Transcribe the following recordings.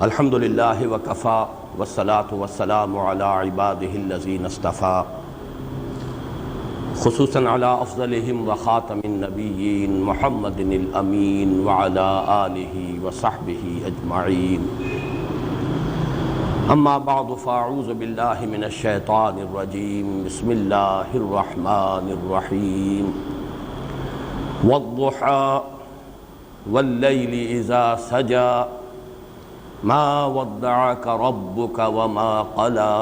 الحمد للہ وکفا والصلاة والسلام علی عبادہ الذین اصطفیٰ خصوصاً علی افضلہم وخاتم النبیین محمد الامین وعلی آلہ وصحبہ اجمعین اما بعد فاعوذ باللہ من الشیطان الرجیم بسم اللہ الرحمن الرحیم والضحی واللیل اذا سجا ما ودعك ربك وما قلى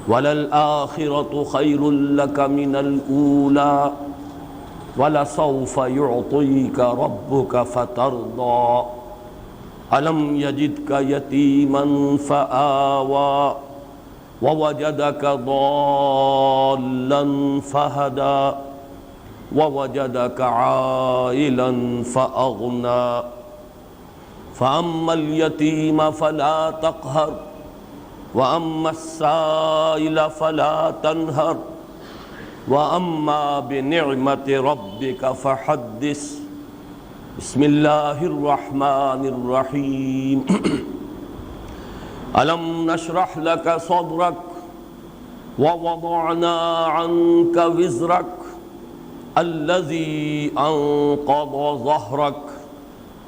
وللآخرة خير لك من الأولى ولسوف يعطيك ربك فترضى ألم يجدك يتيما فآوى ووجدك ضالا فهدى ووجدك عائلا فأغنى فأما اليتيم فلا تقهر وأما السائل فلا تنهر وأما بنعمة ربك فحدث بسم الله الرحمن الرحيم ألم نشرح لك صدرك ووضعنا عنك وزرك الذي أنقض ظهرك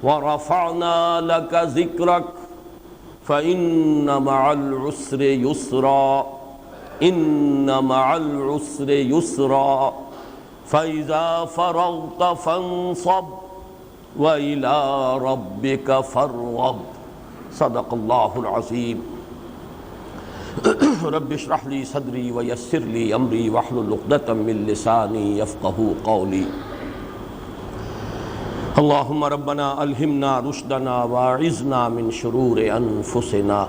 ورفعنا لك ذكرك فإن مع العسر يسرا إن مع العسر يسرا فإذا فرغت فانصب وإلى ربك فارغب صدق الله العظيم رب اشرح لي صدري ويسر لي امري واحلل عقدة من لساني يفقهوا قولي اللهم ربنا الهمنا رشدنا واعذنا من شرور انفسنا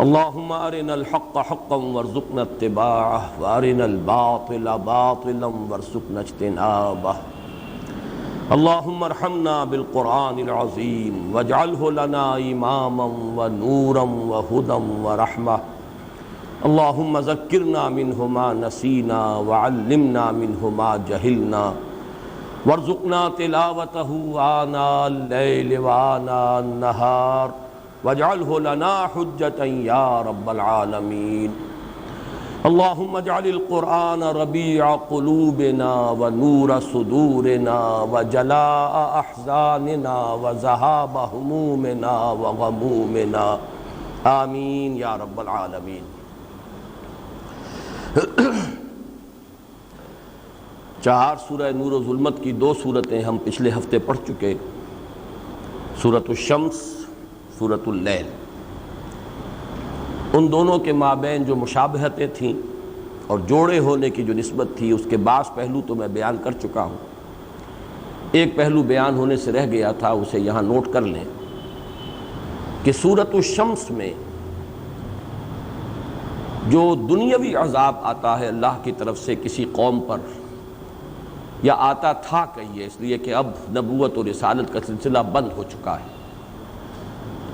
اللهم ارنا الحق حقا وارزقنا اتباعه وارنا الباطل باطلا وارزقنا اجتنابه اللهم ارحمنا بالقرآن العظيم واجعله لنا إماما ونورا وهدى ورحمة اللهم ذكرنا منه ما نسينا وعلمنا منه ما جهلنا وارزقنا تلاوته آناء الليل وآناء النهار واجعله لنا حجة يا رب العالمين اللهم اجعل القرآن ربيع قلوبنا ونور صدورنا وجلاء أحزاننا وذهاب همومنا وغمومنا آمین یا رب العالمین۔ چار سورہ نور و ظلمت کی دو سورتیں ہم پچھلے ہفتے پڑھ چکے، سورۃ الشمس، سورۃ اللیل۔ ان دونوں کے مابین جو مشابہتیں تھیں اور جوڑے ہونے کی جو نسبت تھی، اس کے بعض پہلو تو میں بیان کر چکا ہوں۔ ایک پہلو بیان ہونے سے رہ گیا تھا، اسے یہاں نوٹ کر لیں کہ سورۃ الشمس میں جو دنیاوی عذاب آتا ہے اللہ کی طرف سے کسی قوم پر، یا آتا تھا کہیے، اس لیے کہ اب نبوت اور رسالت کا سلسلہ بند ہو چکا ہے،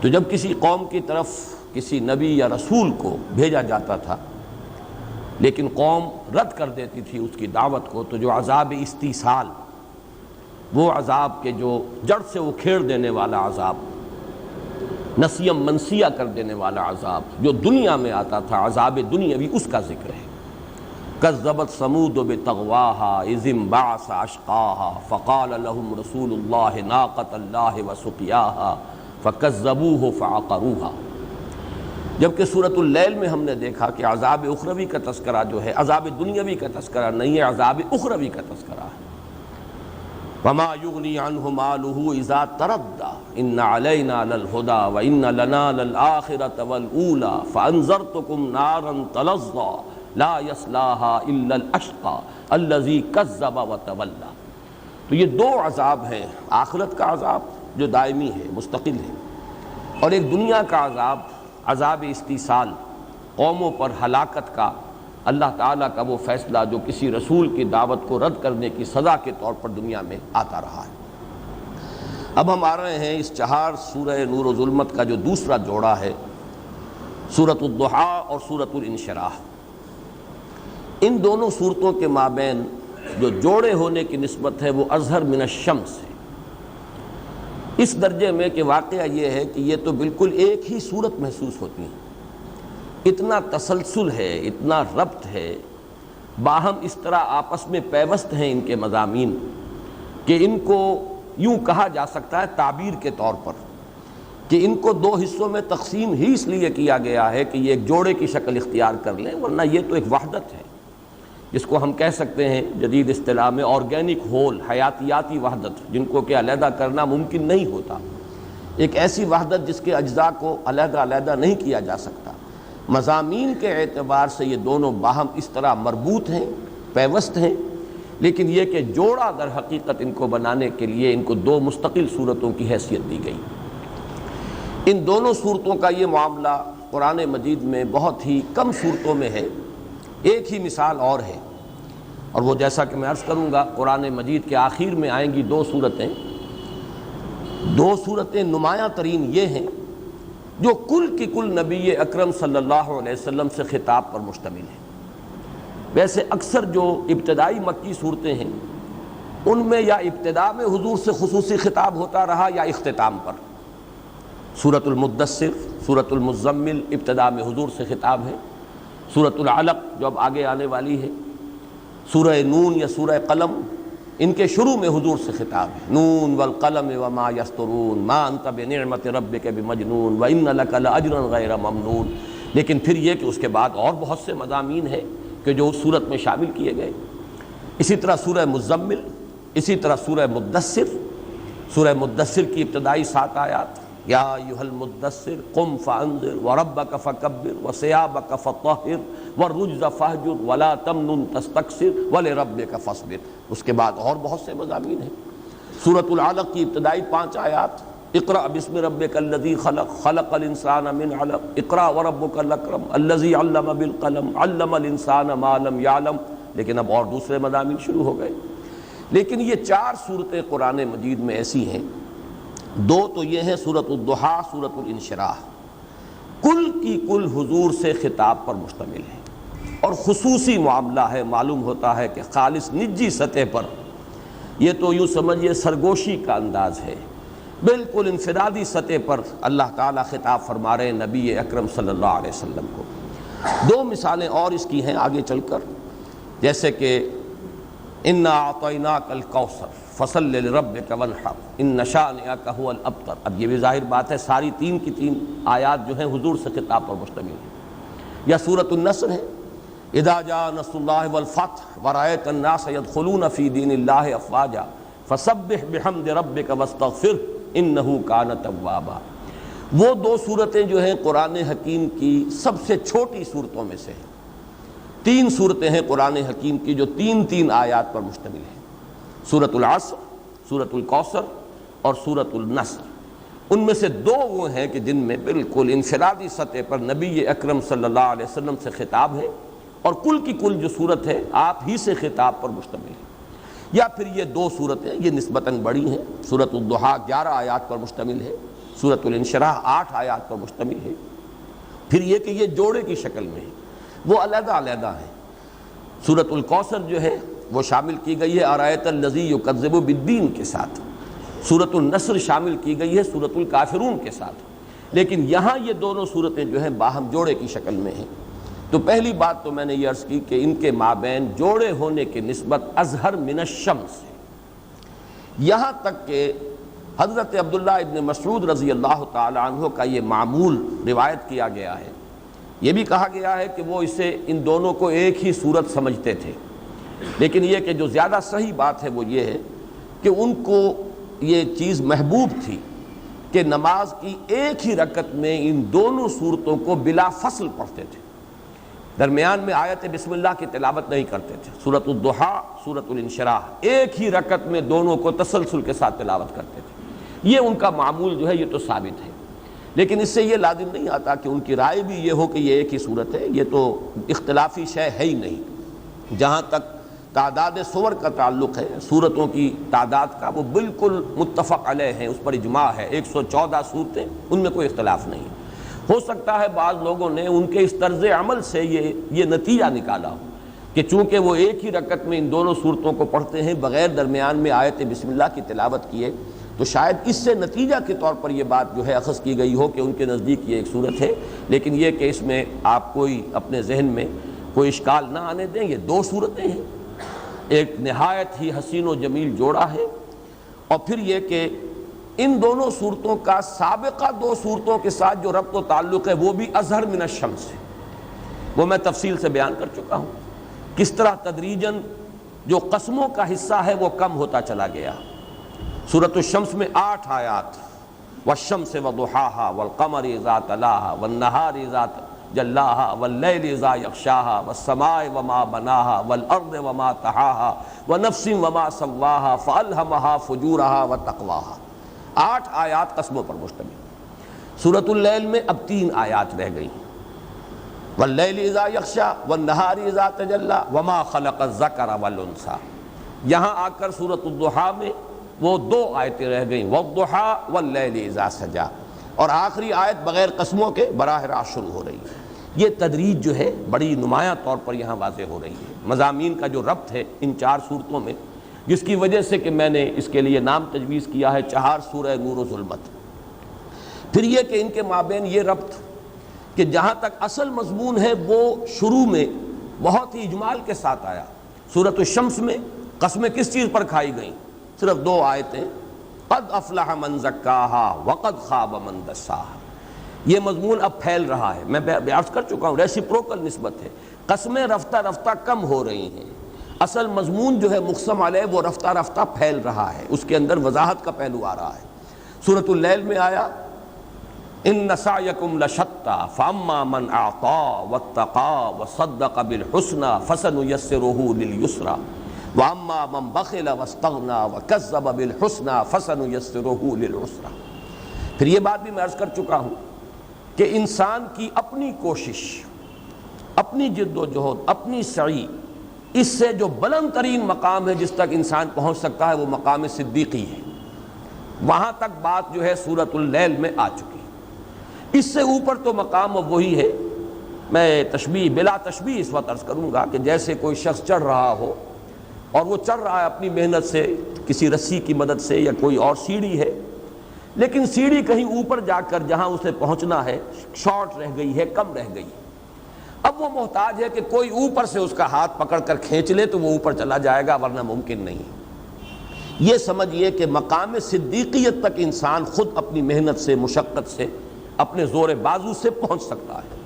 تو جب کسی قوم کی طرف کسی نبی یا رسول کو بھیجا جاتا تھا لیکن قوم رد کر دیتی تھی اس کی دعوت کو، تو جو عذاب استیصال، وہ عذاب کے جو جڑ سے اکھیڑ دینے والا عذاب، نسیم منسیہ کر دینے والا عذاب جو دنیا میں آتا تھا، عذاب دنیاوی، اس کا ذکر ہے۔ کذبت ثمود بطغواها اذ انبعث اشقاها فقال لهم رسول الله ناقة الله وسقياها فكذبوه فعقروها۔ جبکہ سورۃ اللیل میں ہم نے دیکھا کہ عذاب اخروی کا تذکرہ جو ہے عذاب دنیاوی کا تذکرہ نہیں ہے، عذاب اخروی کا تذکرہ ہے۔ وما يغني عنه ماله اذا تردى ان علينا للهدى وان لنا للآخرة والأولى فانذرتكم نارا تلظى لا يصلاها الا الاشقى الذي كذب وتولى۔ تو یہ دو عذاب ہیں، آخرت کا عذاب جو دائمی ہے، مستقل ہے، اور ایک دنیا کا عذاب، عذاب استیصال، قوموں پر ہلاکت کا اللہ تعالیٰ کا وہ فیصلہ جو کسی رسول کی دعوت کو رد کرنے کی سزا کے طور پر دنیا میں آتا رہا ہے۔ اب ہم آ رہے ہیں اس چہار سورہ نور و ظلمت کا جو دوسرا جوڑا ہے، سورۃ الضحیٰ اور سورۃ الانشراح۔ ان دونوں صورتوں کے مابین جو جوڑے ہونے کی نسبت ہے وہ اظہر من الشمس ہے، اس درجے میں کہ واقعہ یہ ہے کہ یہ تو بالکل ایک ہی صورت محسوس ہوتی ہیں، اتنا تسلسل ہے، اتنا ربط ہے، باہم اس طرح آپس میں پیوست ہیں ان کے مضامین کہ ان کو یوں کہا جا سکتا ہے تعبیر کے طور پر کہ ان کو دو حصوں میں تقسیم ہی اس لیے کیا گیا ہے کہ یہ ایک جوڑے کی شکل اختیار کر لیں، ورنہ یہ تو ایک وحدت ہے جس کو ہم کہہ سکتے ہیں جدید اصطلاح میں آرگینک ہول، حیاتیاتی وحدت، جن کو کہ علیحدہ کرنا ممکن نہیں ہوتا، ایک ایسی وحدت جس کے اجزاء کو علیحدہ علیحدہ نہیں کیا جا سکتا۔ مضامین کے اعتبار سے یہ دونوں باہم اس طرح مربوط ہیں، پیوست ہیں، لیکن یہ کہ جوڑا در حقیقت ان کو بنانے کے لیے ان کو دو مستقل صورتوں کی حیثیت دی گئی۔ ان دونوں صورتوں کا یہ معاملہ قرآن مجید میں بہت ہی کم صورتوں میں ہے، ایک ہی مثال اور ہے، اور وہ جیسا کہ میں عرض کروں گا قرآن مجید کے آخر میں آئیں گی دو صورتیں نمایاں ترین یہ ہیں جو کل کی کل نبی اکرم صلی اللہ علیہ وسلم سے خطاب پر مشتمل ہے۔ ویسے اکثر جو ابتدائی مکی صورتیں ہیں ان میں یا ابتدا میں حضور سے خصوصی خطاب ہوتا رہا یا اختتام پر۔ سورۃ المدثر، سورۃ المزمل ابتدا میں حضور سے خطاب ہے، سورۃ العلق جو اب آگے آنے والی ہے، سورہ نون یا سورہ قلم ان کے شروع میں حضور سے خطاب ہے، نون والقلم وما یسطرون ما انت بنعمت ربک بمجنون وان لک لاجرا غیر ممنون۔ لیکن پھر یہ کہ اس کے بعد اور بہت سے مضامین ہیں کہ جو اس صورت میں شامل کیے گئے۔ اسی طرح سورہ مزمل، اسی طرح سورہ مدثر کی ابتدائی 7 آیات، یا ایھا المدثر قم فانذر وربک فکبر وثیابک فطہر والرجز فاہجر ولا تمنن تستکثر ولربک فاصبر۔ اس کے بعد اور بہت سے مضامین ہیں۔ سورۃ العلق کی ابتدائی 5 آیات، اقرأ بسم ربک الذی خلق خلق الانسان من علق اقرأ وربک الاکرم الذی علم بالقلم علم الانسان ما لم یعلم۔ لیکن اب اور دوسرے مضامین شروع ہو گئے۔ لیکن یہ 4 صورتیں قرآن مجید میں ایسی ہیں، دو تو یہ ہیں سورۃ الضحیٰ، سورۃ الانشراح، کل کی کل حضور سے خطاب پر مشتمل ہے، اور خصوصی معاملہ ہے، معلوم ہوتا ہے کہ خالص نجی سطح پر یہ تو یوں سمجھیے سرگوشی کا انداز ہے، بالکل انفرادی سطح پر اللہ تعالیٰ خطاب فرما رہے ہیں نبی اکرم صلی اللہ علیہ وسلم کو۔ 2 مثالیں اور اس کی ہیں آگے چل کر، جیسے کہ انا اعطیناک الکوثر فصل لربک وانحر ان شانئک ھو الابتر۔ اب یہ بھی ظاہر بات ہے ساری 3 کی 3 آیات جو ہیں حضور سے خطاب پر مشتمل ہیں۔ یا سورۃ النصر ہے، اذا جاء نصر اللہ والفتح ورأیت الناس يدخلون فی دین اللہ افواجا فسبح بحمد ربک واستغفر انہ کان توابا۔ وہ 2 صورتیں جو ہیں قرآن حکیم کی سب سے چھوٹی صورتوں میں سے ہیں۔ 3 صورتیں ہیں قرآن حکیم کی جو 3 آیات پر مشتمل ہیں، سورۃ العصر، سورۃ الکوثر اور سورۃ النصر۔ ان میں سے 2 وہ ہیں کہ جن میں بالکل انفرادی سطح پر نبی اکرم صلی اللہ علیہ وسلم سے خطاب ہے، اور کل کی کل جو صورت ہے آپ ہی سے خطاب پر مشتمل ہے۔ یا پھر یہ 2 صورتیں یہ نسبتاً بڑی ہیں، سورۃ الضحیٰ 11 آیات پر مشتمل ہے، سورۃ الانشراح 8 آیات پر مشتمل ہے۔ پھر یہ کہ یہ جوڑے کی شکل میں ہے، وہ علیحدہ علیحدہ ہیں۔ سورۃ الکوثر جو ہے وہ شامل کی گئی ہے ارأیت الذی یکذب بالدین کے ساتھ، سورۃ النصر شامل کی گئی ہے سورۃ الکافرون کے ساتھ، لیکن یہاں یہ دونوں صورتیں جو ہیں باہم جوڑے کی شکل میں ہیں۔ تو پہلی بات تو میں نے یہ عرض کی کہ ان کے مابین جوڑے ہونے کی نسبت اظہر من الشمس ہے، یہاں تک کہ حضرت عبداللہ ابن مسعود رضی اللہ تعالی عنہ کا یہ معمول روایت کیا گیا ہے، یہ بھی کہا گیا ہے کہ وہ اسے ان دونوں کو ایک ہی صورت سمجھتے تھے، لیکن یہ کہ جو زیادہ صحیح بات ہے وہ یہ ہے کہ ان کو یہ چیز محبوب تھی کہ نماز کی ایک ہی رکعت میں ان دونوں صورتوں کو بلا فصل پڑھتے تھے، درمیان میں آیت بسم اللہ کی تلاوت نہیں کرتے تھے۔ سورۃ الضحیٰ، سورۃ الانشراح ایک ہی رکعت میں دونوں کو تسلسل کے ساتھ تلاوت کرتے تھے، یہ ان کا معمول جو ہے یہ تو ثابت ہے، لیکن اس سے یہ لازم نہیں آتا کہ ان کی رائے بھی یہ ہو کہ یہ ایک ہی صورت ہے، یہ تو اختلافی شے ہے ہی نہیں۔ جہاں تک تعداد سور کا تعلق ہے، صورتوں کی تعداد کا، وہ بالکل متفق علیہ ہیں، اس پر اجماع ہے، 114 صورتیں، ان میں کوئی اختلاف نہیں۔ ہو سکتا ہے بعض لوگوں نے ان کے اس طرز عمل سے یہ نتیجہ نکالا ہو کہ چونکہ وہ ایک ہی رکعت میں ان دونوں صورتوں کو پڑھتے ہیں بغیر درمیان میں آیت بسم اللہ کی تلاوت کیے، تو شاید اس سے نتیجہ کے طور پر یہ بات جو ہے اخذ کی گئی ہو کہ ان کے نزدیک یہ ایک صورت ہے، لیکن یہ کہ اس میں آپ کوئی اپنے ذہن میں کوئی اشکال نہ آنے دیں، یہ دو صورتیں ہیں، ایک نہایت ہی حسین و جمیل جوڑا ہے، اور پھر یہ کہ ان دونوں صورتوں کا سابقہ دو صورتوں کے ساتھ جو ربط و تعلق ہے وہ بھی اظہر من الشمس ہے، وہ میں تفصیل سے بیان کر چکا ہوں، کس طرح تدریجاً جو قسموں کا حصہ ہے وہ کم ہوتا چلا گیا۔ سورۃ الشمس میں 8 آیات، والشمس وضحاها والقمر اذا تلاها والنہار اذا جلاها واللیل اذا یغشاها والسماء وما بناها والارض وما طحاها ونفس وما سواها فالہمها فجورها وتقواها، 8 آیات قسموں پر مشتمل۔ سورۃ اللیل میں اب 3 آیات رہ گئیں، واللیل اذا یغشا والنہار اذا تجلی وما خلق الذکر والانثی۔ یہاں آ کر سورۃ الضحیٰ میں وہ 2 آیتیں رہ گئیں، والضحیٰ واللیل اذا سجا، اور آخری آیت بغیر قسموں کے براہ راست شروع ہو رہی ہے۔ یہ تدریج جو ہے بڑی نمایاں طور پر یہاں واضح ہو رہی ہے، مضامین کا جو ربط ہے ان 4 صورتوں میں، جس کی وجہ سے کہ میں نے اس کے لیے نام تجویز کیا ہے 4 سورہ نور و ظلمت۔ پھر یہ کہ ان کے مابین یہ ربط کہ جہاں تک اصل مضمون ہے وہ شروع میں بہت ہی اجمال کے ساتھ آیا۔ سورۃ الشمس میں قسمیں کس چیز پر کھائی گئیں؟ صرف 2 آیتیں، قد افلح من زکاہا وقد خاب من دساہا۔ یہ مضمون اب پھیل رہا ہے، میں عرض کر چکا ہوں، ریسیپروکل نسبت ہے، قسمیں رفتہ رفتہ کم ہو رہی ہیں، اصل مضمون جو ہے مقسم علیہ وہ رفتہ رفتہ پھیل رہا ہے، اس کے اندر وضاحت کا پہلو آ رہا ہے۔ سورۃ اللیل میں آیا ان سعیکم لشتی فاما من اعطی واتقی وصدق بالحسنی فسنیسرہ للیسری واما من بخل واستغنی وکذب بالحسنی فسنیسرہ للعسری۔ پھر یہ بات بھی میں عرض کر چکا ہوں کہ انسان کی اپنی کوشش، اپنی جد و جہد، اپنی سعی، اس سے جو بلند ترین مقام ہے جس تک انسان پہنچ سکتا ہے وہ مقام صدیقی ہے، وہاں تک بات جو ہے سورۃ اللیل میں آ چکی۔ اس سے اوپر تو مقام وہی ہے، میں تشبیہ بلا تشبیہ اس وقت عرض کروں گا کہ جیسے کوئی شخص چڑھ رہا ہو اور وہ چڑھ رہا ہے اپنی محنت سے، کسی رسی کی مدد سے، یا کوئی اور سیڑھی ہے، لیکن سیڑھی کہیں اوپر جا کر جہاں اسے پہنچنا ہے شارٹ رہ گئی ہے، کم رہ گئی ہے، اب وہ محتاج ہے کہ کوئی اوپر سے اس کا ہاتھ پکڑ کر کھینچ لے تو وہ اوپر چلا جائے گا، ورنہ ممکن نہیں۔ یہ سمجھیے کہ مقام صدیقیت تک انسان خود اپنی محنت سے، مشقت سے، اپنے زور بازو سے پہنچ سکتا ہے۔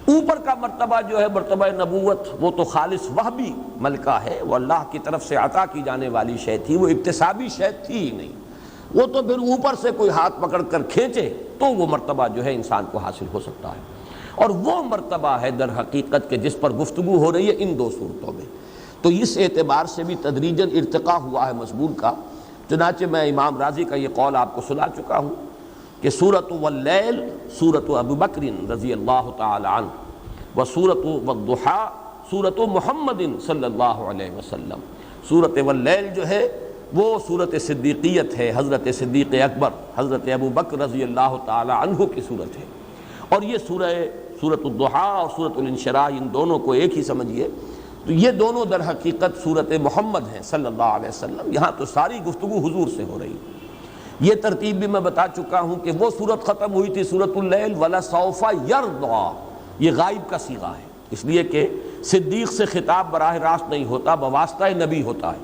اوپر کا مرتبہ جو ہے مرتبہ نبوت، وہ تو خالص وہبی ملکہ ہے، وہ اللہ کی طرف سے عطا کی جانے والی شے تھی، وہ اکتسابی شے تھی ہی نہیں، وہ تو پھر اوپر سے کوئی ہاتھ پکڑ کر کھینچے تو وہ مرتبہ جو ہے انسان کو حاصل ہو سکتا ہے، اور وہ مرتبہ ہے در حقیقت کہ جس پر گفتگو ہو رہی ہے ان 2 صورتوں میں۔ تو اس اعتبار سے بھی تدریجاً ارتقاء ہوا ہے مضمون کا، چنانچہ میں امام راضی کا یہ قول آپ کو سنا چکا ہوں کہ سورۃ واللیل سورۃ ابو بکر رضی اللہ تعالی عنہ، و سورۃ والضحیٰ سورۃ محمد صلی اللہ علیہ وسلم۔ سورۃ واللیل جو ہے وہ سورۃ صدیقیت ہے، حضرت صدیق اکبر حضرت ابو بکر رضی اللہ تعالی عنہ کی صورت ہے، اور یہ سورۃ الضحیٰ اور سورۃ الانشراح ان دونوں کو ایک ہی سمجھیے، تو یہ دونوں در حقیقت سورۃ محمد ہیں صلی اللہ علیہ وسلم۔ یہاں تو ساری گفتگو حضور سے ہو رہی ہے۔ یہ ترتیب بھی میں بتا چکا ہوں کہ وہ صورت ختم ہوئی تھی سورۃ اللیل وَلَسَوْفَ يَرْضَىٰ، یہ غائب کا صیغہ ہے، اس لیے کہ صدیق سے خطاب براہ راست نہیں ہوتا، بواسطہ نبی ہوتا ہے،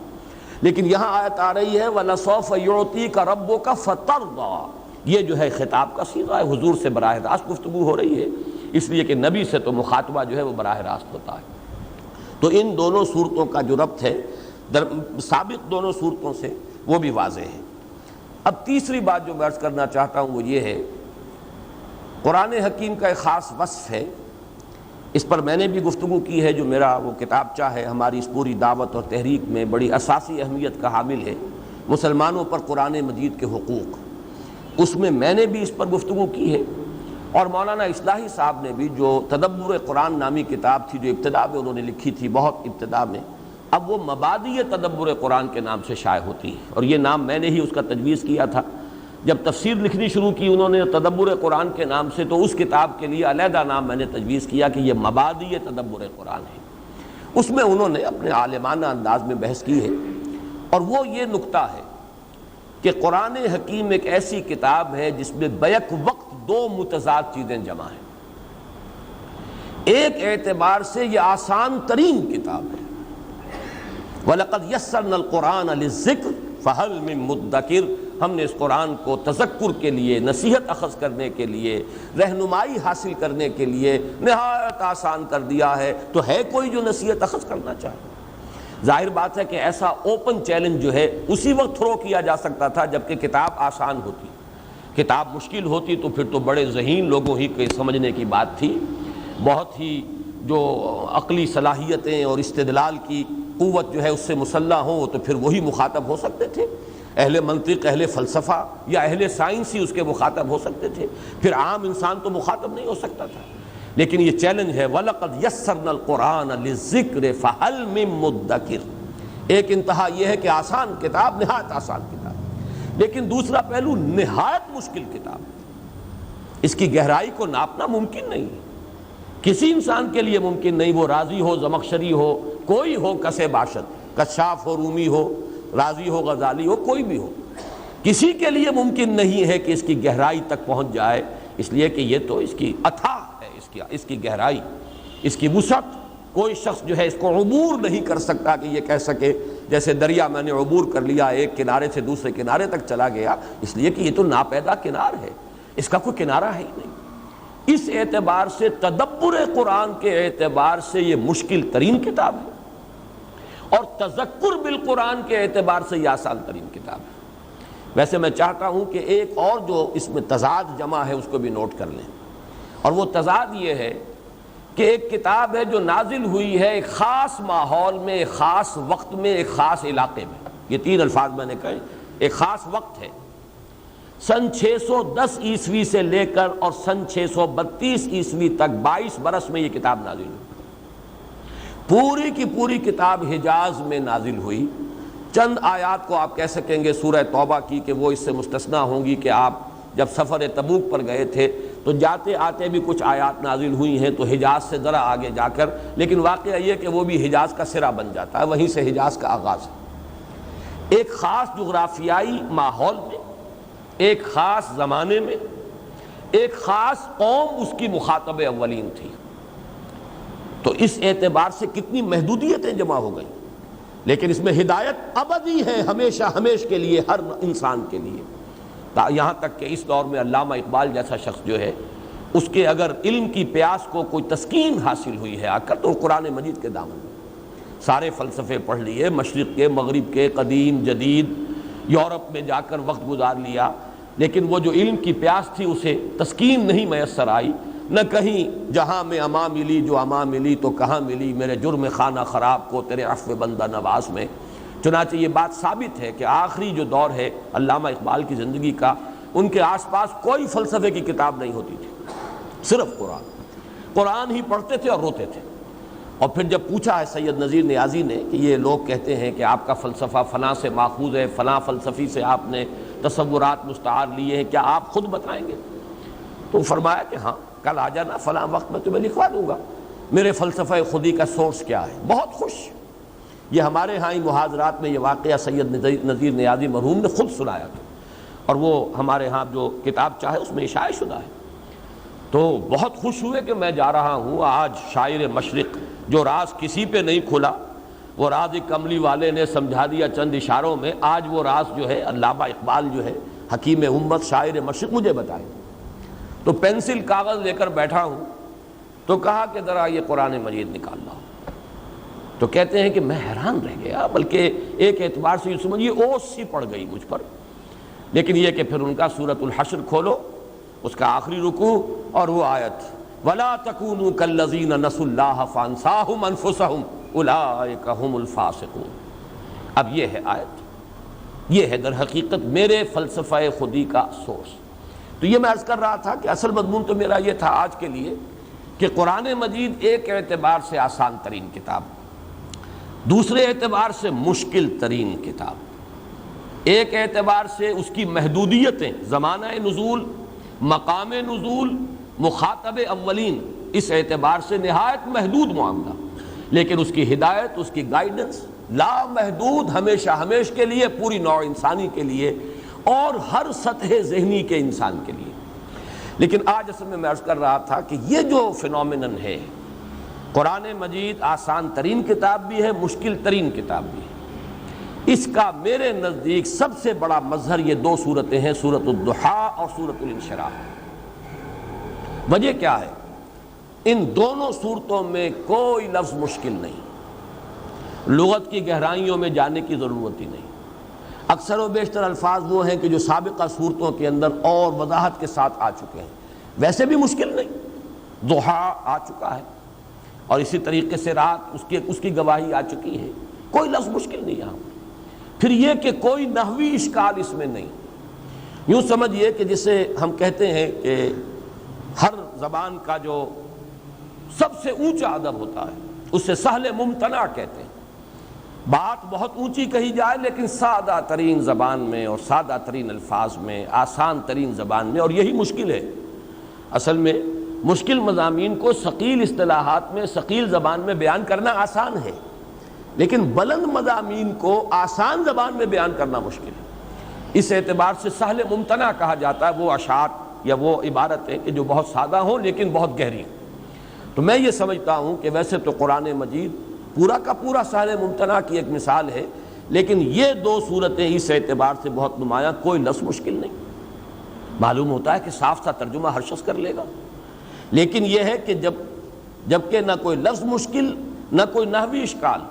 لیکن یہاں آیت آ رہی ہے وَلَسَوْفَ يُعْطِيكَ رَبُّكَ فَتَرْضَىٰ، یہ جو ہے خطاب کا صیغہ ہے، حضور سے براہ راست گفتگو ہو رہی ہے، اس لیے کہ نبی سے تو مخاطبہ جو ہے وہ براہ راست ہوتا ہے۔ تو ان دونوں صورتوں کا جو ربط ہے سابق دونوں صورتوں سے وہ بھی واضح ہے۔ اب تیسری بات جو میں عرض کرنا چاہتا ہوں وہ یہ ہے، قرآن حکیم کا ایک خاص وصف ہے، اس پر میں نے بھی گفتگو کی ہے، جو میرا وہ کتابچہ ہے ہماری اس پوری دعوت اور تحریک میں بڑی اساسی اہمیت کا حامل ہے، مسلمانوں پر قرآن مجید کے حقوق، اس میں میں نے بھی اس پر گفتگو کی ہے، اور مولانا اصلاحی صاحب نے بھی جو تدبر قرآن نامی کتاب تھی جو ابتدا میں انہوں نے لکھی تھی، بہت ابتدا میں، اب وہ مبادئ تدبر قرآن کے نام سے شائع ہوتی ہے، اور یہ نام میں نے ہی اس کا تجویز کیا تھا۔ جب تفسیر لکھنی شروع کی انہوں نے تدبر قرآن کے نام سے، تو اس کتاب کے لیے علیحدہ نام میں نے تجویز کیا کہ یہ مبادئ تدبر قرآن ہے۔ اس میں انہوں نے اپنے عالمانہ انداز میں بحث کی ہے، اور وہ یہ نکتہ ہے کہ قرآن حکیم ایک ایسی کتاب ہے جس میں بیک وقت دو متضاد چیزیں جمع ہیں۔ ایک اعتبار سے یہ آسان ترین کتاب ہے، وَلَقَدْ يَسَّرْنَا الْقُرْآنَ لِلذِّكْرِ فَهَلْ مِن مُدَّكِرٍ، ہم نے اس قرآن کو تذکر کے لیے، نصیحت اخذ کرنے کے لیے، رہنمائی حاصل کرنے کے لیے نہایت آسان کر دیا ہے، تو ہے کوئی جو نصیحت اخذ کرنا چاہے؟ ظاہر بات ہے کہ ایسا اوپن چیلنج جو ہے اسی وقت تھرو کیا جا سکتا تھا جبکہ کتاب آسان ہوتی، کتاب مشکل ہوتی تو پھر تو بڑے ذہین لوگوں ہی کے سمجھنے کی بات تھی، بہت ہی جو عقلی صلاحیتیں اور استدلال کی قوت جو ہے اس سے مسلح ہوں تو پھر وہی مخاطب ہو سکتے تھے، اہل منطق، اہل فلسفہ یا اہل سائنس ہی اس کے مخاطب ہو سکتے تھے، پھر عام انسان تو مخاطب نہیں ہو سکتا تھا۔ لیکن یہ چیلنج ہے وَلَقَدْ يَسَّرْنَا الْقُرْآنَ لِلذِّكْرِ فَهَلْ مِن مُدَّكِرٍ، ایک انتہا یہ ہے کہ آسان کتاب، نہایت آسان کتاب، لیکن دوسرا پہلو نہایت مشکل کتاب، اس کی گہرائی کو ناپنا ممکن نہیں ہے، کسی انسان کے لیے ممکن نہیں، وہ رازی ہو، زمخشری ہو، کوئی ہو، کسے باشد، کشاف ہو، رومی ہو، رازی ہو، غزالی ہو، کوئی بھی ہو، کسی کے لیے ممکن نہیں ہے کہ اس کی گہرائی تک پہنچ جائے، اس لیے کہ یہ تو اس کی اتھاہ ہے، اس کی گہرائی، اس کی وسعت، کوئی شخص جو ہے اس کو عبور نہیں کر سکتا کہ یہ کہہ سکے جیسے دریا میں نے عبور کر لیا، ایک کنارے سے دوسرے کنارے تک چلا گیا، اس لیے کہ یہ تو ناپیدا کنار ہے، اس کا کوئی کنارہ ہے ہی نہیں۔ اس اعتبار سے تدبر قرآن کے اعتبار سے یہ مشکل ترین کتاب ہے، اور تذکر بالقرآن کے اعتبار سے یہ آسان ترین کتاب ہے۔ ویسے میں چاہتا ہوں کہ ایک اور جو اس میں تضاد جمع ہے اس کو بھی نوٹ کر لیں، اور وہ تضاد یہ ہے کہ ایک کتاب ہے جو نازل ہوئی ہے ایک خاص ماحول میں، ایک خاص وقت میں، ایک خاص علاقے میں، یہ تین الفاظ میں نے کہے، ایک خاص وقت ہے، سن 610 عیسوی سے لے کر اور سن 632 عیسوی تک 22 برس میں یہ کتاب نازل ہوئی، پوری کی پوری کتاب حجاز میں نازل ہوئی۔ چند آیات کو آپ کہہ سکیں گے سورہ توبہ کی کہ وہ اس سے مستثنیٰ ہوں گی کہ آپ جب سفر تبوک پر گئے تھے تو جاتے آتے بھی کچھ آیات نازل ہوئی ہیں تو حجاز سے ذرا آگے جا کر، لیکن واقعہ یہ کہ وہ بھی حجاز کا سرا بن جاتا ہے، وہیں سے حجاز کا آغاز ہے۔ ایک خاص جغرافیائی ماحول میں، ایک خاص زمانے میں، ایک خاص قوم اس کی مخاطب اولین تھی، تو اس اعتبار سے کتنی محدودیتیں جمع ہو گئیں، لیکن اس میں ہدایت ابدی ہے، ہمیشہ ہمیش کے لیے، ہر انسان کے لیے، یہاں تک کہ اس دور میں علامہ اقبال جیسا شخص جو ہے اس کے اگر علم کی پیاس کو کوئی تسکین حاصل ہوئی ہے آ کر تو قرآن مجید کے دامن میں، سارے فلسفے پڑھ لیے، مشرق کے، مغرب کے، قدیم جدید، یورپ میں جا کر وقت گزار لیا، لیکن وہ جو علم کی پیاس تھی اسے تسکین نہیں میسر آئی، نہ کہیں جہاں میں اما ملی جو اما ملی تو کہاں ملی میرے جرم خانہ خراب کو تیرے عفو بندہ نواز میں۔ چنانچہ یہ بات ثابت ہے کہ آخری جو دور ہے علامہ اقبال کی زندگی کا، ان کے آس پاس کوئی فلسفے کی کتاب نہیں ہوتی تھی، صرف قرآن ہی پڑھتے تھے اور روتے تھے۔ اور پھر جب پوچھا ہے سید نذیر نیازی نے کہ یہ لوگ کہتے ہیں کہ آپ کا فلسفہ فلاں سے ماخوذ ہے، فلاں فلسفی سے آپ نے تصورات مستعار لیے ہیں، کیا آپ خود بتائیں گے؟ تو فرمایا کہ ہاں، کل آ جانا فلاں وقت میں تمہیں لکھوا دوں گا میرے فلسفہ خودی کا سورس کیا ہے۔ بہت خوش، یہ ہمارے ہاں ہی محاضرات میں یہ واقعہ سید نذیر نیازی مرحوم نے خود سنایا تھا، اور وہ ہمارے ہاں جو کتاب چاہے اس میں اشاعہ شدہ ہے۔ تو بہت خوش ہوئے کہ میں جا رہا ہوں آج شاعر مشرق، جو راز کسی پہ نہیں کھلا، وہ راز کملی والے نے سمجھا دیا چند اشاروں میں، آج وہ راز جو ہے علامہ اقبال جو ہے حکیم امت شاعر مشرق مجھے بتائے۔ تو پینسل کاغذ لے کر بیٹھا ہوں تو کہا کہ ذرا یہ قرآن مجید نکال لاؤ، تو کہتے ہیں کہ میں حیران رہ گیا، بلکہ ایک اعتبار سے یہ سمجھیے اوس سی پڑ گئی مجھ پر، لیکن یہ کہ پھر ان کا سورۃ الحشر کھولو، اس کا آخری رکوع اور وہ آیت وَلَا تَكُونُوا كَالَّذِينَ نَسُوا اللَّهَ فَأَنسَاهُمْ أَنفُسَهُمْ أُولَٰئِكَ هُمُ الْفَاسِقُونَ۔ اب یہ ہے آیت، یہ ہے در حقیقت میرے فلسفہ خودی کا سورس۔ تو یہ میں عرض کر رہا تھا کہ اصل مضمون تو میرا یہ تھا آج کے لیے کہ قرآن مجید ایک اعتبار سے آسان ترین کتاب، دوسرے اعتبار سے مشکل ترین کتاب، ایک اعتبار سے اس کی محدودیتیں، زمانہ نزول، مقام نزول، مخاطب اولین، اس اعتبار سے نہایت محدود معاملہ، لیکن اس کی ہدایت، اس کی گائیڈنس لامحدود، ہمیشہ ہمیش کے لیے، پوری نوع انسانی کے لیے، اور ہر سطح ذہنی کے انسان کے لیے۔ لیکن آج اصل میں عرض کر رہا تھا کہ یہ جو فینومینن ہے، قرآن مجید آسان ترین کتاب بھی ہے، مشکل ترین کتاب بھی ہے، اس کا میرے نزدیک سب سے بڑا مظہر یہ دو صورتیں ہیں، سورۃ الضحیٰ اور سورۃ الانشراح۔ وجہ کیا ہے؟ ان دونوں صورتوں میں کوئی لفظ مشکل نہیں، لغت کی گہرائیوں میں جانے کی ضرورت ہی نہیں، اکثر و بیشتر الفاظ وہ ہیں کہ جو سابقہ صورتوں کے اندر اور وضاحت کے ساتھ آ چکے ہیں، ویسے بھی مشکل نہیں، ضحیٰ آ چکا ہے اور اسی طریقے سے رات اس کی گواہی آ چکی ہے، کوئی لفظ مشکل نہیں یہاں۔ پھر یہ کہ کوئی نحوی اشکال اس میں نہیں، یوں سمجھیے کہ جسے ہم کہتے ہیں کہ ہر زبان کا جو سب سے اونچا ادب ہوتا ہے اسے سہل ممتنع کہتے ہیں، بات بہت اونچی کہی جائے لیکن سادہ ترین زبان میں اور سادہ ترین الفاظ میں، آسان ترین زبان میں، اور یہی مشکل ہے۔ اصل میں مشکل مضامین کو ثقیل اصطلاحات میں، ثقیل زبان میں بیان کرنا آسان ہے، لیکن بلند مضامین کو آسان زبان میں بیان کرنا مشکل ہے۔ اس اعتبار سے سہل ممتنع کہا جاتا ہے وہ اشعار یا وہ عبارتیں کہ جو بہت سادہ ہوں لیکن بہت گہری ہوں۔ تو میں یہ سمجھتا ہوں کہ ویسے تو قرآن مجید پورا کا پورا سہل ممتنع کی ایک مثال ہے، لیکن یہ دو صورتیں اس اعتبار سے بہت نمایاں، کوئی لفظ مشکل نہیں۔ معلوم ہوتا ہے کہ صاف سا ترجمہ ہر شخص کر لے گا، لیکن یہ ہے کہ جبکہ نہ کوئی لفظ مشکل نہ کوئی نحوی اشکال،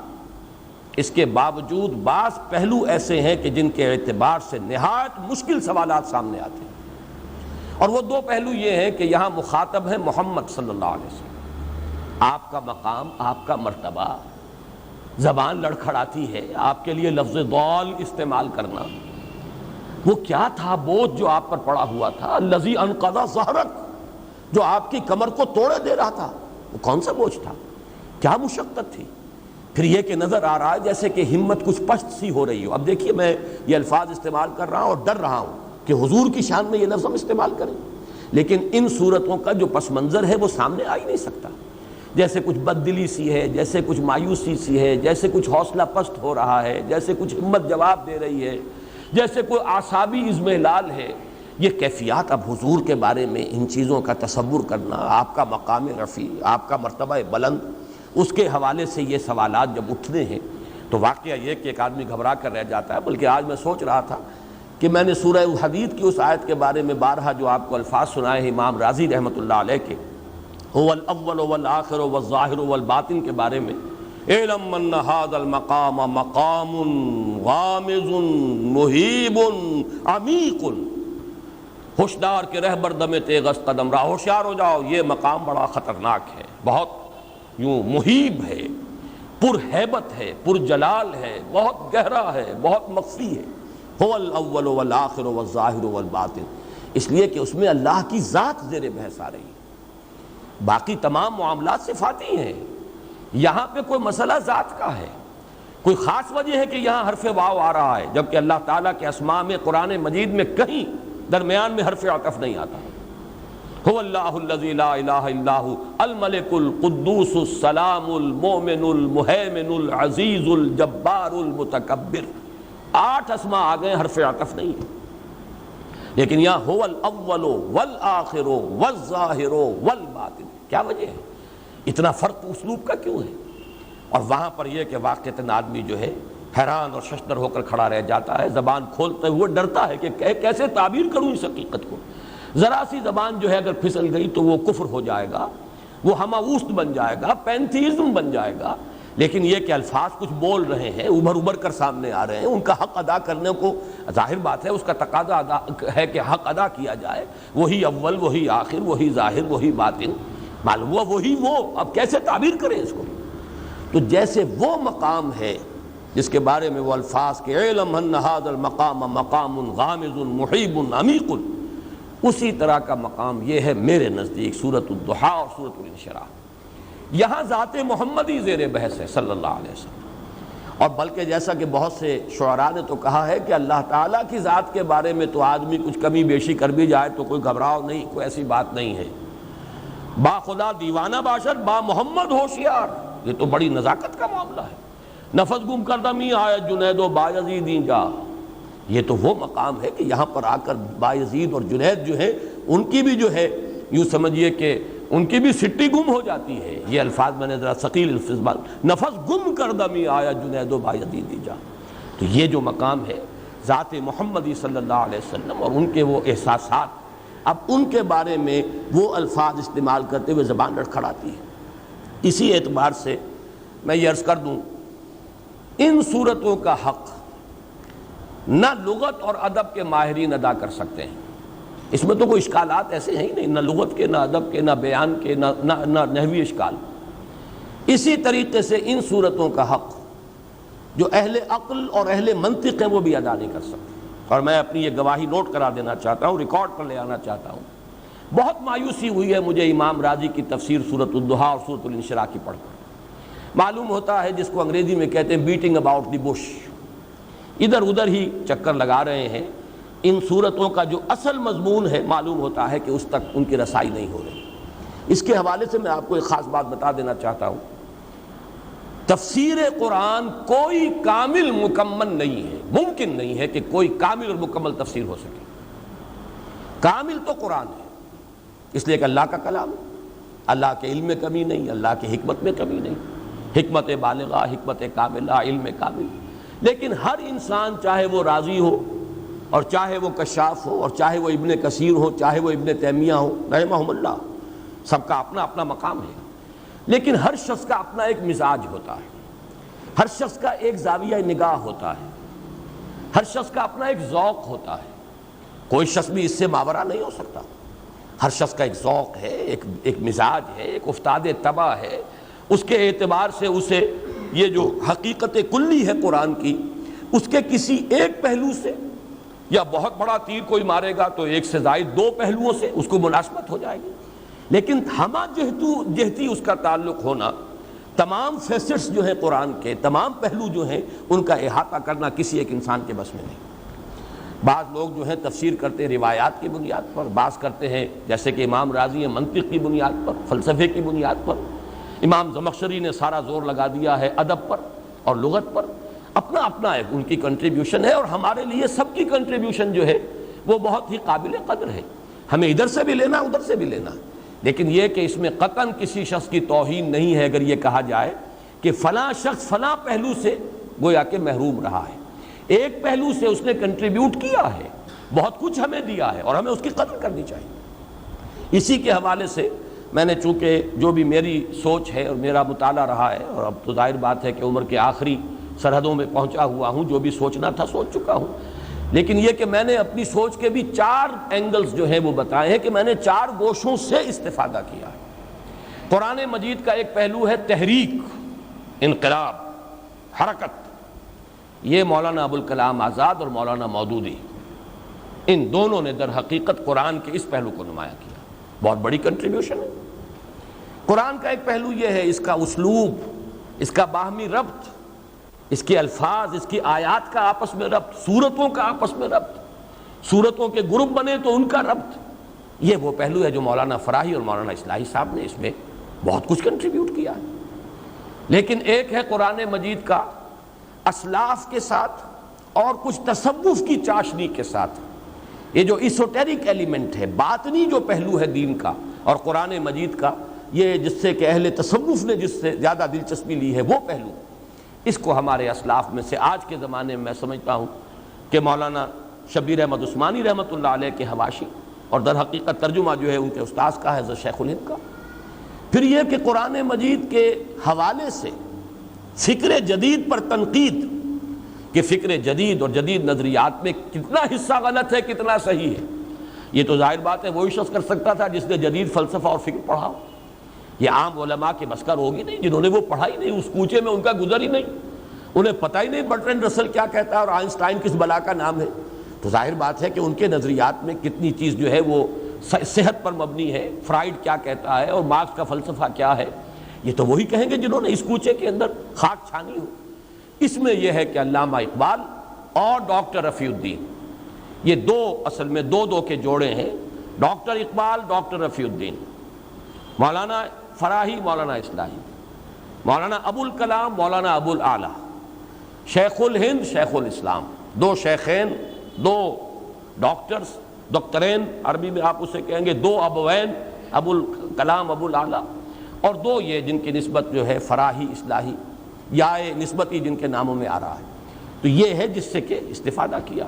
اس کے باوجود بعض پہلو ایسے ہیں کہ جن کے اعتبار سے نہایت مشکل سوالات سامنے آتے ہیں، اور وہ دو پہلو یہ ہیں کہ یہاں مخاطب ہے محمد صلی اللہ علیہ وسلم، آپ کا مقام، آپ کا مرتبہ، زبان لڑکھڑاتی ہے آپ کے لیے لفظ ضال استعمال کرنا۔ وہ کیا تھا بوجھ جو آپ پر پڑا ہوا تھا؟ الذی انقض ظہرک، جو آپ کی کمر کو توڑے دے رہا تھا، وہ کون سا بوجھ تھا؟ کیا مشقت تھی؟ پھر یہ کہ نظر آ رہا ہے جیسے کہ ہمت کچھ پست سی ہو رہی ہو۔ اب دیکھیے میں یہ الفاظ استعمال کر رہا ہوں اور ڈر رہا ہوں کہ حضور کی شان میں یہ لفظ ہم استعمال کریں، لیکن ان صورتوں کا جو پس منظر ہے وہ سامنے آ ہی نہیں سکتا۔ جیسے کچھ بددلی سی ہے، جیسے کچھ مایوسی سی ہے، جیسے کچھ حوصلہ پست ہو رہا ہے، جیسے کچھ ہمت جواب دے رہی ہے، جیسے کوئی اعصابی اضمحلال ہے۔ یہ کیفیات اب حضور کے بارے میں ان چیزوں کا تصور کرنا، آپ کا مقام رفیع، آپ کا مرتبہ بلند، اس کے حوالے سے یہ سوالات جب اٹھتے ہیں تو واقعہ یہ کہ ایک آدمی گھبرا کر رہ جاتا ہے۔ بلکہ آج میں سوچ رہا تھا کہ میں نے سورہ الحدید کی اس آیت کے بارے میں بارہا جو آپ کو الفاظ سنائے ہیں امام رازی رحمۃ اللہ علیہ کے، هو الاول والآخر والظاہر والباطن کے بارے میں، اعلم ان هذا المقام مقام غامض مہیب عمیق، ہوشیار کے رہبر دم تیغ قدم راہ، ہوشیار ہو جاؤ، یہ مقام بڑا خطرناک ہے، بہت یوں مہیب ہے، پر ہیبت ہے، پر جلال ہے، بہت گہرا ہے، بہت مخفی ہے۔ هو الاول والآخر والظاہر والباطن، اس لیے کہ اس میں اللہ کی ذات زیر بحث آ رہی ہے، باقی تمام معاملات صفاتی ہیں، یہاں پہ کوئی مسئلہ ذات کا ہے۔ کوئی خاص وجہ ہے کہ یہاں حرف واو آ رہا ہے جبکہ اللہ تعالیٰ کے اسماء میں قرآن مجید میں کہیں درمیان میں حرف عطف نہیں آتا۔ هو اللہ الذی لا الہ الا هو الملک القدوس السلام المؤمن المہیمن العزیز الجبار المتکبر، 8 اسماء آ گئے، حرف عطف نہیں ہے۔ لیکن یہاں هو الاول والآخر والظاہر والباطن، کیا وجہ ہے؟ اتنا فرق اسلوب کا کیوں ہے؟ اور وہاں پر یہ کہ واقعتاً آدمی جو ہے حیران اور ششدر ہو کر کھڑا رہ جاتا ہے، زبان کھولتے ہوئے ڈرتا ہے کہ کیسے تعبیر کروں اس حقیقت کو۔ ذرا سی زبان جو ہے اگر پھسل گئی تو وہ کفر ہو جائے گا، وہ ہماوست بن جائے گا، پینتھیزم بن جائے گا۔ لیکن یہ کہ الفاظ کچھ بول رہے ہیں، ابھر کر سامنے آ رہے ہیں، ان کا حق ادا کرنے کو ظاہر بات ہے اس کا تقاضا ہے کہ حق ادا کیا جائے۔ وہی اول، وہی آخر، وہی ظاہر، وہی باطن، معلوم ہوا وہی وہ، اب کیسے تعبیر کریں اس کو؟ تو جیسے وہ مقام ہے جس کے بارے میں وہ الفاظ کہ اعلم ان ھذا المقام مقام غامض محیب عمیق، اسی طرح کا مقام یہ ہے میرے نزدیک سورۃ الضحیٰ اور سورۃ الانشراح۔ یہاں ذات محمدی زیر بحث ہے صلی اللہ علیہ وسلم، اور بلکہ جیسا کہ بہت سے شعراء نے تو کہا ہے کہ اللہ تعالیٰ کی ذات کے بارے میں تو آدمی کچھ کمی بیشی کر بھی جائے تو کوئی گھبراؤ نہیں، کوئی ایسی بات نہیں ہے۔ با خدا دیوانہ باشد با محمد ہوشیار، یہ تو بڑی نزاکت کا معاملہ ہے۔ نفس گم کردمی آیت جنید و بایزیدیں جا، یہ تو وہ مقام ہے کہ یہاں پر آ کر بایزید اور جنید جو ہے ان کی بھی جو ہے یوں سمجھیے کہ ان کی بھی سٹی گم ہو جاتی ہے. یہ الفاظ میں نے ذرا ثقیل الفاظ نفس گم کردہ می آیا جنید و بایزیدی جا. تو یہ جو مقام ہے ذات محمدی صلی اللہ علیہ وسلم اور ان کے وہ احساسات، اب ان کے بارے میں وہ الفاظ استعمال کرتے ہوئے زبان لڑکھڑاتی ہے. اسی اعتبار سے میں یہ عرض کر دوں، ان صورتوں کا حق نہ لغت اور ادب کے ماہرین ادا کر سکتے ہیں. اس میں تو کوئی اشکالات ایسے ہیں ہی نہیں، نہ لغت کے، نہ ادب کے، نہ بیان کے، نہ نحوی اشکال. اسی طریقے سے ان صورتوں کا حق جو اہل عقل اور اہل منطق ہیں وہ بھی ادا نہیں کر سکتے. اور میں اپنی یہ گواہی نوٹ کرا دینا چاہتا ہوں، ریکارڈ پر لے آنا چاہتا ہوں. بہت مایوسی ہوئی ہے مجھے امام راضی کی تفسیر سورۃ الضحیٰ اور سورۃ الانشراح کی پڑھ کر. معلوم ہوتا ہے جس کو انگریزی میں کہتے ہیں بیٹنگ اباؤٹ دی بش، ادھر ادھر ہی چکر لگا رہے ہیں. ان صورتوں کا جو اصل مضمون ہے معلوم ہوتا ہے کہ اس تک ان کی رسائی نہیں ہو رہی. اس کے حوالے سے میں آپ کو ایک خاص بات بتا دینا چاہتا ہوں. تفسیر قرآن کوئی کامل مکمل نہیں ہے، ممکن نہیں ہے کہ کوئی کامل اور مکمل تفسیر ہو سکے. کامل تو قرآن ہے، اس لیے کہ اللہ کا کلام ہے. اللہ کے علم میں کمی نہیں، اللہ کی حکمت میں کمی نہیں، حکمت بالغہ، حکمت کاملہ، علم کامل. لیکن ہر انسان چاہے وہ راضی ہو اور چاہے وہ کشاف ہو اور چاہے وہ ابن کثیر ہو، چاہے وہ ابن تیمیہ ہو رحمہم اللہ، سب کا اپنا اپنا مقام ہے. لیکن ہر شخص کا اپنا ایک مزاج ہوتا ہے، ہر شخص کا ایک زاویہ نگاہ ہوتا ہے، ہر شخص کا اپنا ایک ذوق ہوتا ہے. کوئی شخص بھی اس سے ماورا نہیں ہو سکتا. ہر شخص کا ایک ذوق ہے، ایک مزاج ہے، ایک افتاد طبع ہے. اس کے اعتبار سے اسے یہ جو حقیقت کلی ہے قرآن کی، اس کے کسی ایک پہلو سے یا بہت بڑا تیر کوئی مارے گا تو ایک سے زائد دو پہلوؤں سے اس کو مناسبت ہو جائے گی. لیکن ہمہ جہتی اس کا تعلق ہونا، تمام فیسٹس جو ہیں قرآن کے، تمام پہلو جو ہیں ان کا احاطہ کرنا کسی ایک انسان کے بس میں نہیں. بعض لوگ جو ہیں تفسیر کرتے ہیں روایات کی بنیاد پر، بعض کرتے ہیں جیسے کہ امام راضی ہیں منطق کی بنیاد پر، فلسفے کی بنیاد پر. امام زمخشری نے سارا زور لگا دیا ہے ادب پر اور لغت پر. اپنا اپنا ایک ان کی کنٹریبیوشن ہے، اور ہمارے لیے سب کی کنٹریبیوشن جو ہے وہ بہت ہی قابل قدر ہے. ہمیں ادھر سے بھی لینا، ادھر سے بھی لینا. لیکن یہ کہ اس میں قطعاً کسی شخص کی توہین نہیں ہے اگر یہ کہا جائے کہ فلاں شخص فلاں پہلو سے گویا کہ محروم رہا ہے، ایک پہلو سے اس نے کنٹریبیوٹ کیا ہے، بہت کچھ ہمیں دیا ہے اور ہمیں اس کی قدر کرنی چاہیے. اسی کے حوالے سے میں نے چونکہ جو بھی میری سوچ ہے اور میرا مطالعہ رہا ہے، اور اب تو ظاہر بات ہے کہ عمر کے آخری سرحدوں میں پہنچا ہوا ہوں، جو بھی سوچنا تھا سوچ چکا ہوں. لیکن یہ کہ میں نے اپنی سوچ کے بھی 4 اینگلز جو ہیں وہ بتائے ہیں کہ میں نے 4 گوشوں سے استفادہ کیا ہے. قرآن مجید کا ایک پہلو ہے تحریک، انقلاب، حرکت. یہ مولانا ابوالکلام آزاد اور مولانا مودودی، ان دونوں نے در حقیقت قرآن کے اس پہلو کو نمایاں کیا. بہت بڑی کنٹریبیوشن ہے. قرآن کا ایک پہلو یہ ہے اس کا اسلوب، اس کا باہمی ربط، اس کے الفاظ، اس کی آیات کا آپس میں ربط، سورتوں کا آپس میں ربط، سورتوں کے گروپ بنے تو ان کا ربط. یہ وہ پہلو ہے جو مولانا فراہی اور مولانا اصلاحی صاحب نے اس میں بہت کچھ کنٹریبیوٹ کیا ہے. لیکن ایک ہے قرآن مجید کا اسلاف کے ساتھ اور کچھ تصوف کی چاشنی کے ساتھ، یہ جو ایسوٹیرک ایلیمنٹ ہے، باطنی جو پہلو ہے دین کا اور قرآن مجید کا، یہ جس سے کہ اہل تصوف نے جس سے زیادہ دلچسپی لی ہے وہ پہلو، اس کو ہمارے اسلاف میں سے آج کے زمانے میں سمجھتا ہوں کہ مولانا شبیر احمد عثمانی رحمۃ اللہ علیہ کے حواشی اور در حقیقت ترجمہ جو ہے ان کے استاذ کا ہے حضرت شیخ الہند کا. پھر یہ کہ قرآن مجید کے حوالے سے فکر جدید پر تنقید، کہ فکر جدید اور جدید نظریات میں کتنا حصہ غلط ہے، کتنا صحیح ہے. یہ تو ظاہر بات ہے وہی شخص کر سکتا تھا جس نے جدید فلسفہ اور فکر پڑھا ہو. یہ عام علماء کے بس کا ہوگی نہیں جنہوں نے وہ پڑھا ہی نہیں، اس کوچے میں ان کا گزر ہی نہیں، انہیں پتہ ہی نہیں برٹرینڈ رسل کیا کہتا ہے اور آئنسٹائن کس بلا کا نام ہے. تو ظاہر بات ہے کہ ان کے نظریات میں کتنی چیز جو ہے وہ صحت پر مبنی ہے، فرائڈ کیا کہتا ہے اور مارکس کا فلسفہ کیا ہے، یہ تو وہی کہیں گے جنہوں نے اس کوچے کے اندر خاک چھانی ہو. اس میں یہ ہے کہ علامہ اقبال اور ڈاکٹر رفیع الدین، یہ دو اصل میں دو کے جوڑے ہیں، ڈاکٹر اقبال، ڈاکٹر رفیع الدین، مولانا فراہی، مولانا اصلاحی، مولانا ابوالکلام، مولانا ابوالاعلیٰ، شیخ الہند، شیخ الاسلام، 2 شیخین دو ڈاکٹرز، دکترین عربی میں آپ اسے کہیں گے، دو ابوین، ابو الکلام ابو الاعلیٰ، اور دو یہ جن کی نسبت جو ہے فراہی اصلاحی یا نسبتی جن کے ناموں میں آ رہا ہے. تو یہ ہے جس سے کہ استفادہ کیا.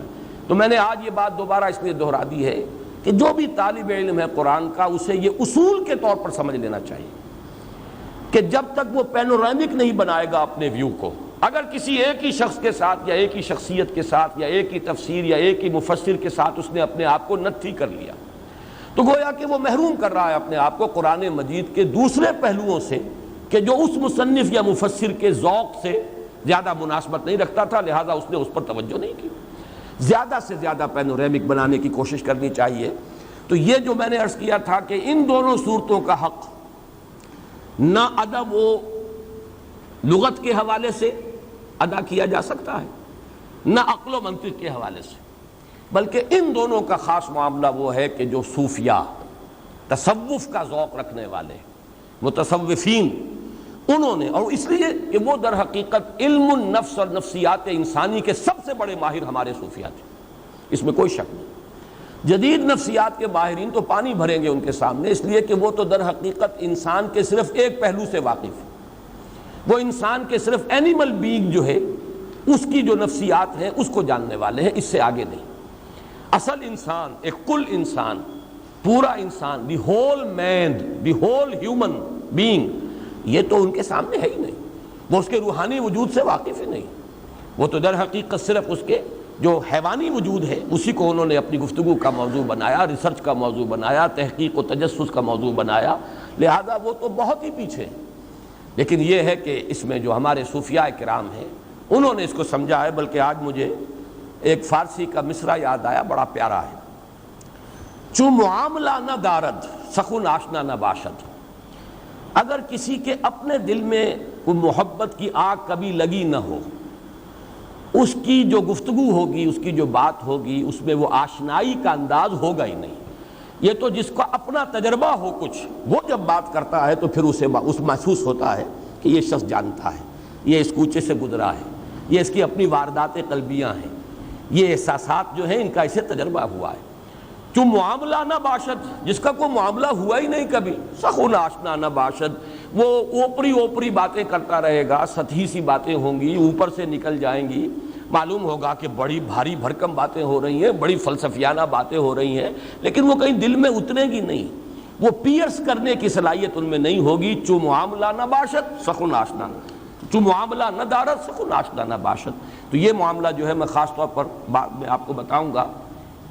تو میں نے آج یہ بات دوبارہ اس لیے دہرا دی ہے کہ جو بھی طالب علم ہے قرآن کا، اسے یہ اصول کے طور پر سمجھ لینا چاہیے کہ جب تک وہ پینورامک نہیں بنائے گا اپنے ویو کو، اگر کسی ایک ہی شخص کے ساتھ یا ایک ہی شخصیت کے ساتھ یا ایک ہی تفسیر یا ایک ہی مفسر کے ساتھ اس نے اپنے آپ کو نتھی کر لیا، تو گویا کہ وہ محروم کر رہا ہے اپنے آپ کو قرآن مجید کے دوسرے پہلوؤں سے کہ جو اس مصنف یا مفسر کے ذوق سے زیادہ مناسبت نہیں رکھتا تھا، لہذا اس نے اس پر توجہ نہیں کی. زیادہ سے زیادہ پینورامک بنانے کی کوشش کرنی چاہیے. تو یہ جو میں نے عرض کیا تھا کہ ان دونوں صورتوں کا حق نہ ادب و لغت کے حوالے سے ادا کیا جا سکتا ہے، نہ عقل و منطق کے حوالے سے، بلکہ ان دونوں کا خاص معاملہ وہ ہے کہ جو صوفیاء، تصوف کا ذوق رکھنے والے متصوفین، انہوں نے، اور اس لیے کہ وہ در حقیقت علم النفس اور نفسیات انسانی کے سب سے بڑے ماہر ہمارے صوفیاء تھے، اس میں کوئی شک نہیں. جدید نفسیات کے ماہرین تو پانی بھریں گے ان کے سامنے، اس لیے کہ وہ تو در حقیقت انسان کے صرف ایک پہلو سے واقف ہیں. وہ انسان کے صرف اینیمل بینگ جو ہے اس کی جو نفسیات ہیں اس کو جاننے والے ہیں، اس سے آگے نہیں. اصل انسان، ایک کل انسان، پورا انسان، the whole man, the whole human being, یہ تو ان کے سامنے ہے ہی نہیں. وہ اس کے روحانی وجود سے واقف ہی نہیں. وہ تو در حقیقت صرف اس کے جو حیوانی وجود ہے اسی کو انہوں نے اپنی گفتگو کا موضوع بنایا، ریسرچ کا موضوع بنایا، تحقیق و تجسس کا موضوع بنایا، لہذا وہ تو بہت ہی پیچھے ہیں. لیکن یہ ہے کہ اس میں جو ہمارے صوفیاء کرام ہیں انہوں نے اس کو سمجھا ہے. بلکہ آج مجھے ایک فارسی کا مصرع یاد آیا، بڑا پیارا ہے. چو معاملہ نہ دارد سخن آشنا نہ باشد. اگر کسی کے اپنے دل میں کوئی محبت کی آگ کبھی لگی نہ ہو، اس کی جو گفتگو ہوگی، اس کی جو بات ہوگی، اس میں وہ آشنائی کا انداز ہوگا ہی نہیں. یہ تو جس کا اپنا تجربہ ہو کچھ، وہ جب بات کرتا ہے تو پھر اسے محسوس ہوتا ہے کہ یہ شخص جانتا ہے، یہ اس کوچے سے گزرا ہے، یہ اس کی اپنی واردات قلبیاں ہیں، یہ احساسات جو ہیں ان کا اسے تجربہ ہوا ہے. جو معاملہ نہ باشد، جس کا کوئی معاملہ ہوا ہی نہیں کبھی، سخن آشنا نہ باشد، وہ اوپری باتیں کرتا رہے گا، سطحی سی باتیں ہوں گی، اوپر سے نکل جائیں گی، معلوم ہوگا کہ بڑی بھاری بھرکم باتیں ہو رہی ہیں، بڑی فلسفیانہ باتیں ہو رہی ہیں، لیکن وہ کہیں دل میں اترے گی نہیں، وہ پیئرس کرنے کی صلاحیت ان میں نہیں ہوگی. چو معاملہ نہ باشد سخن آشنا، چو معاملہ نہ دارد سخن آشنا نہ باشد. تو یہ معاملہ جو ہے میں خاص طور پر بعد میں آپ کو بتاؤں گا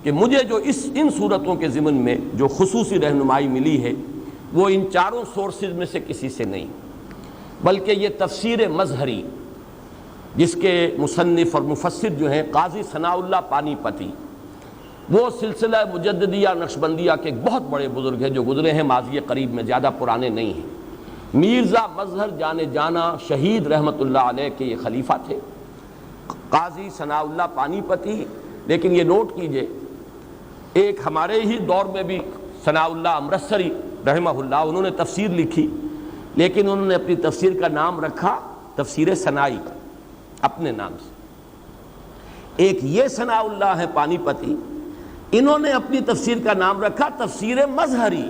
کہ مجھے جو ان صورتوں کے ضمن میں جو خصوصی رہنمائی ملی ہے وہ ان چاروں سورسز میں سے کسی سے نہیں، بلکہ یہ تفسیر مظہری جس کے مصنف اور مفسر جو ہیں قاضی ثناء اللہ پانی پتی، وہ سلسلہ مجددیہ نقشبندیہ کے ایک بہت بڑے بزرگ ہیں جو گزرے ہیں ماضی قریب میں، زیادہ پرانے نہیں ہیں. میرزا مظہر جانے جانا شہید رحمت اللہ علیہ کے یہ خلیفہ تھے، قاضی ثناء اللہ پانی پتی. لیکن یہ نوٹ کیجئے، ایک ہمارے ہی دور میں بھی ثناء اللہ امرتسری رحمہ اللہ، انہوں نے تفسیر لکھی، لیکن انہوں نے اپنی تفسیر کا نام رکھا تفسیر ثنائی اپنے نام سے. ایک یہ ثناء اللہ ہے پانی پتی، انہوں نے اپنی تفسیر کا نام رکھا تفسیر مظہری،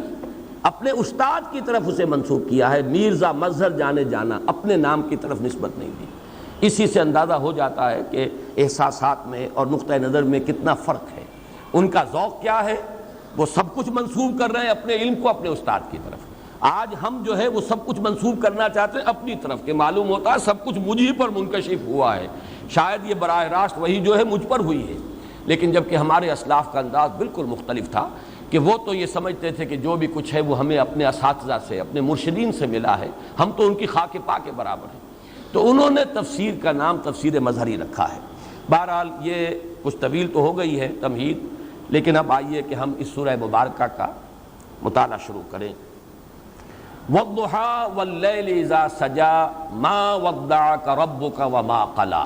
اپنے استاد کی طرف اسے منسوب کیا ہے. میرزا مظہر جانے جانا، اپنے نام کی طرف نسبت نہیں دی. اسی سے اندازہ ہو جاتا ہے کہ احساسات میں اور نقطہ نظر میں کتنا فرق ہے. ان کا ذوق کیا ہے، وہ سب کچھ منسوب کر رہے ہیں اپنے علم کو اپنے استاد کی طرف. آج ہم جو ہے وہ سب کچھ منسوب کرنا چاہتے ہیں اپنی طرف، کہ معلوم ہوتا ہے سب کچھ مجھ پر منکشف ہوا ہے، شاید یہ براہ راست وہی جو ہے مجھ پر ہوئی ہے. لیکن جبکہ ہمارے اسلاف کا انداز بالکل مختلف تھا کہ وہ تو یہ سمجھتے تھے کہ جو بھی کچھ ہے وہ ہمیں اپنے اساتذہ سے، اپنے مرشدین سے ملا ہے، ہم تو ان کی خاک پا کے برابر ہیں. تو انہوں نے تفسیر کا نام تفسیر مظہری رکھا ہے. بہرحال یہ کچھ طویل تو ہو گئی ہے تمہید، لیکن اب آئیے کہ ہم اس سورہ مبارکہ کا مطالعہ شروع کریں. وَالضُّحَىٰ وَاللَّيْلِ إِذَا سَجَىٰ مَا وَدَّعَكَ رَبُّكَ وَمَا قَلَىٰ.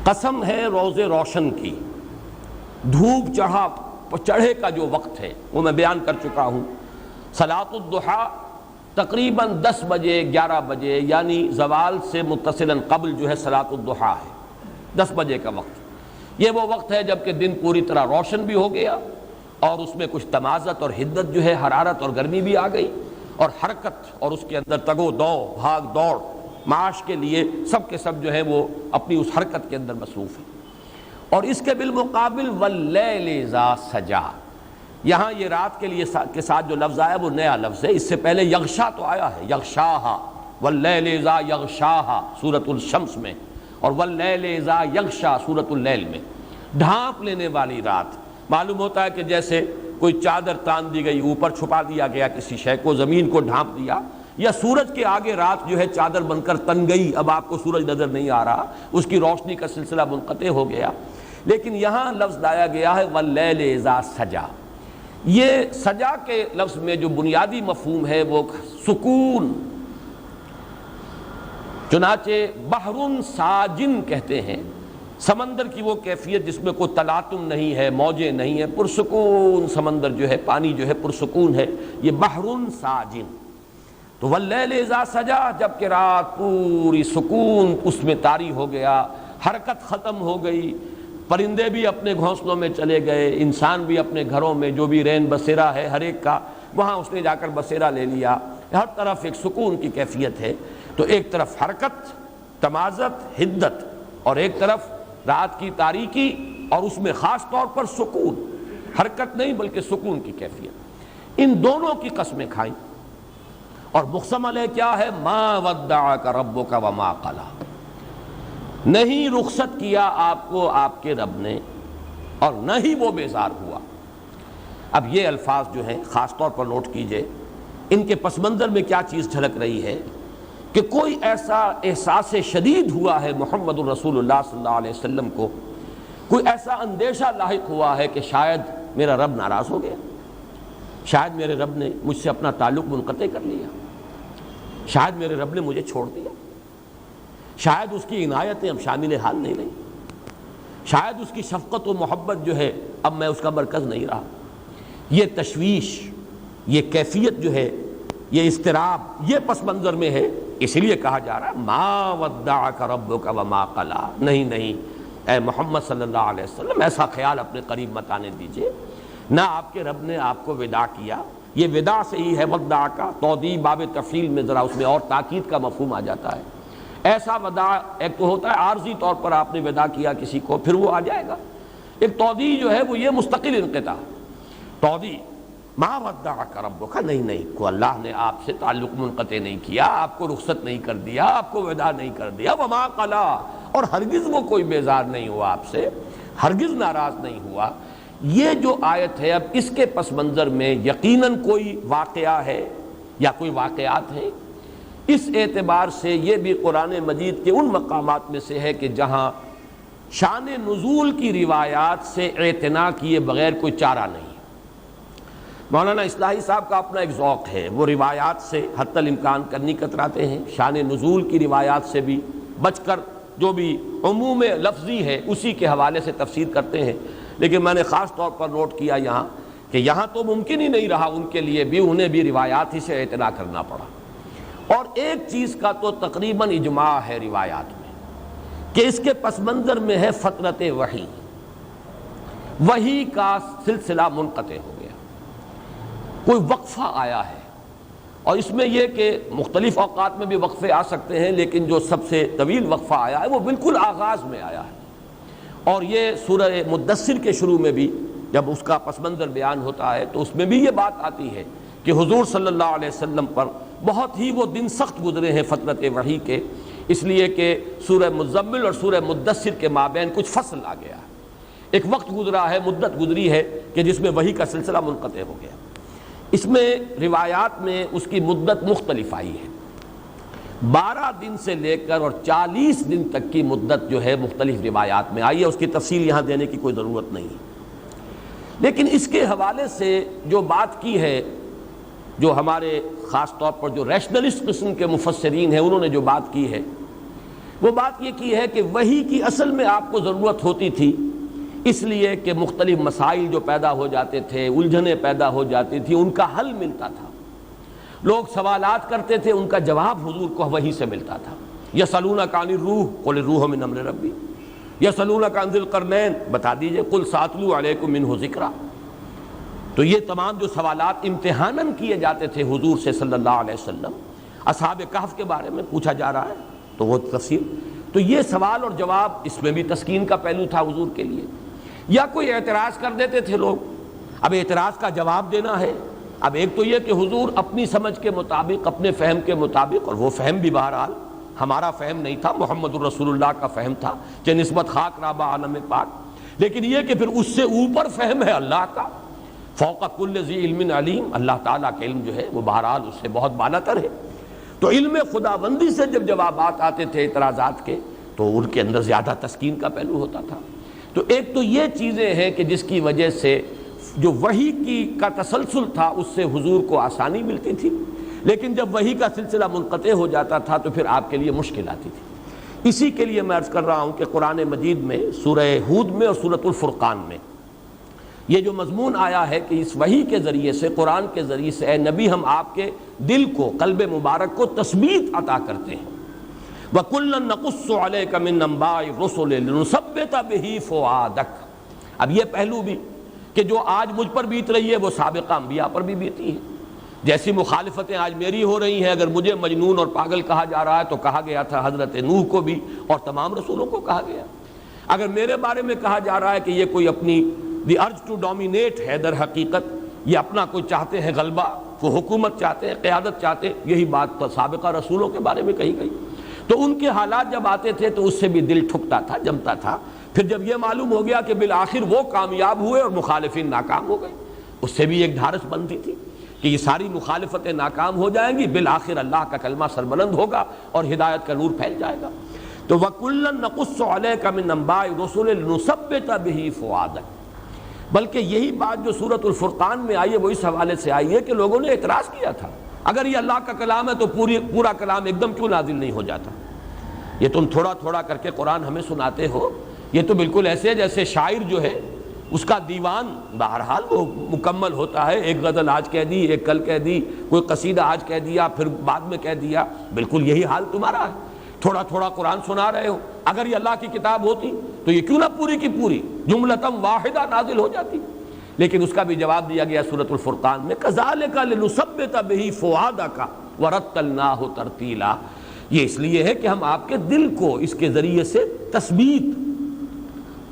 قسم ہے روز روشن کی، دھوپ چڑھے کا جو وقت ہے وہ میں بیان کر چکا ہوں. صلاۃ الضحیٰ تقریباً 10 بجے 11 بجے یعنی زوال سے متصلاً قبل جو ہے صلاۃ الضحیٰ ہے، 10 بجے کا وقت. یہ وہ وقت ہے جب کہ دن پوری طرح روشن بھی ہو گیا اور اس میں کچھ تمازت اور حدت جو ہے، حرارت اور گرمی بھی آ گئی، اور حرکت اور اس کے اندر تگ و دو، بھاگ دوڑ معاش کے لیے سب کے سب جو ہے وہ اپنی اس حرکت کے اندر مصروف ہیں۔ اور اس کے بالمقابل واللیل اذا سجا، یہاں یہ رات کے لیے کے ساتھ جو لفظ آیا وہ نیا لفظ ہے، اس سے پہلے یغشا تو آیا ہے، یغشاہا، واللیل اذا یغشاہا سورۃ الشمس میں، اور واللیل اذا یغشا سورۃ اللیل میں، ڈھانپ لینے والی رات۔ معلوم ہوتا ہے کہ جیسے کوئی چادر تان دی گئی، اوپر چھپا دیا گیا کسی شے کو، زمین کو ڈھانپ دیا، یا سورج کے آگے رات جو ہے چادر بن کر تن گئی، اب آپ کو سورج نظر نہیں آ رہا، اس کی روشنی کا سلسلہ منقطع ہو گیا۔ لیکن یہاں لفظ لایا گیا ہے واللیل اذا سجا۔ یہ سجا کے لفظ میں جو بنیادی مفہوم ہے وہ سکون، چنانچہ بحر ساجن کہتے ہیں سمندر کی وہ کیفیت جس میں کوئی تلاطم نہیں ہے، موجیں نہیں ہیں، پرسکون سمندر جو ہے، پانی جو ہے پرسکون ہے، یہ بحر ساجن۔ تو واللیل اذا سجا، جب کہ رات پوری سکون اس میں طاری ہو گیا، حرکت ختم ہو گئی، پرندے بھی اپنے گھونسلوں میں چلے گئے، انسان بھی اپنے گھروں میں جو بھی رین بسیرا ہے ہر ایک کا، وہاں اس نے جا کر بسیرا لے لیا، ہر طرف ایک سکون کی کیفیت ہے۔ تو ایک طرف حرکت، تمازت، حدت، اور ایک طرف رات کی تاریکی اور اس میں خاص طور پر سکون، حرکت نہیں بلکہ سکون کی کیفیت، ان دونوں کی قسمیں کھائیں۔ اور مقسم علیہ کیا ہے؟ ما ودعک ربک وما قلی، نہیں رخصت کیا آپ کو آپ کے رب نے اور نہ ہی وہ بیزار ہوا۔ اب یہ الفاظ جو ہیں خاص طور پر نوٹ کیجئے، ان کے پس منظر میں کیا چیز جھلک رہی ہے کہ کوئی ایسا احساس شدید ہوا ہے محمد الرسول اللہ صلی اللہ علیہ وسلم کو، کوئی ایسا اندیشہ لاحق ہوا ہے کہ شاید میرا رب ناراض ہو گیا، شاید میرے رب نے مجھ سے اپنا تعلق منقطع کر لیا، شاید میرے رب نے مجھے چھوڑ دیا، شاید اس کی عنایتیں اب شامل حال نہیں رہی، شاید اس کی شفقت و محبت جو ہے اب میں اس کا مرکز نہیں رہا۔ یہ تشویش، یہ کیفیت جو ہے، یہ اضطراب، یہ پس منظر میں ہے، اس لیے کہا جا رہا ہے ما ودعک ربک وما قلی، نہیں اے محمد صلی اللہ علیہ وسلم ایسا خیال اپنے قریب مت آنے دیجئے، نہ آپ کے رب نے آپ کو وداع کیا۔ یہ وداع سے ہی ہے وداع کا تودیع، باب تفصیل میں ذرا اس میں اور تاکید کا مفہوم آ جاتا ہے۔ ایسا وداع ایک تو ہوتا ہے عارضی طور پر آپ نے وداع کیا کسی کو، پھر وہ آ جائے گا، ایک تودیع جو ہے وہ یہ مستقل انقطاع، تودیع ما ودعک ربک، نہیں کو اللہ نے آپ سے تعلق منقطع نہیں کیا، آپ کو رخصت نہیں کر دیا، آپ کو وداع نہیں کر دیا، وما قلی، اور ہرگز وہ کوئی بیزار نہیں ہوا آپ سے، ہرگز ناراض نہیں ہوا۔ یہ جو آیت ہے اب اس کے پس منظر میں یقیناً کوئی واقعہ ہے یا کوئی واقعات ہیں، اس اعتبار سے یہ بھی قرآن مجید کے ان مقامات میں سے ہے کہ جہاں شان نزول کی روایات سے اعتنا کیے بغیر کوئی چارہ نہیں۔ مولانا اصلاحی صاحب کا اپنا ایک ذوق ہے، وہ روایات سے حتی الامکان کرنی کتراتے ہیں، شان نزول کی روایات سے بھی بچ کر جو بھی عموم لفظی ہے اسی کے حوالے سے تفسیر کرتے ہیں، لیکن میں نے خاص طور پر نوٹ کیا یہاں کہ یہاں تو ممکن ہی نہیں رہا ان کے لیے بھی، انہیں بھی روایات ہی سے اعتنا کرنا پڑا۔ اور ایک چیز کا تو تقریباً اجماع ہے روایات میں کہ اس کے پس منظر میں ہے فترت وحی، وحی کا سلسلہ منقطع ہو گیا، کوئی وقفہ آیا ہے، اور اس میں یہ کہ مختلف اوقات میں بھی وقفے آ سکتے ہیں، لیکن جو سب سے طویل وقفہ آیا ہے وہ بالکل آغاز میں آیا ہے۔ اور یہ سورہ مدثر کے شروع میں بھی جب اس کا پس منظر بیان ہوتا ہے تو اس میں بھی یہ بات آتی ہے کہ حضور صلی اللہ علیہ وسلم پر بہت ہی وہ دن سخت گزرے ہیں فترت وحی کے، اس لیے کہ سورہ مزمل اور سورہ مدثر کے مابین کچھ فصل آ گیا، ایک وقت گزرا ہے، مدت گزری ہے کہ جس میں وحی کا سلسلہ منقطع ہو گیا۔ اس میں روایات میں اس کی مدت مختلف آئی ہے، 12 دن سے لے کر اور 40 دن تک کی مدت جو ہے مختلف روایات میں آئی ہے، اس کی تفصیل یہاں دینے کی کوئی ضرورت نہیں، لیکن اس کے حوالے سے جو بات کی ہے، جو ہمارے خاص طور پر جو ریشنلسٹ قسم کے مفسرین ہیں انہوں نے جو بات کی ہے، وہ بات یہ کی ہے کہ وحی کی اصل میں آپ کو ضرورت ہوتی تھی اس لیے کہ مختلف مسائل جو پیدا ہو جاتے تھے، الجھنیں پیدا ہو جاتی تھی، ان کا حل ملتا تھا، لوگ سوالات کرتے تھے، ان کا جواب حضور کو وحی سے ملتا تھا۔ یسألونک عن الروح قل الروح من امر ربی، یسألونک عن ذی القرنین، بتا دیجئے قل ساتلو علیکم منہ ذکرا۔ تو یہ تمام جو سوالات امتحاناً کیے جاتے تھے حضور سے صلی اللہ علیہ وسلم، اصحاب کہف کے بارے میں پوچھا جا رہا ہے تو وہ تفصیل، تو یہ سوال اور جواب، اس میں بھی تسکین کا پہلو تھا حضور کے لیے۔ یا کوئی اعتراض کر دیتے تھے لوگ، اب اعتراض کا جواب دینا ہے۔ اب ایک تو یہ کہ حضور اپنی سمجھ کے مطابق، اپنے فہم کے مطابق، اور وہ فہم بھی بہرحال ہمارا فہم نہیں تھا، محمد الرسول اللہ کا فہم تھا کہ نسبت خاک رابع عالم پاک، لیکن یہ کہ پھر اس سے اوپر فہم ہے اللہ کا، فوق کل ذی علم علیم، اللہ تعالیٰ کا علم جو ہے وہ بہرحال اس سے بہت بالاتر ہے۔ تو علم خداوندی سے جب جوابات آتے تھے اعتراضات کے تو ان کے اندر زیادہ تسکین کا پہلو ہوتا تھا۔ تو ایک تو یہ چیزیں ہیں کہ جس کی وجہ سے جو وحی کا تسلسل تھا اس سے حضور کو آسانی ملتی تھی، لیکن جب وحی کا سلسلہ منقطع ہو جاتا تھا تو پھر آپ کے لیے مشکل آتی تھی۔ اسی کے لیے میں عرض کر رہا ہوں کہ قرآن مجید میں سورہ ہود میں اور سورۃ الفرقان میں یہ جو مضمون آیا ہے کہ اس وحی کے ذریعے سے، قرآن کے ذریعے سے، اے نبی ہم آپ کے دل کو، قلب مبارک کو تثبیت عطا کرتے ہیں۔ وَكُلًّا نَقُصُّ عَلَيْكَ مِنْ أَنْبَاءِ الرُّسُلِ لِنُثَبِّتَ بِهِ فُؤَادَكَ۔ اب یہ پہلو بھی کہ جو آج مجھ پر بیت رہی ہے وہ سابقہ انبیاء پر بھی بیتی ہے۔ جیسی مخالفتیں آج میری ہو رہی ہیں، اگر مجھے مجنون اور پاگل کہا جا رہا ہے تو کہا گیا تھا حضرت نوح کو بھی اور تمام رسولوں کو کہا گیا۔ اگر میرے بارے میں کہا جا رہا ہے کہ یہ کوئی اپنی دی ارج ٹو ڈومینیٹ ہے، در حقیقت یہ اپنا کوئی چاہتے ہیں غلبہ، وہ حکومت چاہتے ہیں، قیادت چاہتے ہیں، یہی بات سابقہ رسولوں کے بارے میں کہی گئی۔ تو ان کے حالات جب آتے تھے تو اس سے بھی دل ٹھکتا تھا، جمتا تھا۔ پھر جب یہ معلوم ہو گیا کہ بالآخر وہ کامیاب ہوئے اور مخالفین ناکام ہو گئے، اس سے بھی ایک ڈھارس بنتی تھی کہ یہ ساری مخالفتیں ناکام ہو جائیں گی، بالآخر اللہ کا کلمہ سربلند ہوگا اور ہدایت کا نور پھیل جائے گا۔ تو وَكُلًّا نَقُصُّ عَلَيْكَ مِنْ أَنْبَاءِ الرُّسُلِ لِنُثَبِّتَ بِهِ فُؤَادَكَ۔ بلکہ یہی بات جو سورۃ الفرقان میں آئی ہے وہ اس حوالے سے آئی ہے کہ لوگوں نے اعتراض کیا تھا، اگر یہ اللہ کا کلام ہے تو پورا کلام ایک دم کیوں نازل نہیں ہو جاتا؟ یہ تم تھوڑا تھوڑا کر کے قرآن ہمیں سناتے ہو، یہ تو بالکل ایسے جیسے شاعر جو ہے اس کا دیوان بہرحال وہ مکمل ہوتا ہے، ایک غزل آج کہہ دی، ایک کل کہہ دی، کوئی قصیدہ آج کہہ دیا، پھر بعد میں کہہ دیا، بالکل یہی حال تمہارا ہے، تھوڑا تھوڑا قرآن سنا رہے ہو۔ اگر یہ اللہ کی کتاب ہوتی تو یہ کیوں نہ پوری کی پوری جملتم واحدہ نازل ہو جاتی؟ لیکن اس کا بھی جواب دیا گیا سورۃ الفرقان میں، کذالک لنثبت بہ فؤادک ورتلناہ ترتیلا۔ یہ اس لیے ہے کہ ہم آپ کے دل کو اس کے ذریعے سے تثبیت،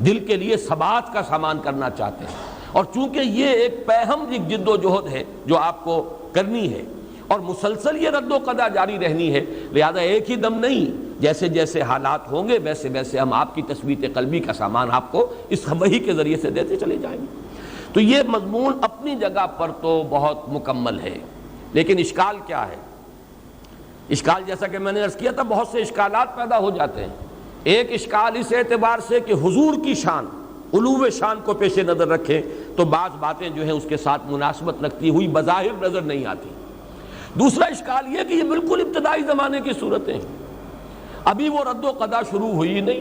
دل کے لیے ثبات کا سامان کرنا چاہتے ہیں، اور چونکہ یہ ایک پیہم جد و جہد ہے جو آپ کو کرنی ہے اور مسلسل یہ رد و قدا جاری رہنی ہے، لہذا ایک ہی دم نہیں، جیسے جیسے حالات ہوں گے ویسے ویسے ہم آپ کی تثبیت قلبی کا سامان آپ کو اس وحی کے ذریعے سے دیتے چلے جائیں گے۔ تو یہ مضمون اپنی جگہ پر تو بہت مکمل ہے، لیکن اشکال کیا ہے؟ اشکال جیسا کہ میں نے عرض کیا تھا، بہت سے اشکالات پیدا ہو جاتے ہیں۔ ایک اشکال اس اعتبار سے کہ حضور کی شان، علو شان کو پیش نظر رکھیں تو بعض باتیں جو ہیں اس کے ساتھ مناسبت رکھتی ہوئی بظاہر نظر نہیں آتی۔ دوسرا اشکال یہ کہ یہ بالکل ابتدائی زمانے کی صورتیں ہیں، ابھی وہ رد و قدا شروع ہوئی نہیں،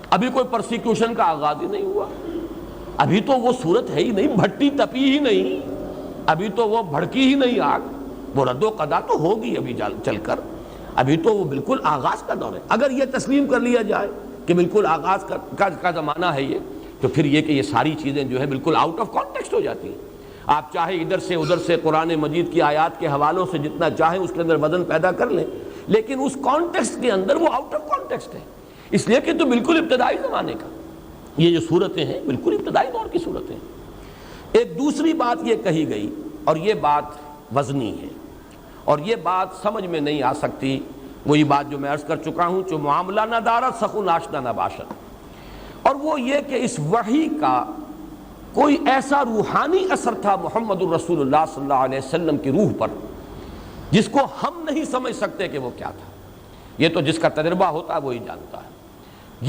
ابھی کوئی پرسیکیوشن کا آغاز ہی نہیں ہوا، ابھی تو وہ صورت ہے ہی نہیں، بھٹی تپی ہی نہیں، ابھی تو وہ بھڑکی ہی نہیں آگ، وہ رد و قدا تو ہوگی ابھی چل کر، ابھی تو وہ بالکل آغاز کا دور ہے۔ اگر یہ تسلیم کر لیا جائے کہ بالکل آغاز کا زمانہ ہے یہ، تو پھر یہ کہ یہ ساری چیزیں جو ہے بالکل آؤٹ آف کانٹیکسٹ ہو جاتی ہیں۔ آپ چاہے ادھر سے ادھر سے قرآن مجید کی آیات کے حوالوں سے جتنا چاہیں اس کے اندر وزن پیدا کر لیں، لیکن اس کانٹیکسٹ کے اندر وہ آؤٹ آف کانٹیکسٹ ہے، اس لیے کہ تو بالکل ابتدائی زمانے کا یہ جو صورتیں ہیں بالکل ابتدائی دور کی صورتیں ہیں۔ ایک دوسری بات یہ کہی گئی، اور یہ بات وزنی ہے اور یہ بات سمجھ میں نہیں آ سکتی، وہی بات جو میں عرض کر چکا ہوں، جو معاملہ نہ دارت سخن آشنا نہ باشد، اور وہ یہ کہ اس وحی کا کوئی ایسا روحانی اثر تھا محمد الرسول اللہ صلی اللہ علیہ وسلم کی روح پر جس کو ہم نہیں سمجھ سکتے کہ وہ کیا تھا۔ یہ تو جس کا تجربہ ہوتا ہے وہی جانتا ہے۔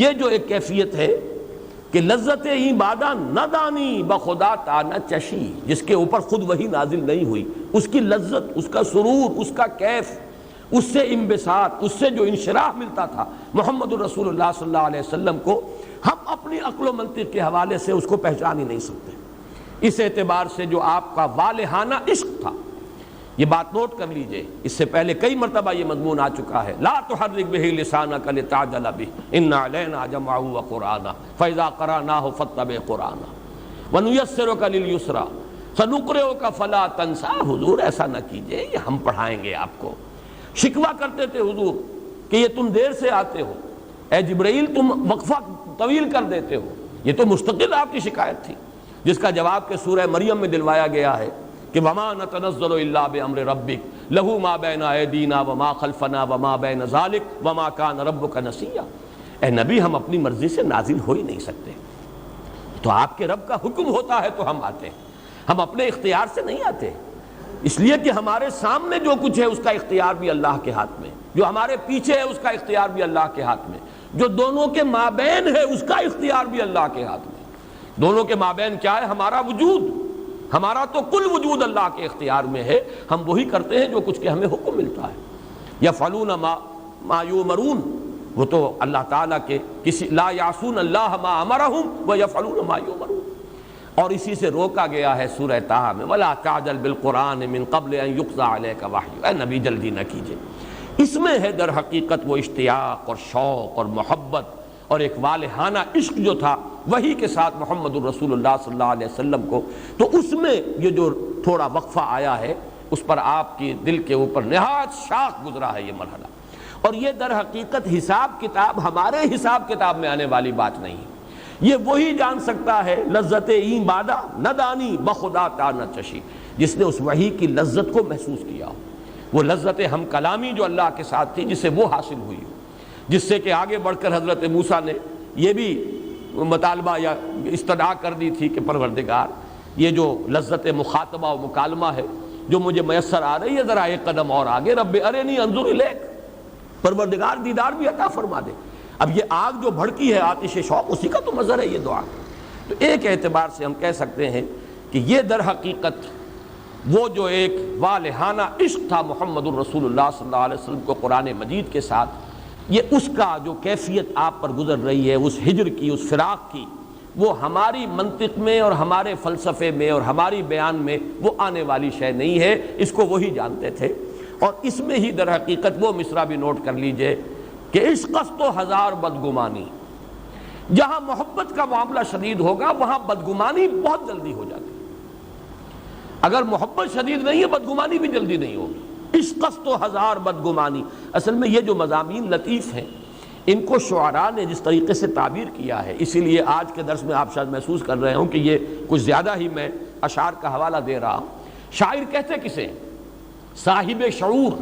یہ جو ایک کیفیت ہے کہ لذت عبادہ نہ دانی بخدا تا نہ چشی، جس کے اوپر خود وہی نازل نہیں ہوئی، اس کی لذت، اس کا سرور، اس کا کیف، اس سے انبساط، اس سے جو انشراح ملتا تھا محمد الرسول اللہ صلی اللہ علیہ وسلم کو، ہم اپنی عقل و منطق کے حوالے سے اس کو پہچان ہی نہیں سکتے۔ اس اعتبار سے جو آپ کا والہانہ عشق تھا، یہ بات نوٹ کر لیجئے، اس سے پہلے کئی مرتبہ یہ مضمون آ چکا ہے، لا تحرک بہ لسانک لتعجل بہ ان علینا جمعہ وقرآنہ فاذا قرأناہ فاتبع قرآنہ ونیسرک للیسریٰ سنقرئک فلا تنسیٰ۔ حضور ایسا نہ کیجئے، یہ ہم پڑھائیں گے آپ کو۔ شکوہ کرتے تھے حضور کہ یہ تم دیر سے آتے ہو، اے جبرائیل تم وقفہ طویل کر دیتے ہو، یہ تو مستقل آپ کی شکایت تھی، جس کا جواب کہ سورہ مریم میں دلوایا گیا ہے کہ وما نتنزل الا بامر ربک لہ ما بین ایدینا وما خلفنا وما بین ذلک وما کان ربک نسیا۔ اے نبی ہم اپنی مرضی سے نازل ہو ہی نہیں سکتے، تو آپ کے رب کا حکم ہوتا ہے تو ہم آتے ہیں، ہم اپنے اختیار سے نہیں آتے، اس لیے کہ ہمارے سامنے جو کچھ ہے اس کا اختیار بھی اللہ کے ہاتھ میں، جو ہمارے پیچھے ہے اس کا اختیار بھی اللہ کے ہاتھ میں، جو دونوں کے مابین ہے اس کا اختیار بھی اللہ کے ہاتھ میں۔ دونوں کے مابین کیا ہے؟ ہمارا وجود، ہمارا تو کل وجود اللہ کے اختیار میں ہے، ہم وہی کرتے ہیں جو کچھ کہ ہمیں حکم ملتا ہے۔ یفعلون ما یؤمرون، وہ تو اللہ تعالیٰ کے کسی لا یعصون اللہ ما امرہم ویفعلون ما یؤمرون، اور اسی سے روکا گیا ہے سورہ طٰہٰ میں وَلَا تَعْجَلْ بِالْقُرْآنِ مِن قَبْلِ أَن يُقْضَىٰ عَلَيْكَ وَحْيُهُ۔ اے نبی جلدی نہ کیجئے، اس میں ہے در حقیقت وہ اشتیاق اور شوق اور محبت اور ایک والہانہ عشق جو تھا وہی کے ساتھ محمد الرسول اللہ صلی اللہ علیہ وسلم کو، تو اس میں یہ جو تھوڑا وقفہ آیا ہے اس پر آپ کی دل کے اوپر نہایت شاق گزرا ہے یہ مرحلہ، اور یہ در حقیقت حساب کتاب ہمارے حساب کتاب میں آنے والی بات نہیں ہے، یہ وہی جان سکتا ہے لذت این بادا نہ دانی بخدا تا نہ چشی، جس نے اس وحی کی لذت کو محسوس کیا ہو، وہ لذت ہم کلامی جو اللہ کے ساتھ تھی جسے وہ حاصل ہوئی ہو، جس سے کہ آگے بڑھ کر حضرت موسیٰ نے یہ بھی مطالبہ یا استدعا کر دی تھی کہ پروردگار یہ جو لذت مخاطبہ و مکالمہ ہے جو مجھے میسر آ رہی ہے، ذرا ایک قدم اور آگے، رب ارنی انظر الیک، پروردگار دیدار بھی عطا فرما دے۔ اب یہ آگ جو بھڑکی ہے آتش شوق، اسی کا تو مظہر ہے یہ دعا۔ تو ایک اعتبار سے ہم کہہ سکتے ہیں کہ یہ در حقیقت وہ جو ایک والہانہ عشق تھا محمد الرسول اللہ صلی اللہ علیہ وسلم کو قرآن مجید کے ساتھ، یہ اس کا جو کیفیت آپ پر گزر رہی ہے اس ہجر کی، اس فراق کی، وہ ہماری منطق میں اور ہمارے فلسفے میں اور ہماری بیان میں وہ آنے والی شے نہیں ہے، اس کو وہی جانتے تھے۔ اور اس میں ہی در حقیقت وہ مصرع بھی نوٹ کر لیجئے کہ عشق است و ہزار بدگمانی، جہاں محبت کا معاملہ شدید ہوگا وہاں بدگمانی بہت جلدی ہو جاتی ہے، اگر محبت شدید نہیں ہے بدگمانی بھی جلدی نہیں ہوگی۔ عشق است و ہزار بدگمانی، اصل میں یہ جو مضامین لطیف ہیں ان کو شعراء نے جس طریقے سے تعبیر کیا ہے، اسی لیے آج کے درس میں آپ شاید محسوس کر رہے ہوں کہ یہ کچھ زیادہ ہی میں اشعار کا حوالہ دے رہا ہوں۔ شاعر کہتے کسے؟ صاحب شعور۔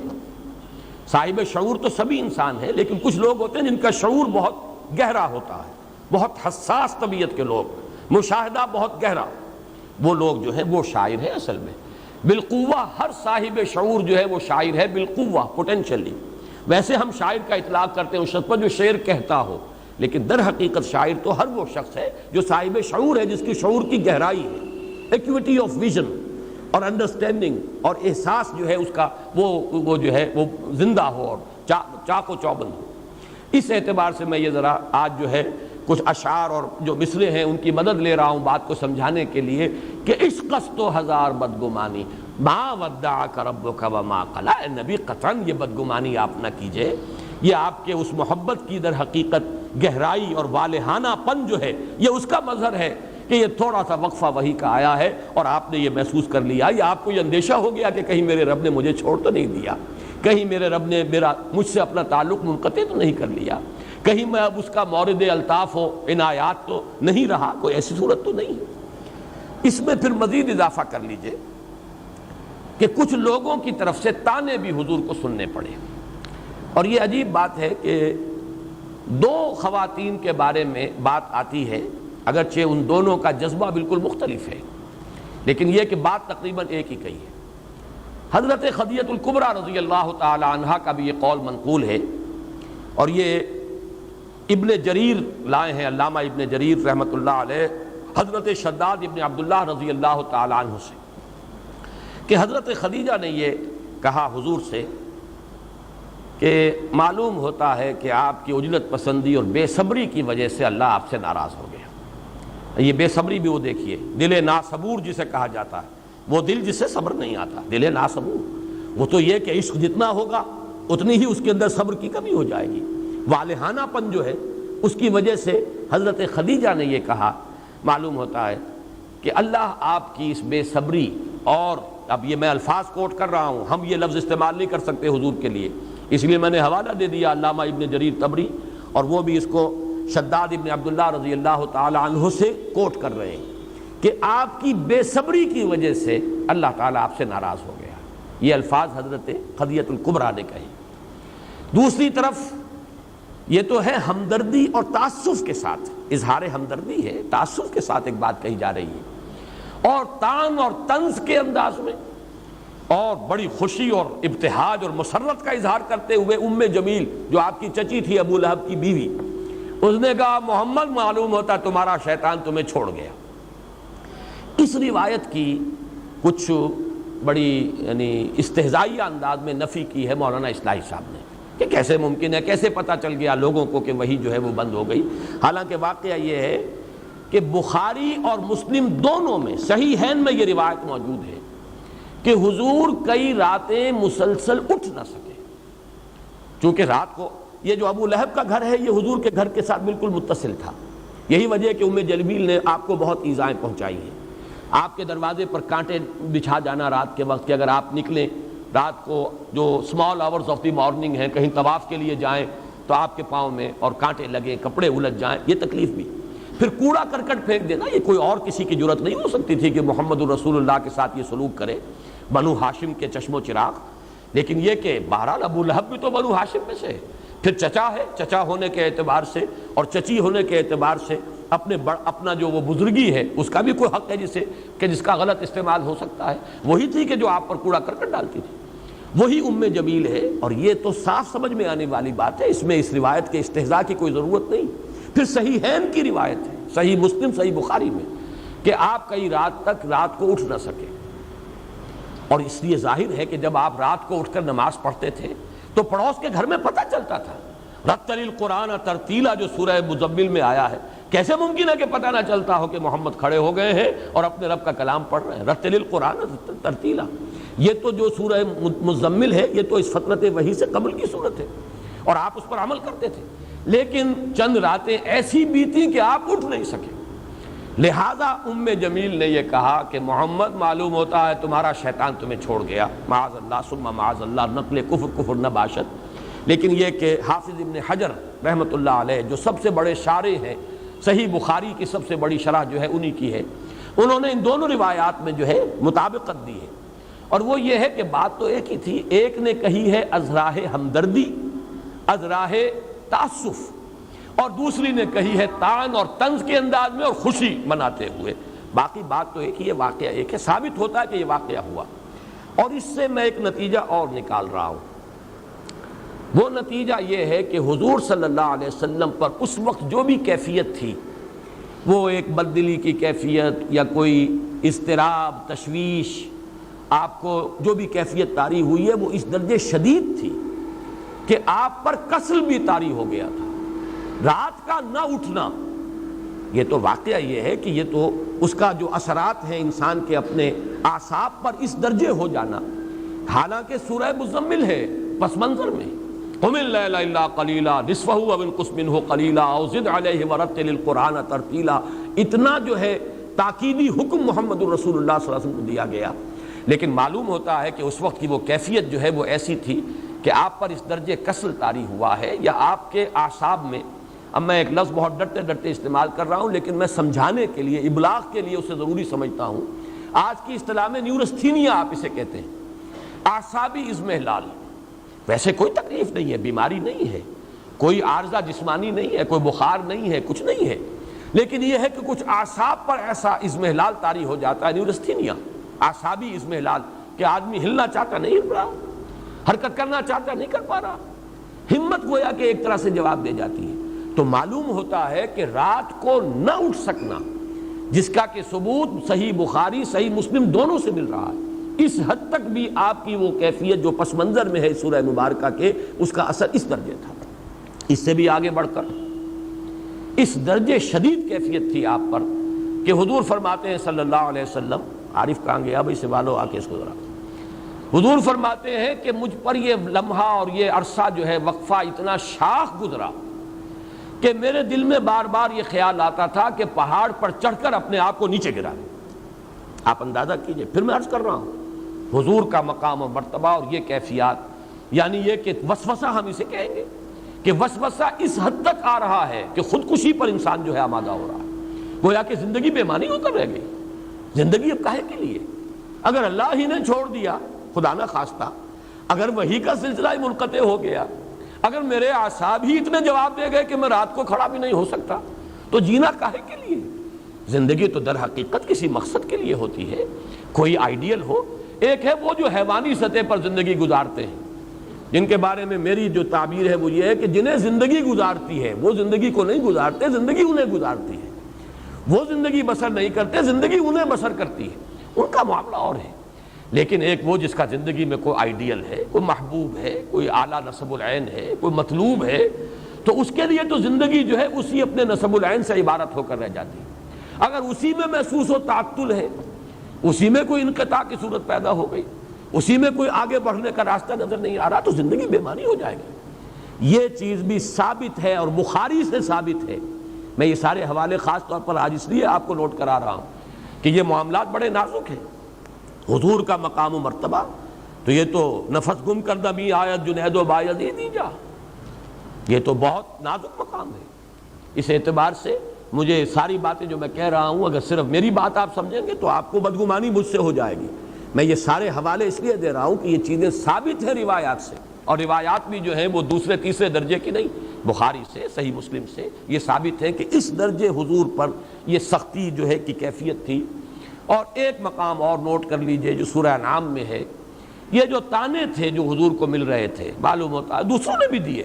صاحب شعور تو سبھی انسان ہیں، لیکن کچھ لوگ ہوتے ہیں جن کا شعور بہت گہرا ہوتا ہے، بہت حساس طبیعت کے لوگ، مشاہدہ بہت گہرا، وہ لوگ جو ہیں وہ شاعر ہیں اصل میں۔ بالقوہ ہر صاحب شعور جو ہے وہ شاعر ہے، بالقوہ پوٹینشلی۔ ویسے ہم شاعر کا اطلاق کرتے ہیں اس شخص پر جو شعر کہتا ہو، لیکن در حقیقت شاعر تو ہر وہ شخص ہے جو صاحب شعور ہے، جس کی شعور کی گہرائی ہے، ایکویٹی آف ویژن اور انڈرسٹینڈنگ اور احساس جو ہے اس کا وہ جو ہے وہ زندہ ہو اور چاق و چوبند ہو۔ اس اعتبار سے میں یہ ذرا آج جو ہے کچھ اشعار اور جو مصرے ہیں ان کی مدد لے رہا ہوں بات کو سمجھانے کے لیے کہ عشق است و ہزار بدگمانی ما ودعک ربک وما قلی۔ اے نبی قطعاً یہ بدگمانی آپ نہ کیجئے، یہ آپ کے اس محبت کی در حقیقت گہرائی اور والہانہ پن جو ہے یہ اس کا مظہر ہے کہ یہ تھوڑا سا وقفہ وحی کا آیا ہے اور آپ نے یہ محسوس کر لیا، یا آپ کو یہ اندیشہ ہو گیا کہ کہیں میرے رب نے مجھے چھوڑ تو نہیں دیا، کہیں میرے رب نے مجھ سے اپنا تعلق منقطع تو نہیں کر لیا، کہیں میں اب اس کا مورد الطاف و عنایات تو نہیں رہا، کوئی ایسی صورت تو نہیں ہے۔ اس میں پھر مزید اضافہ کر لیجئے کہ کچھ لوگوں کی طرف سے طعنے بھی حضور کو سننے پڑے، اور یہ عجیب بات ہے کہ دو خواتین کے بارے میں بات آتی ہے، اگرچہ ان دونوں کا جذبہ بالکل مختلف ہے، لیکن یہ کہ بات تقریباً ایک ہی کہی ہے۔ حضرت خدیجہ الکبریٰ رضی اللہ تعالی عنہا کا بھی یہ قول منقول ہے، اور یہ ابن جریر لائے ہیں، علامہ ابن جریر رحمۃ اللہ علیہ، حضرت شداد ابن عبداللہ رضی اللہ تعالی عنہ سے، کہ حضرت خدیجہ نے یہ کہا حضور سے کہ معلوم ہوتا ہے کہ آپ کی عجلت پسندی اور بے صبری کی وجہ سے اللہ آپ سے ناراض ہو گیا۔ یہ بے صبری بھی وہ دیکھیے، دل ناصبور جسے کہا جاتا ہے، وہ دل جسے صبر نہیں آتا، دل ناصبور۔ وہ تو یہ کہ عشق جتنا ہوگا اتنی ہی اس کے اندر صبر کی کمی ہو جائے گی. والہانہ پن جو ہے اس کی وجہ سے حضرت خدیجہ نے یہ کہا. معلوم ہوتا ہے کہ اللہ آپ کی اس بے صبری، اور اب یہ میں الفاظ کوٹ کر رہا ہوں، ہم یہ لفظ استعمال نہیں کر سکتے حضور کے لیے، اس لیے میں نے حوالہ دے دیا علامہ ابن جریر طبری، اور وہ بھی اس کو شداد ابن عبداللہ رضی اللہ تعالی عنہ سے کوٹ کر رہے ہیں کہ آپ کی بے صبری کی وجہ سے اللہ تعالیٰ آپ سے ناراض ہو گیا. یہ الفاظ حضرت خدیجہ الکبریٰ نے کہے. دوسری طرف یہ تو ہے ہمدردی اور تعسف کے ساتھ، اظہار ہمدردی ہے، تعسف کے ساتھ ایک بات کہی جا رہی ہے، اور طعن اور طنز کے انداز میں، اور بڑی خوشی اور ابتہاج اور مسرت کا اظہار کرتے ہوئے جمیل جو آپ کی چچی تھی ابو لہب کی بیوی، اس نے کہا محمد معلوم ہوتا تمہارا شیطان تمہیں چھوڑ گیا. اس روایت کی کچھ بڑی یعنی استہزائیہ انداز میں نفی کی ہے مولانا اصلاحی صاحب نے کہ کیسے ممکن ہے، کیسے پتہ چل گیا لوگوں کو کہ وہی جو ہے وہ بند ہو گئی. حالانکہ واقعہ یہ ہے کہ بخاری اور مسلم دونوں میں صحیحین میں یہ روایت موجود ہے کہ حضور کئی راتیں مسلسل اٹھ نہ سکے. چونکہ رات کو یہ جو ابو لہب کا گھر ہے یہ حضور کے گھر کے ساتھ بالکل متصل تھا، یہی وجہ ہے کہ جلیل نے آپ کو بہت ایذائیں پہنچائی ہیں. آپ کے دروازے پر کانٹے بچھا جانا رات کے وقت کہ اگر آپ نکلیں رات کو جو small hours of the morning ہیں، کہیں طواف کے لیے جائیں تو آپ کے پاؤں میں اور کانٹے لگیں، کپڑے الجھ جائیں، یہ تکلیف بھی. پھر کوڑا کرکٹ پھینک دینا، یہ کوئی اور کسی کی جرت نہیں ہو سکتی تھی کہ محمد الرسول اللہ کے ساتھ یہ سلوک کرے، بنو ہاشم کے چشم و چراغ. لیکن یہ کہ بہرحال ابو لہب بھی تو بنو ہاشم میں سے ہے، پھر چچا ہے، چچا ہونے کے اعتبار سے اور چچی ہونے کے اعتبار سے اپنا جو وہ بزرگی ہے اس کا بھی کوئی حق ہے جس کا غلط استعمال ہو سکتا ہے. وہی تھی کہ جو آپ پر کوڑا کرکٹ ڈالتی تھی، وہی جمیل ہے. اور یہ تو صاف سمجھ میں آنے والی بات ہے، اس میں اس روایت کے استہزاء کی کوئی ضرورت نہیں. پھر صحیحین کی روایت ہے، صحیح مسلم صحیح بخاری میں، کہ آپ کئی رات تک رات کو اٹھ نہ سکے. اور اس لیے ظاہر ہے کہ جب آپ رات کو اٹھ کر نماز پڑھتے تھے تو پڑوس کے گھر میں پتہ چلتا تھا. رتل القرآن ترتیلا جو سورہ مزمل میں آیا ہے، کیسے ممکن ہے کہ پتہ نہ چلتا ہو کہ محمد کھڑے ہو گئے ہیں اور اپنے رب کا کلام پڑھ رہے ہیں. رتل القرآن ترتیلا، یہ تو جو سورہ مزمل ہے یہ تو اس فترت وحی سے قبل کی صورت ہے اور آپ اس پر عمل کرتے تھے. لیکن چند راتیں ایسی بیتی کہ آپ اٹھ نہیں سکے. لہذا جمیل نے یہ کہا کہ محمد معلوم ہوتا ہے تمہارا شیطان تمہیں چھوڑ گیا. معاذ اللہ ثم معاذ اللہ، نقل کفر نہ باشد. لیکن یہ کہ حافظ ابن حجر رحمۃ اللہ علیہ جو سب سے بڑے شارح ہیں، صحیح بخاری کی سب سے بڑی شرح جو ہے انہی کی ہے، انہوں نے ان دونوں روایات میں جو ہے مطابقت دی ہے. اور وہ یہ ہے کہ بات تو ایک ہی تھی. ایک نے کہی ہے ازراہ ہمدردی، ازراہ تعسف، اور دوسری نے کہی ہے طعن اور طنز کے انداز میں اور خوشی مناتے ہوئے. باقی بات تو ایک ہی ہے، واقعہ ایک ہے. ثابت ہوتا ہے کہ یہ واقعہ ہوا. اور اس سے میں ایک نتیجہ اور نکال رہا ہوں. وہ نتیجہ یہ ہے کہ حضور صلی اللہ علیہ وسلم پر اس وقت جو بھی کیفیت تھی، وہ ایک بددلی کی کیفیت یا کوئی اضطراب، تشویش، آپ کو جو بھی کیفیت طاری ہوئی ہے وہ اس درجے شدید تھی کہ آپ پر کسل بھی طاری ہو گیا تھا. رات کا نہ اٹھنا، یہ تو واقعہ یہ ہے کہ یہ تو اس کا جو اثرات ہیں انسان کے اپنے اعصاب پر اس درجے ہو جانا. حالانکہ سورہ مزمل ہے پس منظر میں، قم اللیل الا قلیلا نصفہ او انقص منہ قلیلا او زد علیہ ورتل القرآن ترتیلا. اتنا جو ہے تاکیدی حکم محمد الرسول اللہ صلی اللہ علیہ وسلم کو دیا گیا. لیکن معلوم ہوتا ہے کہ اس وقت کی وہ کیفیت جو ہے وہ ایسی تھی کہ آپ پر اس درجے کسل طاری ہوا ہے یا آپ کے اعصاب میں. اب میں ایک لفظ بہت ڈرتے ڈرتے استعمال کر رہا ہوں لیکن میں سمجھانے کے لیے، ابلاغ کے لیے اسے ضروری سمجھتا ہوں. آج کی اصطلاح میں نیورستھینیا آپ اسے کہتے ہیں، اعصابی اضمحلال. ویسے کوئی تکلیف نہیں ہے، بیماری نہیں ہے، کوئی عارضہ جسمانی نہیں ہے، کوئی بخار نہیں ہے، کچھ نہیں ہے. لیکن یہ ہے کہ کچھ اعصاب پر ایسا اضمحلال طاری ہو جاتا ہے، نیورستھینیا، اعصابی اضمحلال، کہ آدمی ہلنا چاہتا نہیں ہل رہا، حرکت کرنا چاہتا نہیں کر پا رہا، ہمت گویا کہ ایک طرح سے جواب دے جاتی ہے. تو معلوم ہوتا ہے کہ رات کو نہ اٹھ سکنا، جس کا کہ ثبوت صحیح بخاری صحیح مسلم دونوں سے مل رہا ہے، اس حد تک بھی آپ کی وہ کیفیت جو پس منظر میں ہے سورہ مبارکہ کے، اس کا اثر اس درجے تھا. اس سے بھی آگے بڑھ کر اس درجے شدید کیفیت تھی آپ پر کہ حضور فرماتے ہیں صلی اللہ علیہ وسلم، عارف کہاں گیا بھائی، سوالو آ کے اس کو ذرا. حضور فرماتے ہیں کہ مجھ پر یہ لمحہ اور یہ عرصہ جو ہے وقفہ اتنا شاخ گزرا کہ میرے دل میں بار بار یہ خیال آتا تھا کہ پہاڑ پر چڑھ کر اپنے آپ کو نیچے گرا دیں۔ آپ اندازہ کیجئے، پھر میں عرض کر رہا ہوں حضور کا مقام اور مرتبہ اور یہ کیفیات، یعنی یہ کہ وسوسہ ہم اسے کہیں گے کہ وسوسہ اس حد تک آ رہا ہے کہ خودکشی پر انسان جو ہے آمادہ ہو رہا ہے، گویا کہ زندگی بے معنی ہو کر رہ گئی۔ زندگی اب کاہے کے لیے؟ اگر اللہ ہی نے چھوڑ دیا، خدا نہ خواستہ اگر وحی کا سلسلہ ہی منقطع ہو گیا، اگر میرے اعصاب ہی اتنے جواب دے گئے کہ میں رات کو کھڑا بھی نہیں ہو سکتا، تو جینا کاہے کے لیے؟ زندگی تو در حقیقت کسی مقصد کے لیے ہوتی ہے، کوئی آئیڈیل ہو۔ ایک ہے وہ جو حیوانی سطح پر زندگی گزارتے ہیں، جن کے بارے میں میری جو تعبیر ہے وہ یہ ہے کہ جنہیں زندگی گزارتی ہے وہ زندگی کو نہیں گزارتے، زندگی انہیں گزارتی ہے۔ وہ زندگی بسر نہیں کرتے، زندگی انہیں بسر کرتی ہے، ان کا معاملہ اور ہے۔ لیکن ایک وہ جس کا زندگی میں کوئی آئیڈیل ہے، کوئی محبوب ہے، کوئی اعلیٰ نصب العین ہے، کوئی مطلوب ہے، تو اس کے لیے تو زندگی جو ہے اسی اپنے نصب العین سے عبارت ہو کر رہ جاتی ہے۔ اگر اسی میں محسوس و تعطل ہے، اسی میں کوئی انقطاع کی صورت پیدا ہو گئی، اسی میں کوئی آگے بڑھنے کا راستہ نظر نہیں آ رہا، تو زندگی بے معنی ہو جائے گی۔ یہ چیز بھی ثابت ہے اور بخاری سے ثابت ہے۔ میں یہ سارے حوالے خاص طور پر آج اس لیے آپ کو نوٹ کرا رہا ہوں کہ یہ معاملات بڑے نازک ہیں۔ حضور کا مقام و مرتبہ تو یہ تو نفس گم کردہ می آیت جنید و بایزیدی جا، یہ تو بہت نازک مقام ہے۔ اس اعتبار سے مجھے ساری باتیں جو میں کہہ رہا ہوں، اگر صرف میری بات آپ سمجھیں گے تو آپ کو بدگمانی مجھ سے ہو جائے گی۔ میں یہ سارے حوالے اس لیے دے رہا ہوں کہ یہ چیزیں ثابت ہیں روایات سے، اور روایات بھی جو ہیں وہ دوسرے تیسرے درجے کی نہیں، بخاری سے، صحیح مسلم سے یہ ثابت ہے کہ اس درجے حضور پر یہ سختی جو ہے کی کیفیت تھی۔ اور ایک مقام اور نوٹ کر لیجئے جو سورہ انعام میں ہے، یہ جو تانے تھے جو حضور کو مل رہے تھے، معلوم ہوتا ہے دوسروں نے بھی دیے۔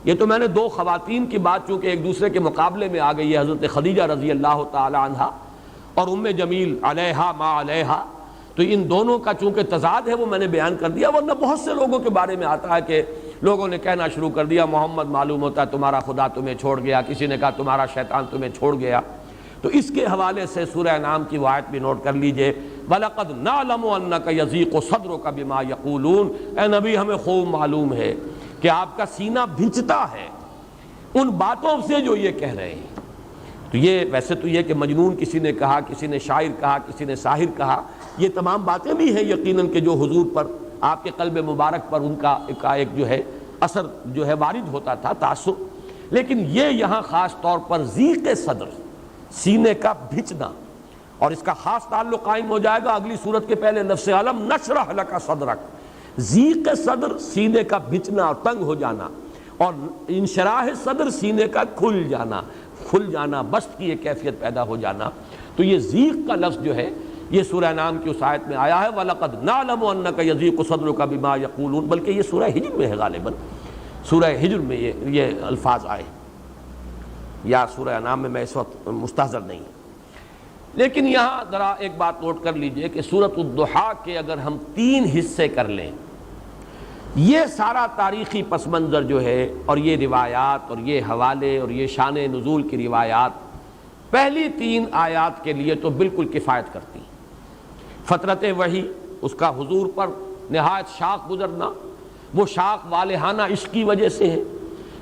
یہ تو میں نے دو خواتین کی بات چونکہ ایک دوسرے کے مقابلے میں آ گئی ہے، حضرت خدیجہ رضی اللہ تعالی عنہا اور ام جمیل علیہا ما علیہا، تو ان دونوں کا چونکہ تضاد ہے وہ میں نے بیان کر دیا، ورنہ بہت سے لوگوں کے بارے میں آتا ہے کہ لوگوں نے کہنا شروع کر دیا محمد معلوم ہوتا ہے تمہارا خدا تمہیں چھوڑ گیا، کسی نے کہا تمہارا شیطان تمہیں چھوڑ گیا۔ تو اس کے حوالے سے سورہ انعام کی وہ آیت بھی نوٹ کر لیجئے، وَلَقَدْ نَعْلَمُ أَنَّكَ يَضِيقُ صَدْرُكَ بِمَا يَقُولُونَ، اے نبی ہمیں خوب معلوم ہے کہ آپ کا سینہ بھنچتا ہے ان باتوں سے جو یہ کہہ رہے ہیں۔ تو یہ ویسے تو یہ کہ مجنون کسی نے کہا، کسی نے شاعر کہا، کسی نے ساحر کہا، یہ تمام باتیں بھی ہیں یقیناً کہ جو حضور پر، آپ کے قلب مبارک پر ان کا ایک جو ہے اثر جو ہے وارد ہوتا تھا، تاثر۔ لیکن یہ یہاں خاص طور پر ضیق صدر، سینے کا بھنچنا، اور اس کا خاص تعلق قائم ہو جائے گا اگلی صورت کے پہلے لفظ علم نشرح لک صدرک۔ ضیق صدر سینے کا بھنچنا اور تنگ ہو جانا، اور انشراح صدر سینے کا کھل جانا، بست کی ایک کیفیت پیدا ہو جانا۔ تو یہ ضیق کا لفظ جو ہے یہ سورہ انعام کی اس آیت میں آیا ہے، وَلَقَدْ نَعْلَمُ أَنَّكَ يَضِيقُ صَدْرُكَ بِمَا يَقُولُونَ، بلکہ یہ سورہ ہجر میں ہے غالباً، سورہ ہجر میں یہ الفاظ آئے، یا سورہ انعام میں میں اس وقت مستحضر نہیں۔ لیکن یہاں ذرا ایک بات نوٹ کر لیجئے کہ سورۃ الضحیٰ کے اگر ہم 3 حصے کر لیں، یہ سارا تاریخی پس منظر جو ہے اور یہ روایات اور یہ حوالے اور یہ شان نزول کی روایات پہلی 3 آیات کے لیے تو بالکل کفایت کرتی ہیں۔ فترت وحی، اس کا حضور پر نہایت شاخ گزرنا، وہ شاخ والہانہ عشق کی وجہ سے ہے،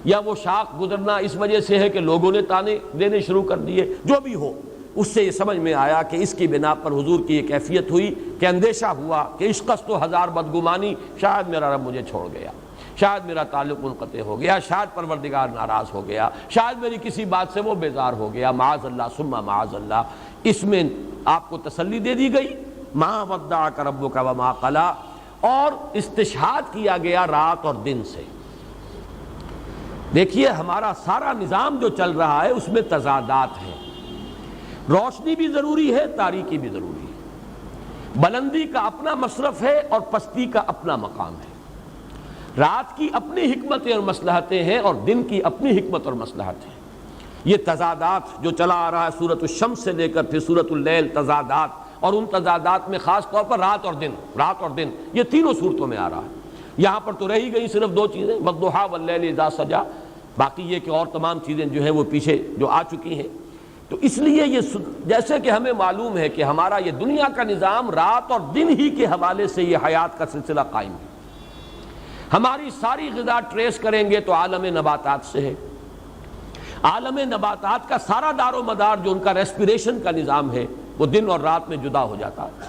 یا وہ شاخ گزرنا اس وجہ سے ہے کہ لوگوں نے تانے دینے شروع کر دیے، جو بھی ہو، اس سے یہ سمجھ میں آیا کہ اس کی بنا پر حضور کی یہ کیفیت ہوئی کہ اندیشہ ہوا کہ عشقست تو ہزار بدگمانی، شاید میرا رب مجھے چھوڑ گیا، شاید میرا تعلق منقطع ہو گیا، شاید پروردگار ناراض ہو گیا، شاید میری کسی بات سے وہ بیزار ہو گیا، معاذ اللہ ثم معاذ اللہ۔ اس میں آپ کو تسلی دے دی گئی، ما ودعک ربک وما قلی، اور استشہاد کیا گیا رات اور دن سے۔ دیکھیے ہمارا سارا نظام جو چل رہا ہے اس میں تضادات ہیں، روشنی بھی ضروری ہے، تاریکی بھی ضروری ہے، بلندی کا اپنا مصرف ہے اور پستی کا اپنا مقام ہے، رات کی اپنی حکمتیں اور مصلحتیں ہیں اور دن کی اپنی حکمت اور مصلحت ہیں۔ یہ تضادات جو چلا آ رہا ہے سورۃ الشمس سے لے کر پھر سورۃ اللیل، تضادات، اور ان تضادات میں خاص طور پر رات اور دن یہ تینوں صورتوں میں آ رہا ہے۔ یہاں پر تو رہی گئی صرف 2 چیزیں، والضحیٰ واللیل اذا سجا، باقی یہ کہ اور تمام چیزیں جو ہیں وہ پیچھے جو آ چکی ہیں۔ تو اس لیے یہ جیسے کہ ہمیں معلوم ہے کہ ہمارا یہ دنیا کا نظام رات اور دن ہی کے حوالے سے یہ حیات کا سلسلہ قائم ہے. ہماری ساری غذا ٹریس کریں گے تو عالم نباتات سے ہے. عالم نباتات کا سارا دار و مدار جو ان کا ریسپیریشن کا نظام ہے وہ دن اور رات میں جدا ہو جاتا ہے.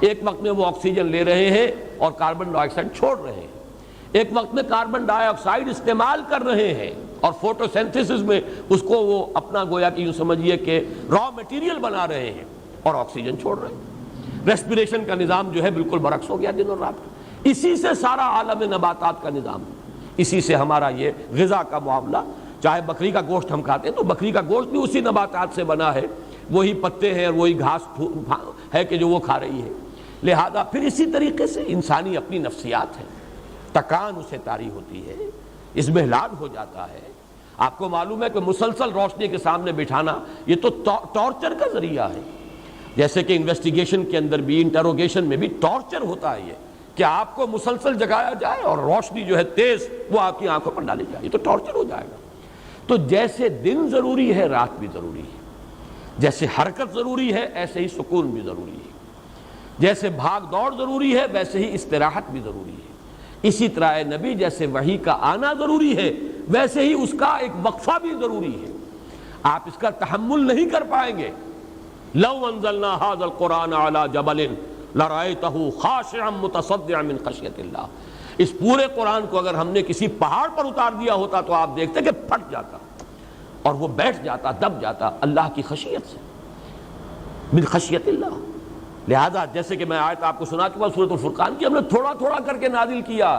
ایک وقت میں وہ آکسیجن لے رہے ہیں اور کاربن ڈائی آکسائڈ چھوڑ رہے ہیں, ایک وقت میں کاربن ڈائی آکسائڈ استعمال کر رہے ہیں اور فوٹو سینتھسس میں اس کو وہ اپنا گویا کہ یوں سمجھیے کہ را میٹیریل بنا رہے ہیں اور آکسیجن چھوڑ رہے ہیں. ریسپیریشن کا نظام جو ہے بالکل برعکس ہو گیا دن اور رات کا. اسی سے سارا عالم نباتات کا نظام ہے, اسی سے ہمارا یہ غذا کا معاملہ. چاہے بکری کا گوشت ہم کھاتے ہیں تو بکری کا گوشت بھی اسی نباتات سے بنا ہے, وہی پتے ہیں اور وہی گھاس ہے کہ جو وہ کھا رہی ہے. لہذا پھر اسی طریقے سے انسانی اپنی نفسیات ہے, تکان اسے طاری ہوتی ہے, اضمحلال ہو جاتا ہے. آپ کو معلوم ہے کہ مسلسل روشنی کے سامنے بٹھانا یہ تو ٹارچر کا ذریعہ ہے. جیسے کہ انویسٹیگیشن کے اندر بھی, انٹروگیشن میں بھی ٹارچر ہوتا ہے یہ کہ آپ کو مسلسل جگایا جائے اور روشنی جو ہے تیز وہ آپ کی آنکھوں پر ڈالی جائے, یہ تو ٹارچر ہو جائے گا. تو جیسے دن ضروری ہے رات بھی ضروری ہے, جیسے حرکت ضروری ہے ایسے ہی سکون بھی ضروری ہے, جیسے بھاگ دوڑ ضروری ہے ویسے ہی استراحت بھی ضروری ہے. اسی طرح نبی جیسے وحی کا آنا ضروری ہے ویسے ہی اس کا ایک وقفہ بھی ضروری ہے. آپ اس کا تحمل نہیں کر پائیں گے. لو انزلنا هذا القرآن على جبل لرأيته خاشعا متصدعا من خشية اللہ. اس پورے قرآن کو اگر ہم نے کسی پہاڑ پر اتار دیا ہوتا تو آپ دیکھتے کہ پھٹ جاتا اور وہ بیٹھ جاتا, دب جاتا اللہ کی خشیت سے, من خشیت اللہ. لہذا جیسے کہ میں آیت آپ کو سنا چکا سورۃ الفرقان کی, ہم نے تھوڑا تھوڑا کر کے نازل کیا.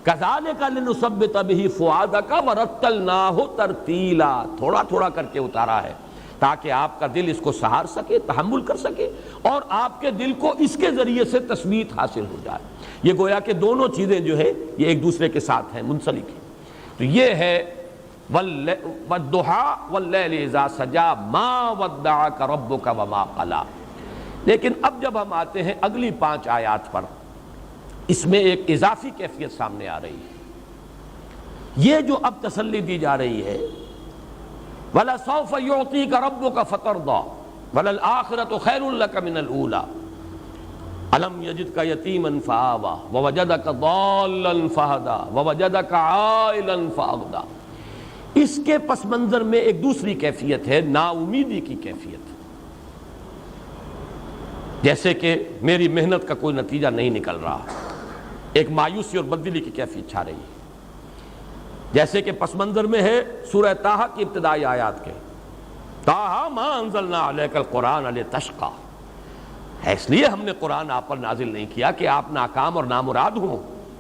کذالک لنثبت به فؤادک ورتلناہ ترتیلا, تھوڑا تھوڑا کر کے اتارا ہے تاکہ آپ کا دل اس کو سہار سکے, تحمل کر سکے اور آپ کے دل کو اس کے ذریعے سے تثبیت حاصل ہو جائے. یہ گویا کہ دونوں چیزیں جو ہے یہ ایک دوسرے کے ساتھ ہیں, منسلک ہیں. تو یہ ہے والضحیٰ واللیل اذا سجا ما ودعک ربک وما قلی. لیکن اب جب ہم آتے ہیں اگلی 5 آیات پر, اس میں ایک اضافی کیفیت سامنے آ رہی ہے. یہ جو اب تسلی دی جا رہی ہے وَلَسَوْفَ يُعْطِيكَ رَبُّكَ فَتَرْضَىٰ وَلَلْآخِرَةُ خَيْرٌ لَكَ مِنَ الْأُولَىٰ أَلَمْ يَجِدْكَ يَتِيمًا فَآوَىٰ وَوَجَدَكَ ضَالًّا فَهَدَىٰ وَوَجَدَكَ عَائِلًا فَأَغْنَىٰ. اس کے پس منظر میں ایک دوسری کیفیت ہے, نا امیدی کی کیفیت. جیسے کہ میری محنت کا کوئی نتیجہ نہیں نکل رہا, ایک مایوسی اور بددلی کی کیفیت چھا رہی ہے. جیسے کہ پس منظر میں ہے سورہ طٰہٰ کی ابتدائی آیات کے, طٰہٰ ما انزلنا علیک القرآن لتشقیٰ. اس لیے ہم نے قرآن آپ پر نازل نہیں کیا کہ آپ ناکام اور نامراد ہوں,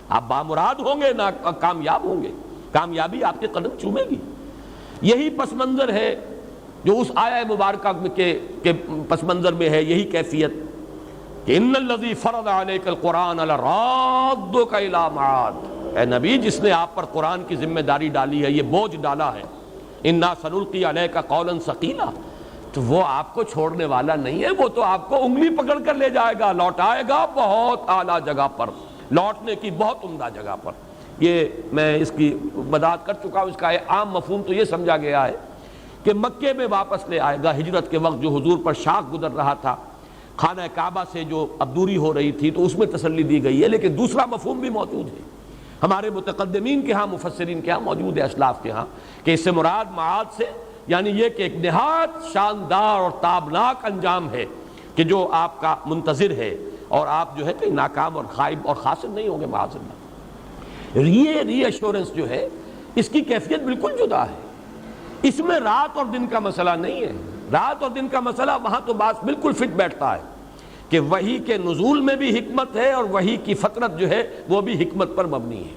آپ بامراد ہوں گے, کامیاب ہوں گے, کامیابی آپ کے قدم چومے گی. یہی پس منظر ہے جو اس آیہ مبارکہ کے پس منظر میں ہے, یہی کیفیت کہ ان الذی فرض علیک القرآن لرادک الی معاد. اے نبی, جس نے آپ پر قرآن کی ذمہ داری ڈالی ہے, یہ بوجھ ڈالا ہے, انا سنلقی علیک قولا ثقیلا, تو وہ آپ کو چھوڑنے والا نہیں ہے, وہ تو آپ کو انگلی پکڑ کر لے جائے گا, لوٹائے گا بہت اعلیٰ جگہ پر, لوٹنے کی بہت عمدہ جگہ پر. یہ میں اس کی وضاحت کر چکا ہوں. اس کا عام مفہوم تو یہ سمجھا گیا ہے کہ مکے میں واپس لے آئے گا. ہجرت کے وقت جو حضور پر شاخ گزر رہا تھا, خانہ کعبہ سے جو اب دوری ہو رہی تھی, تو اس میں تسلی دی گئی ہے. لیکن دوسرا مفہوم بھی موجود ہے ہمارے متقدمین کے ہاں, مفسرین کے ہاں موجود ہے, اسلاف کے ہاں, کہ اس سے مراد معاد سے یعنی یہ کہ ایک نہایت شاندار اور تابناک انجام ہے کہ جو آپ کا منتظر ہے, اور آپ جو ہے کہ ناکام اور خائب اور خاسر نہیں ہوں گے معاذ اللہ. یہ ری ایشورنس جو ہے اس کی کیفیت بالکل جدا ہے. اس میں رات اور دن کا مسئلہ نہیں ہے. رات اور دن کا مسئلہ وہاں تو بات بالکل فٹ بیٹھتا ہے کہ وحی کے نزول میں بھی حکمت ہے اور وحی کی فطرت جو ہے وہ بھی حکمت پر مبنی ہے.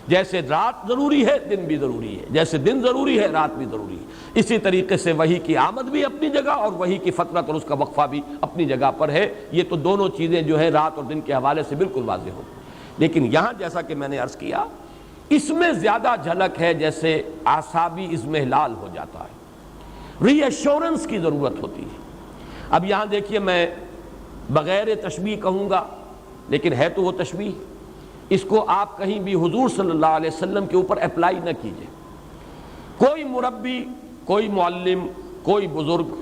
جیسے رات ضروری ہے دن بھی ضروری ہے, جیسے دن ضروری ہے رات بھی ضروری ہے, اسی طریقے سے وحی کی آمد بھی اپنی جگہ اور وحی کی فطرت اور اس کا وقفہ بھی اپنی جگہ پر ہے. یہ تو دونوں چیزیں جو ہے رات اور دن کے حوالے سے بالکل واضح ہو. لیکن یہاں جیسا کہ میں نے عرض کیا, اس میں زیادہ جھلک ہے جیسے اعصابی اضمحلال ہو جاتا ہے, ری ایشورنس کی ضرورت ہوتی ہے. اب یہاں دیکھیے, میں بغیر تشبیہ کہوں گا لیکن ہے تو وہ تشبیہ, اس کو آپ کہیں بھی حضور صلی اللہ علیہ وسلم کے اوپر اپلائی نہ کیجئے. کوئی مربی, کوئی معلم, کوئی بزرگ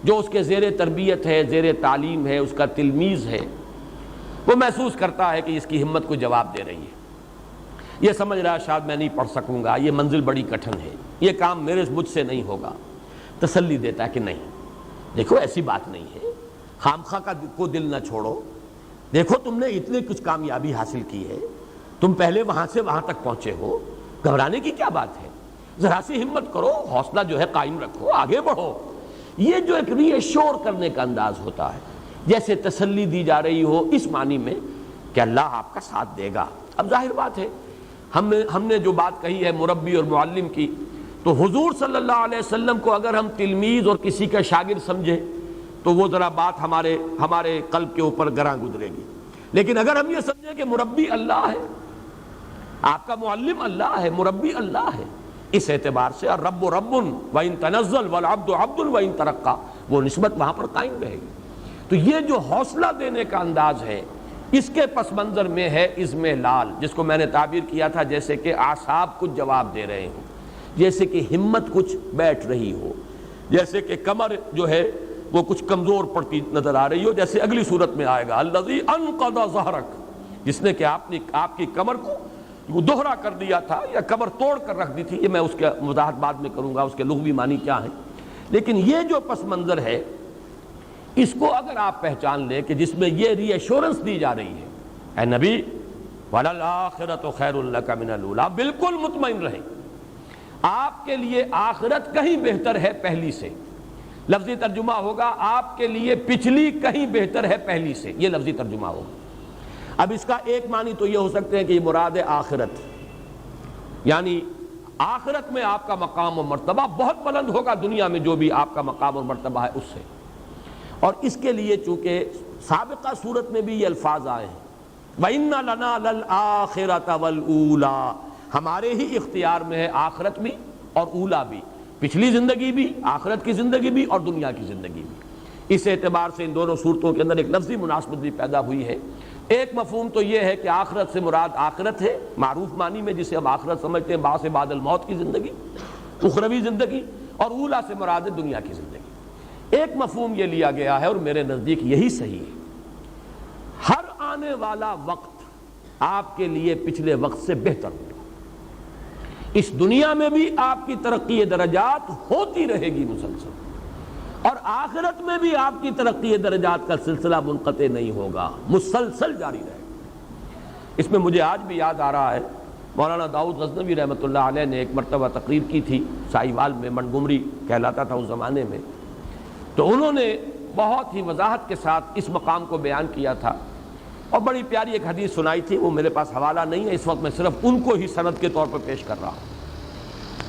جو اس کے زیر تربیت ہے، زیر تعلیم ہے، اس کا تلمیذ ہے، وہ محسوس کرتا ہے کہ اس کی ہمت کو جواب دے رہی ہے، یہ سمجھ رہا ہے شاید میں نہیں پڑھ سکوں گا، یہ منزل بڑی کٹھن ہے، یہ کام مجھ سے نہیں ہوگا، تسلی دیتا ہے کہ نہیں، دیکھو ایسی بات نہیں ہے، خامخواہ کا کو دل نہ چھوڑو، دیکھو تم نے اتنے کچھ کامیابی حاصل کی ہے، تم پہلے وہاں سے وہاں تک پہنچے ہو، گھبرانے کی کیا بات ہے، ذرا سی ہمت کرو، حوصلہ جو ہے قائم رکھو، آگے بڑھو۔ یہ جو ایک ری ایشور کرنے کا انداز ہوتا ہے، جیسے تسلی دی جا رہی ہو اس معنی میں کہ اللہ آپ کا ساتھ دے گا۔ اب ظاہر بات ہے ہم نے جو بات کہی ہے مربی اور معلم کی، تو حضور صلی اللہ علیہ وسلم کو اگر ہم تلمیذ اور کسی کا شاگرد سمجھیں تو وہ ذرا بات ہمارے قلب کے اوپر گراں گزرے گی، لیکن اگر ہم یہ سمجھیں کہ مربی اللہ ہے، آپ کا معلم اللہ ہے، مربی اللہ ہے، اس اعتبار سے الرب رب وَإِن تنزل والعبد عبد وَإِن ترقى، وہ نسبت وہاں پر قائم رہے گی۔ تو یہ جو حوصلہ دینے کا انداز ہے، اس کے پس منظر میں ہے اضمحلال، جس کو میں نے تعبیر کیا تھا جیسے کہ اعصاب کچھ جواب دے رہے ہوں، جیسے کہ ہمت کچھ بیٹھ رہی ہو، جیسے کہ کمر جو ہے وہ کچھ کمزور پڑتی نظر آ رہی ہو، جیسے اگلی صورت میں آئے گا الذی انقض ظہرک، جس نے کہ آپ کی کمر کو وہ دوہرا کر دیا تھا یا کمر توڑ کر رکھ دی تھی، یہ میں اس کا وضاحت بعد میں کروں گا اس کے لغوی معنی کیا ہیں، لیکن یہ جو پس منظر ہے اس کو اگر آپ پہچان لیں کہ جس میں یہ ری ایشورنس دی جا رہی ہے، اے نبی وَلَلْآخِرَةُ خَيْرٌ لَكَ مِنَ الْأُولَىٰ، بالکل مطمئن رہیں، آپ کے لیے آخرت کہیں بہتر ہے پہلی سے، لفظی ترجمہ ہوگا آپ کے لیے پچھلی کہیں بہتر ہے پہلی سے، یہ لفظی ترجمہ ہوگا۔ اب اس کا ایک معنی تو یہ ہو سکتے ہیں کہ یہ مراد ہے آخرت، یعنی آخرت میں آپ کا مقام و مرتبہ بہت بلند ہوگا دنیا میں جو بھی آپ کا مقام اور مرتبہ ہے اس سے، اور اس کے لیے چونکہ سابقہ صورت میں بھی یہ الفاظ آئے ہیں وَإِنَّ لَنَا لَلْآخِرَةَ وَالْأُولَىٰ، ہمارے ہی اختیار میں ہے آخرت بھی اور اولا بھی، پچھلی زندگی بھی، آخرت کی زندگی بھی اور دنیا کی زندگی بھی۔ اس اعتبار سے ان دونوں صورتوں کے اندر ایک لفظی مناسبت بھی پیدا ہوئی ہے۔ ایک مفہوم تو یہ ہے کہ آخرت سے مراد آخرت ہے معروف معنی میں، جسے ہم آخرت سمجھتے ہیں بعد بعد الموت کی زندگی، اخروی زندگی، اور اولا سے مراد ہے دنیا کی زندگی۔ ایک مفہوم یہ لیا گیا ہے اور میرے نزدیک یہی صحیح ہے، ہر آنے والا وقت آپ کے لیے پچھلے وقت سے بہتر ہوگا، اس دنیا میں بھی آپ کی ترقی درجات ہوتی رہے گی مسلسل، اور آخرت میں بھی آپ کی ترقی درجات کا سلسلہ منقطع نہیں ہوگا، مسلسل جاری رہے گا۔ اس میں مجھے آج بھی یاد آ رہا ہے مولانا داؤد غزنوی رحمۃ اللہ علیہ نے ایک مرتبہ تقریر کی تھی سائیوال میں، منگمری کہلاتا تھا اس زمانے میں، تو انہوں نے بہت ہی وضاحت کے ساتھ اس مقام کو بیان کیا تھا، اور بڑی پیاری ایک حدیث سنائی تھی، وہ میرے پاس حوالہ نہیں ہے اس وقت، میں صرف ان کو ہی سند کے طور پر پیش کر رہا ہوں۔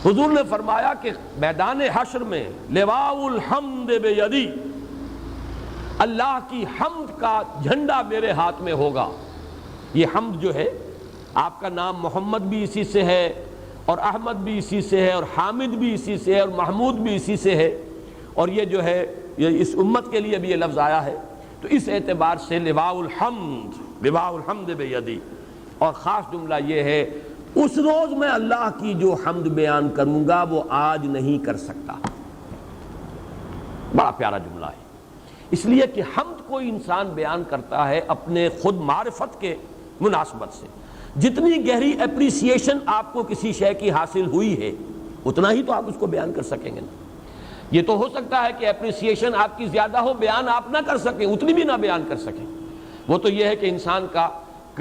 حضور نے فرمایا کہ میدان حشر میں لواء الحمد بیدی، اللہ کی حمد کا جھنڈا میرے ہاتھ میں ہوگا۔ یہ حمد جو ہے، آپ کا نام محمد بھی اسی سے ہے، اور احمد بھی اسی سے ہے، اور حامد بھی اسی سے ہے، اور محمود بھی اسی سے ہے، اور یہ جو ہے یہ اس امت کے لیے بھی یہ لفظ آیا ہے، تو اس اعتبار سے لواء الحمد بیدی، اور خاص جملہ یہ ہے اس روز میں اللہ کی جو حمد بیان کروں گا وہ آج نہیں کر سکتا۔ بڑا پیارا جملہ ہے، اس لیے کہ حمد کوئی انسان بیان کرتا ہے اپنے خود معرفت کے مناسبت سے، جتنی گہری اپریسیشن آپ کو کسی شے کی حاصل ہوئی ہے اتنا ہی تو آپ اس کو بیان کر سکیں گے نا۔ یہ تو ہو سکتا ہے کہ اپریسیشن آپ کی زیادہ ہو، بیان آپ نہ کر سکیں، اتنی بھی نہ بیان کر سکیں، وہ تو یہ ہے کہ انسان کا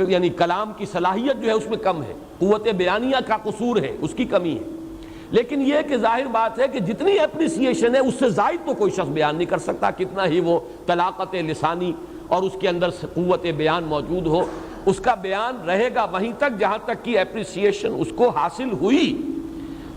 یعنی کلام کی صلاحیت جو ہے اس میں کم ہے، قوت بیانیہ کا قصور ہے، اس کی کمی ہے، لیکن یہ کہ ظاہر بات ہے کہ جتنی اپریسیشن ہے اس سے زائد تو کوئی شخص بیان نہیں کر سکتا، کتنا ہی وہ طلاقت لسانی اور اس کے اندر قوت بیان موجود ہو، اس کا بیان رہے گا وہیں تک جہاں تک کہ اپریسیشن اس کو حاصل ہوئی۔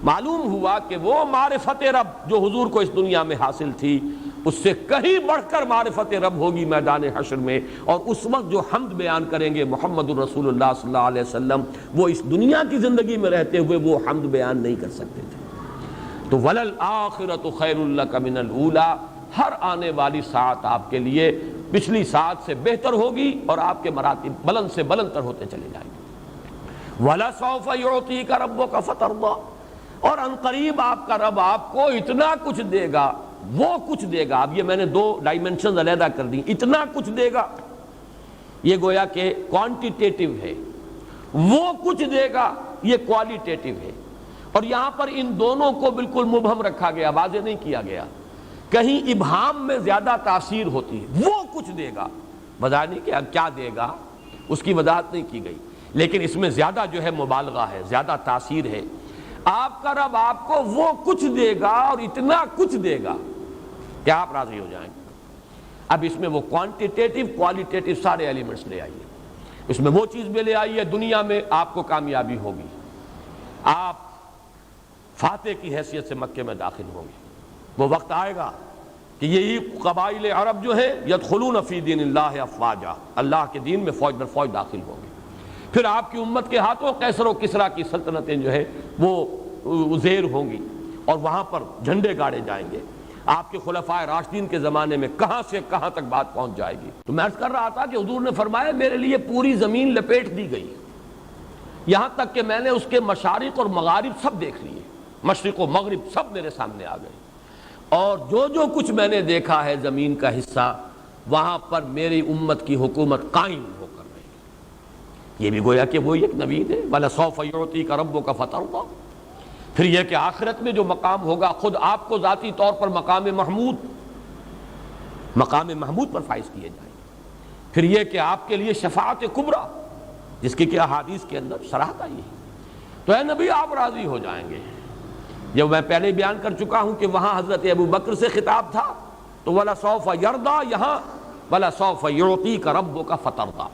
معلوم ہوا کہ وہ معرفت رب جو حضور کو اس دنیا میں حاصل تھی، اس سے کہیں بڑھ کر معرفت رب ہوگی میدان حشر میں، اور اس وقت جو حمد بیان کریں گے محمد الرسول اللہ صلی اللہ علیہ وسلم، وہ اس دنیا کی زندگی میں رہتے ہوئے وہ حمد بیان نہیں کر سکتے تھے۔ تو وَلَلْآخِرَةُ خَيْرٌ لَكَ مِنَ الْأُولَىٰ، ہر آنے والی ساعت آپ کے لیے پچھلی ساعت سے بہتر ہوگی، اور آپ کے مراتب بلند سے بلند تر ہوتے چلے جائیں گے۔ وَلَسَوْفَ يُعْطِيكَ رَبُّكَ فَتَرْضَىٰ، اور عنقریب آپ کا رب آپ کو اتنا کچھ دے گا وہ کچھ دے گا. اب یہ میں نے دو ڈائمنشنز علیحدہ کر دی. اتنا کچھ دے گا یہ گویا کہ کوانٹیٹیو ہے، وہ کچھ دے گا یہ کوالیٹیٹیو ہے. اور یہاں پر ان دونوں کو بالکل مبہم رکھا گیا، واضح نہیں کیا گیا. کہیں ابہام میں زیادہ تاثیر ہوتی ہے، وہ کچھ دے گا، وضاحت نہیں کہ اب کیا دے گا اس کی وضاحت نہیں کی گئی، لیکن اس میں زیادہ جو ہے مبالغہ ہے، زیادہ تاثیر ہے. آپ کا رب آپ کو وہ کچھ دے گا اور اتنا کچھ دے گا کہ آپ راضی ہو جائیں گے. اب اس میں وہ کوانٹیٹیو کوالیٹیٹیو سارے ایلیمنٹس لے آئیے. اس میں وہ چیز بھی لے آئیے، دنیا میں آپ کو کامیابی ہوگی، آپ فاتح کی حیثیت سے مکے میں داخل ہوں گے. وہ وقت آئے گا کہ یہی قبائل عرب جو ہیں یدخلون فی دین اللہ افواجا، اللہ کے دین میں فوج در فوج داخل ہوں گے. پھر آپ کی امت کے ہاتھوں قیصر و کسریٰ کی سلطنتیں جو ہے وہ زیر ہوں گی اور وہاں پر جھنڈے گاڑے جائیں گے. آپ کے خلفائے راشدین کے زمانے میں کہاں سے کہاں تک بات پہنچ جائے گی. تو میں عرض کر رہا تھا کہ حضور نے فرمایا میرے لیے پوری زمین لپیٹ دی گئی، یہاں تک کہ میں نے اس کے مشارق اور مغارب سب دیکھ لیے، مشرق و مغرب سب میرے سامنے آ گئے. اور جو کچھ میں نے دیکھا ہے زمین کا حصہ، وہاں پر میری امت کی حکومت قائم ہو کر رہی ہے. یہ بھی گویا کہ وہی ایک نوید ہے، وَلَسَوْفَ يُعْطِيكَ رَبُّكَ فَتَرْضَىٰ. پھر یہ کہ آخرت میں جو مقام ہوگا خود آپ کو ذاتی طور پر مقام محمود پر فائز کیے جائیں گے. پھر یہ کہ آپ کے لیے شفاعت کبریٰ، جس کی کہ احادیث کے اندر صراحت آئی ہے. تو اے نبی آپ راضی ہو جائیں گے. جب میں پہلے بیان کر چکا ہوں کہ وہاں حضرت ابو بکر سے خطاب تھا تو وَلَسَوْفَ يَرْضَىٰ، یہاں وَلَسَوْفَ يُعْطِيكَ رَبُّكَ فَتَرْضَىٰ.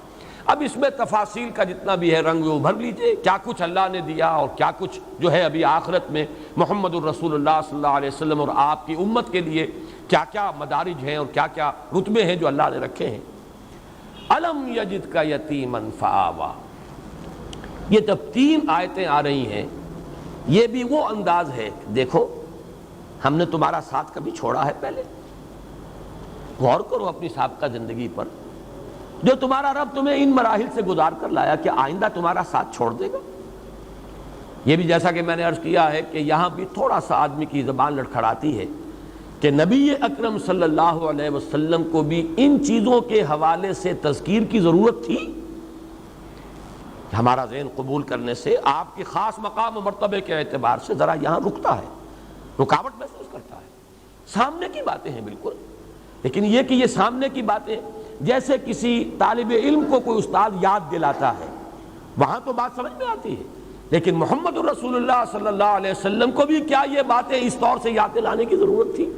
اب اس میں تفاصیل کا جتنا بھی ہے رنگ وہ بھر لیجئے، کیا کچھ اللہ نے دیا اور کیا کچھ جو ہے ابھی آخرت میں محمد الرسول اللہ صلی اللہ علیہ وسلم اور آپ کی امت کے لیے کیا کیا مدارج ہیں اور کیا کیا رتبے ہیں جو اللہ نے رکھے ہیں. أَلَمْ يَجِدْكَ يَتِيمًا فَآوَىٰ. یہ جب 3 آیتیں آ رہی ہیں یہ بھی وہ انداز ہے، دیکھو ہم نے تمہارا ساتھ کبھی چھوڑا ہے پہلے؟ غور کرو اپنی سابقہ زندگی پر. جو تمہارا رب تمہیں ان مراحل سے گزار کر لایا، کہ آئندہ تمہارا ساتھ چھوڑ دے گا؟ یہ بھی جیسا کہ میں نے عرض کیا ہے کہ یہاں بھی تھوڑا سا آدمی کی زبان لڑکھڑاتی ہے کہ نبی اکرم صلی اللہ علیہ وسلم کو بھی ان چیزوں کے حوالے سے تذکیر کی ضرورت تھی. ہمارا ذہن قبول کرنے سے آپ کی خاص مقام و مرتبے کے اعتبار سے ذرا یہاں رکتا ہے، رکاوٹ محسوس کرتا ہے. سامنے کی باتیں ہیں بالکل، لیکن یہ کہ یہ سامنے کی باتیں جیسے کسی طالب علم کو کوئی استاد یاد دلاتا ہے، وہاں تو بات سمجھ میں آتی ہے، لیکن محمد الرسول اللہ صلی اللہ علیہ وسلم کو بھی کیا یہ باتیں اس طور سے یاد دلانے کی ضرورت تھی؟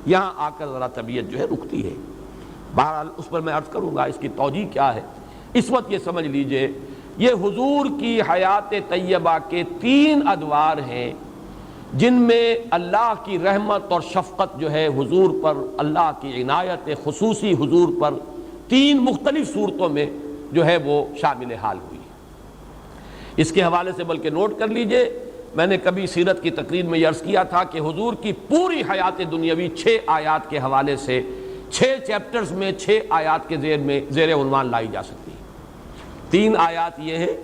یہاں آ کر ذرا طبیعت جو ہے رکتی ہے. بہرحال اس پر میں عرض کروں گا اس کی توجیہ کیا ہے. اس وقت یہ سمجھ لیجئے یہ حضور کی حیات طیبہ کے 3 ادوار ہیں جن میں اللہ کی رحمت اور شفقت جو ہے حضور پر، اللہ کی عنایت خصوصی حضور پر 3 مختلف صورتوں میں جو ہے وہ شامل حال ہوئی. اس کے حوالے سے بلکہ نوٹ کر لیجئے، میں نے کبھی سیرت کی تقریر میں یہ عرض کیا تھا کہ حضور کی پوری حیات دنیاوی 6 آیات کے حوالے سے 6 چیپٹرز میں 6 آیات کے زیر عنوان لائی جا سکتی ہے. 3 آیات یہ ہیں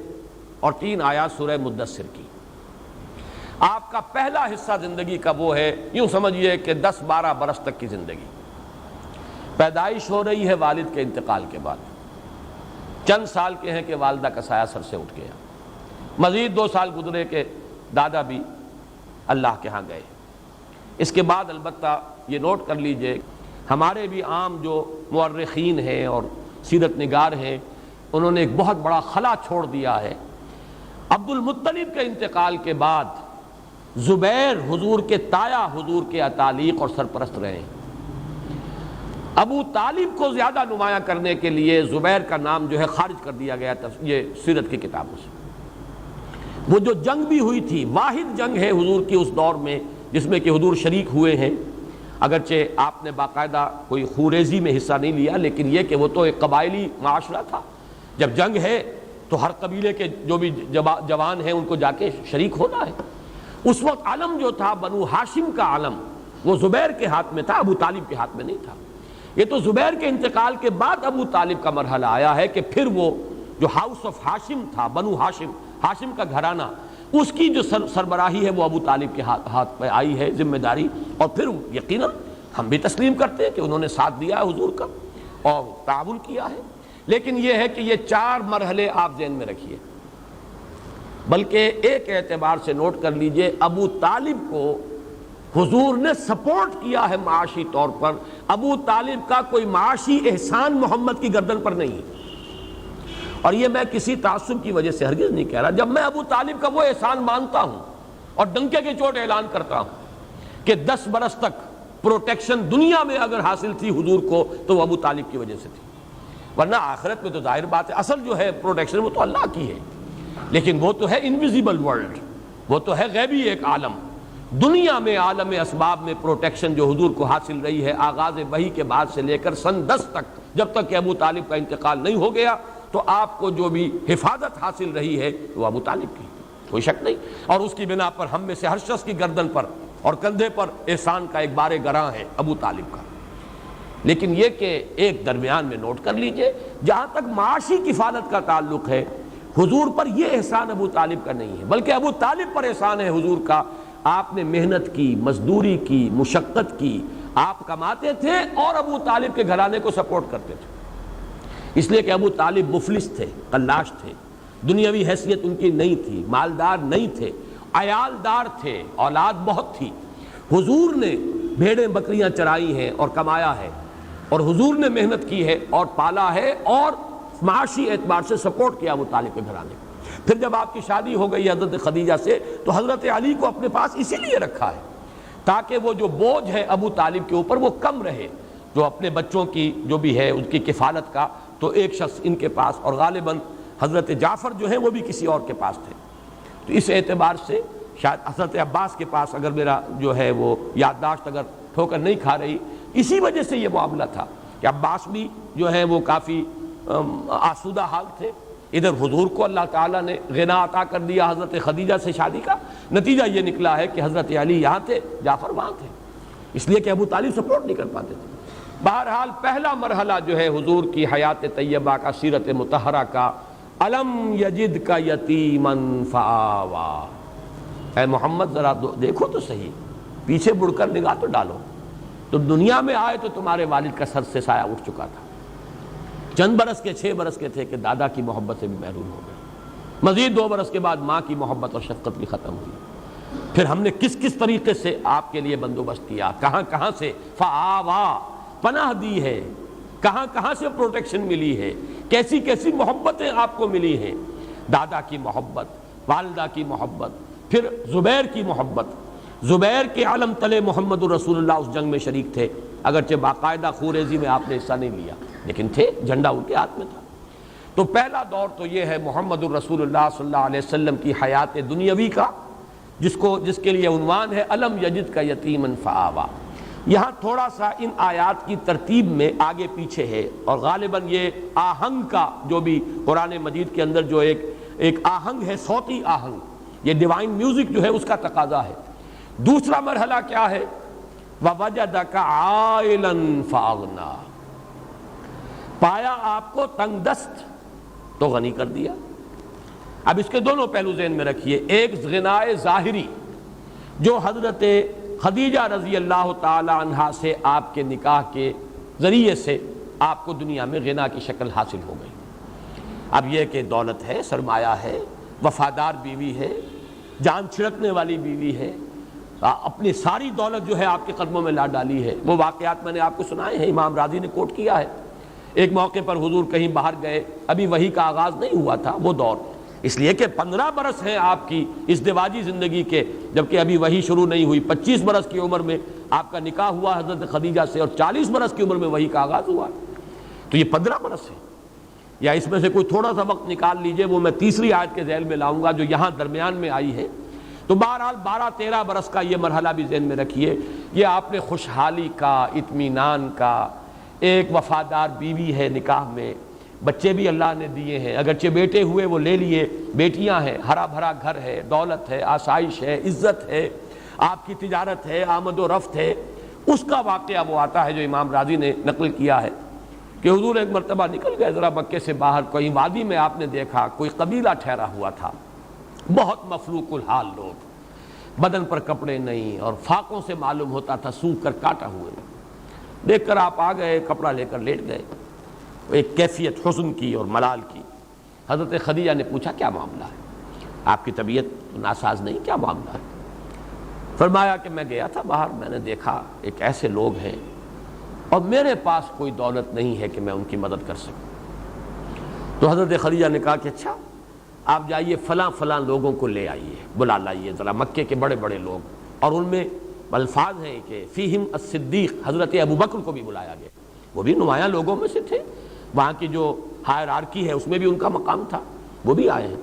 اور 3 آیات سورہ مدثر کی. آپ کا پہلا حصہ زندگی کا وہ ہے، یوں سمجھیے کہ 10-12 برس تک کی زندگی. پیدائش ہو رہی ہے والد کے انتقال کے بعد، چند سال کے ہیں کہ والدہ کا سایہ سر سے اٹھ گیا، مزید 2 سال گزرے کہ دادا بھی اللہ کے ہاں گئے. اس کے بعد البتہ یہ نوٹ کر لیجئے ہمارے بھی عام جو مورخین ہیں اور سیرت نگار ہیں انہوں نے ایک بہت بڑا خلا چھوڑ دیا ہے. عبد المطلب کے انتقال کے بعد زبیر حضور کے تایا حضور کے اتالیق اور سرپرست رہے. ابو طالب کو زیادہ نمایاں کرنے کے لیے زبیر کا نام جو ہے خارج کر دیا گیا یہ سیرت کی کتابوں سے. وہ جو جنگ بھی ہوئی تھی، واحد جنگ ہے حضور کی اس دور میں جس میں کہ حضور شریک ہوئے ہیں، اگرچہ آپ نے باقاعدہ کوئی خوریزی میں حصہ نہیں لیا، لیکن یہ کہ وہ تو ایک قبائلی معاشرہ تھا. جب جنگ ہے تو ہر قبیلے کے جو بھی جوان ہیں ان کو جا کے شریک ہونا ہے. اس وقت علم جو تھا بنو ہاشم کا علم وہ زبیر کے ہاتھ میں تھا، ابو طالب کے ہاتھ میں نہیں تھا. یہ تو زبیر کے انتقال کے بعد ابو طالب کا مرحلہ آیا ہے کہ پھر وہ جو ہاؤس آف ہاشم تھا، بنو ہاشم، ہاشم کا گھرانہ، اس کی جو سربراہی ہے وہ ابو طالب کے ہاتھ پہ آئی ہے ذمہ داری. اور پھر یقیناً ہم بھی تسلیم کرتے ہیں کہ انہوں نے ساتھ دیا ہے حضور کا اور تعاون کیا ہے، لیکن یہ ہے کہ یہ 4 مرحلے آپ ذہن میں رکھیے۔ بلکہ ایک اعتبار سے نوٹ کر لیجئے، ابو طالب کو حضور نے سپورٹ کیا ہے معاشی طور پر۔ ابو طالب کا کوئی معاشی احسان محمد کی گردن پر نہیں ہے، اور یہ میں کسی تعصب کی وجہ سے ہرگز نہیں کہہ رہا۔ جب میں ابو طالب کا وہ احسان مانتا ہوں اور ڈنکے کی چوٹ اعلان کرتا ہوں کہ 10 برس تک پروٹیکشن دنیا میں اگر حاصل تھی حضور کو تو وہ ابو طالب کی وجہ سے تھی، ورنہ آخرت میں تو ظاہر بات ہے اصل جو ہے پروٹیکشن وہ تو اللہ کی ہے، لیکن وہ تو ہے انویزیبل ورلڈ، وہ تو ہے غیبی ایک عالم۔ دنیا میں عالم اسباب میں پروٹیکشن جو حضور کو حاصل رہی ہے آغاز وحی کے بعد سے لے کر سن 10 تک، جب تک کہ ابو طالب کا انتقال نہیں ہو گیا، تو آپ کو جو بھی حفاظت حاصل رہی ہے وہ ابو طالب کی، کوئی شک نہیں۔ اور اس کی بنا پر ہم میں سے ہر شخص کی گردن پر اور کندھے پر احسان کا ایک بار گراں ہے ابو طالب کا۔ لیکن یہ کہ ایک درمیان میں نوٹ کر لیجئے، جہاں تک معاشی کفالت کا تعلق ہے، حضور پر یہ احسان ابو طالب کا نہیں ہے، بلکہ ابو طالب پر احسان ہے حضور کا۔ آپ نے محنت کی، مزدوری کی، مشقت کی، آپ کماتے تھے اور ابو طالب کے گھرانے کو سپورٹ کرتے تھے، اس لیے کہ ابو طالب مفلس تھے، قلاش تھے، دنیاوی حیثیت ان کی نہیں تھی، مالدار نہیں تھے، عیالدار تھے، اولاد بہت تھی۔ حضور نے بھیڑیں بکریاں چرائی ہیں اور کمایا ہے، اور حضور نے محنت کی ہے اور پالا ہے اور معاشی اعتبار سے سپورٹ کیا ابو طالب کے گھرانے کو۔ پھر جب آپ کی شادی ہو گئی حضرت خدیجہ سے تو حضرت علی کو اپنے پاس اسی لیے رکھا ہے تاکہ وہ جو بوجھ ہے ابو طالب کے اوپر وہ کم رہے، جو اپنے بچوں کی جو بھی ہے ان کی کفالت کا، تو ایک شخص ان کے پاس، اور غالباً حضرت جعفر جو ہیں وہ بھی کسی اور کے پاس تھے۔ تو اس اعتبار سے شاید حضرت عباس کے پاس، اگر میرا جو ہے وہ یادداشت اگر ٹھوکر نہیں کھا رہی، اسی وجہ سے یہ معاملہ تھا کہ عباس بھی جو ہے وہ کافی آسودہ حال تھے۔ ادھر حضور کو اللہ تعالیٰ نے غنا عطا کر دیا حضرت خدیجہ سے شادی کا، نتیجہ یہ نکلا ہے کہ حضرت علی یہاں تھے، جعفر وہاں تھے، اس لیے کہ ابو طالب سپورٹ نہیں کر پاتے تھے۔ بہرحال پہلا مرحلہ جو ہے حضور کی حیات طیبہ کا، سیرت مطہرہ کا، الم یجد کا یتیما فآوا۔ اے محمد ذرا دیکھو تو صحیح، پیچھے مڑ کر نگاہ تو ڈالو، تم دنیا میں آئے تو تمہارے والد کا سر سے سایہ اٹھ چکا تھا، چند برس کے 6 برس کے تھے کہ دادا کی محبت سے بھی محروم ہو گئے، مزید 2 برس کے بعد ماں کی محبت اور شفقت بھی ختم ہوئی۔ پھر ہم نے کس کس طریقے سے آپ کے لیے بندوبست کیا، کہاں کہاں سے فآوا پناہ دی ہے، کہاں کہاں سے پروٹیکشن ملی ہے، کیسی کیسی محبتیں آپ کو ملی ہیں، دادا کی محبت، والدہ کی محبت، پھر زبیر کی محبت۔ زبیر کے علم تلے محمد الرسول اللہ اس جنگ میں شریک تھے، اگرچہ باقاعدہ خوریزی میں آپ نے حصہ نہیں لیا، لیکن تھے، جھنڈا ان کے ہاتھ میں تھا۔ تو پہلا دور تو یہ ہے محمد الرسول اللہ صلی اللہ علیہ وسلم کی حیات دنیاوی کا، جس کے لیے عنوان ہے الم یجد کا یتیما فآوا۔ یہاں تھوڑا سا ان آیات کی ترتیب میں آگے پیچھے ہے، اور غالباً یہ آہنگ کا جو بھی قرآن مجید کے اندر جو ایک آہنگ ہے، صوتی آہنگ، یہ ڈیوائن میوزک جو ہے اس کا تقاضا ہے۔ دوسرا مرحلہ کیا ہے؟ وَوَجَدَكَ عَائِلًا فَأَغْنَىٰ، پایا آپ کو تنگ دست تو غنی کر دیا۔ اب اس کے دونوں پہلو ذہن میں رکھیے، ایک غنائے ظاہری جو حضرت خدیجہ رضی اللہ تعالی عنہا سے آپ کے نکاح کے ذریعے سے آپ کو دنیا میں غنا کی شکل حاصل ہو گئی۔ اب یہ کہ دولت ہے، سرمایہ ہے، وفادار بیوی ہے، جان چھڑکنے والی بیوی ہے، اپنی ساری دولت جو ہے آپ کے قدموں میں لا ڈالی ہے۔ وہ واقعات میں نے آپ کو سنائے ہیں، امام راضی نے کوٹ کیا ہے۔ ایک موقع پر حضور کہیں باہر گئے، ابھی وحی کا آغاز نہیں ہوا تھا وہ دور، اس لیے کہ 15 برس ہیں آپ کی ازدواجی زندگی کے، جبکہ ابھی وحی شروع نہیں ہوئی۔ 25 برس کی عمر میں آپ کا نکاح ہوا حضرت خدیجہ سے، اور 40 برس کی عمر میں وحی کا آغاز ہوا، تو یہ 15 برس ہے۔ یا اس میں سے کوئی تھوڑا سا وقت نکال لیجئے، وہ میں تیسری آیت کے ذیل میں لاؤں گا جو یہاں درمیان میں آئی ہے۔ تو بہرحال 12-13 برس کا یہ مرحلہ بھی ذہن میں رکھیے۔ یہ آپ نے خوشحالی کا، اطمینان کا، ایک وفادار بیوی ہے نکاح میں، بچے بھی اللہ نے دیے ہیں، اگرچہ بیٹے ہوئے وہ لے لیے، بیٹیاں ہیں، ہرا بھرا گھر ہے، دولت ہے، آسائش ہے، عزت ہے، آپ کی تجارت ہے، آمد و رفت ہے۔ اس کا واقعہ وہ آتا ہے جو امام راضی نے نقل کیا ہے کہ حضور ایک مرتبہ نکل گئے ذرا مکے سے باہر، کوئی وادی میں آپ نے دیکھا کوئی قبیلہ ٹھہرا ہوا تھا، بہت مفلوق الحال لوگ، بدن پر کپڑے نہیں، اور فاقوں سے معلوم ہوتا تھا سوکھ کر کاٹا ہوئے۔ دیکھ کر آپ آ گئے، کپڑا لے کر لیٹ گئے، ایک کیفیت حزن کی اور ملال کی۔ حضرت خدیجہ نے پوچھا کیا معاملہ ہے، آپ کی طبیعت ناساز نہیں، کیا معاملہ ہے؟ فرمایا کہ میں گیا تھا باہر، میں نے دیکھا ایک ایسے لوگ ہیں اور میرے پاس کوئی دولت نہیں ہے کہ میں ان کی مدد کر سکوں۔ تو حضرت خدیجہ نے کہا کہ اچھا آپ جائیے فلاں فلاں لوگوں کو لے آئیے، بلا لائیے ذرا، مکے کے بڑے بڑے لوگ، اور ان میں الفاظ ہیں کہ فیہم الصدیق، حضرت ابوبکر کو بھی بلایا گیا، وہ بھی نمایاں لوگوں میں سے تھے، وہاں کی جو ہائرارکی ہے اس میں بھی ان کا مقام تھا، وہ بھی آئے ہیں۔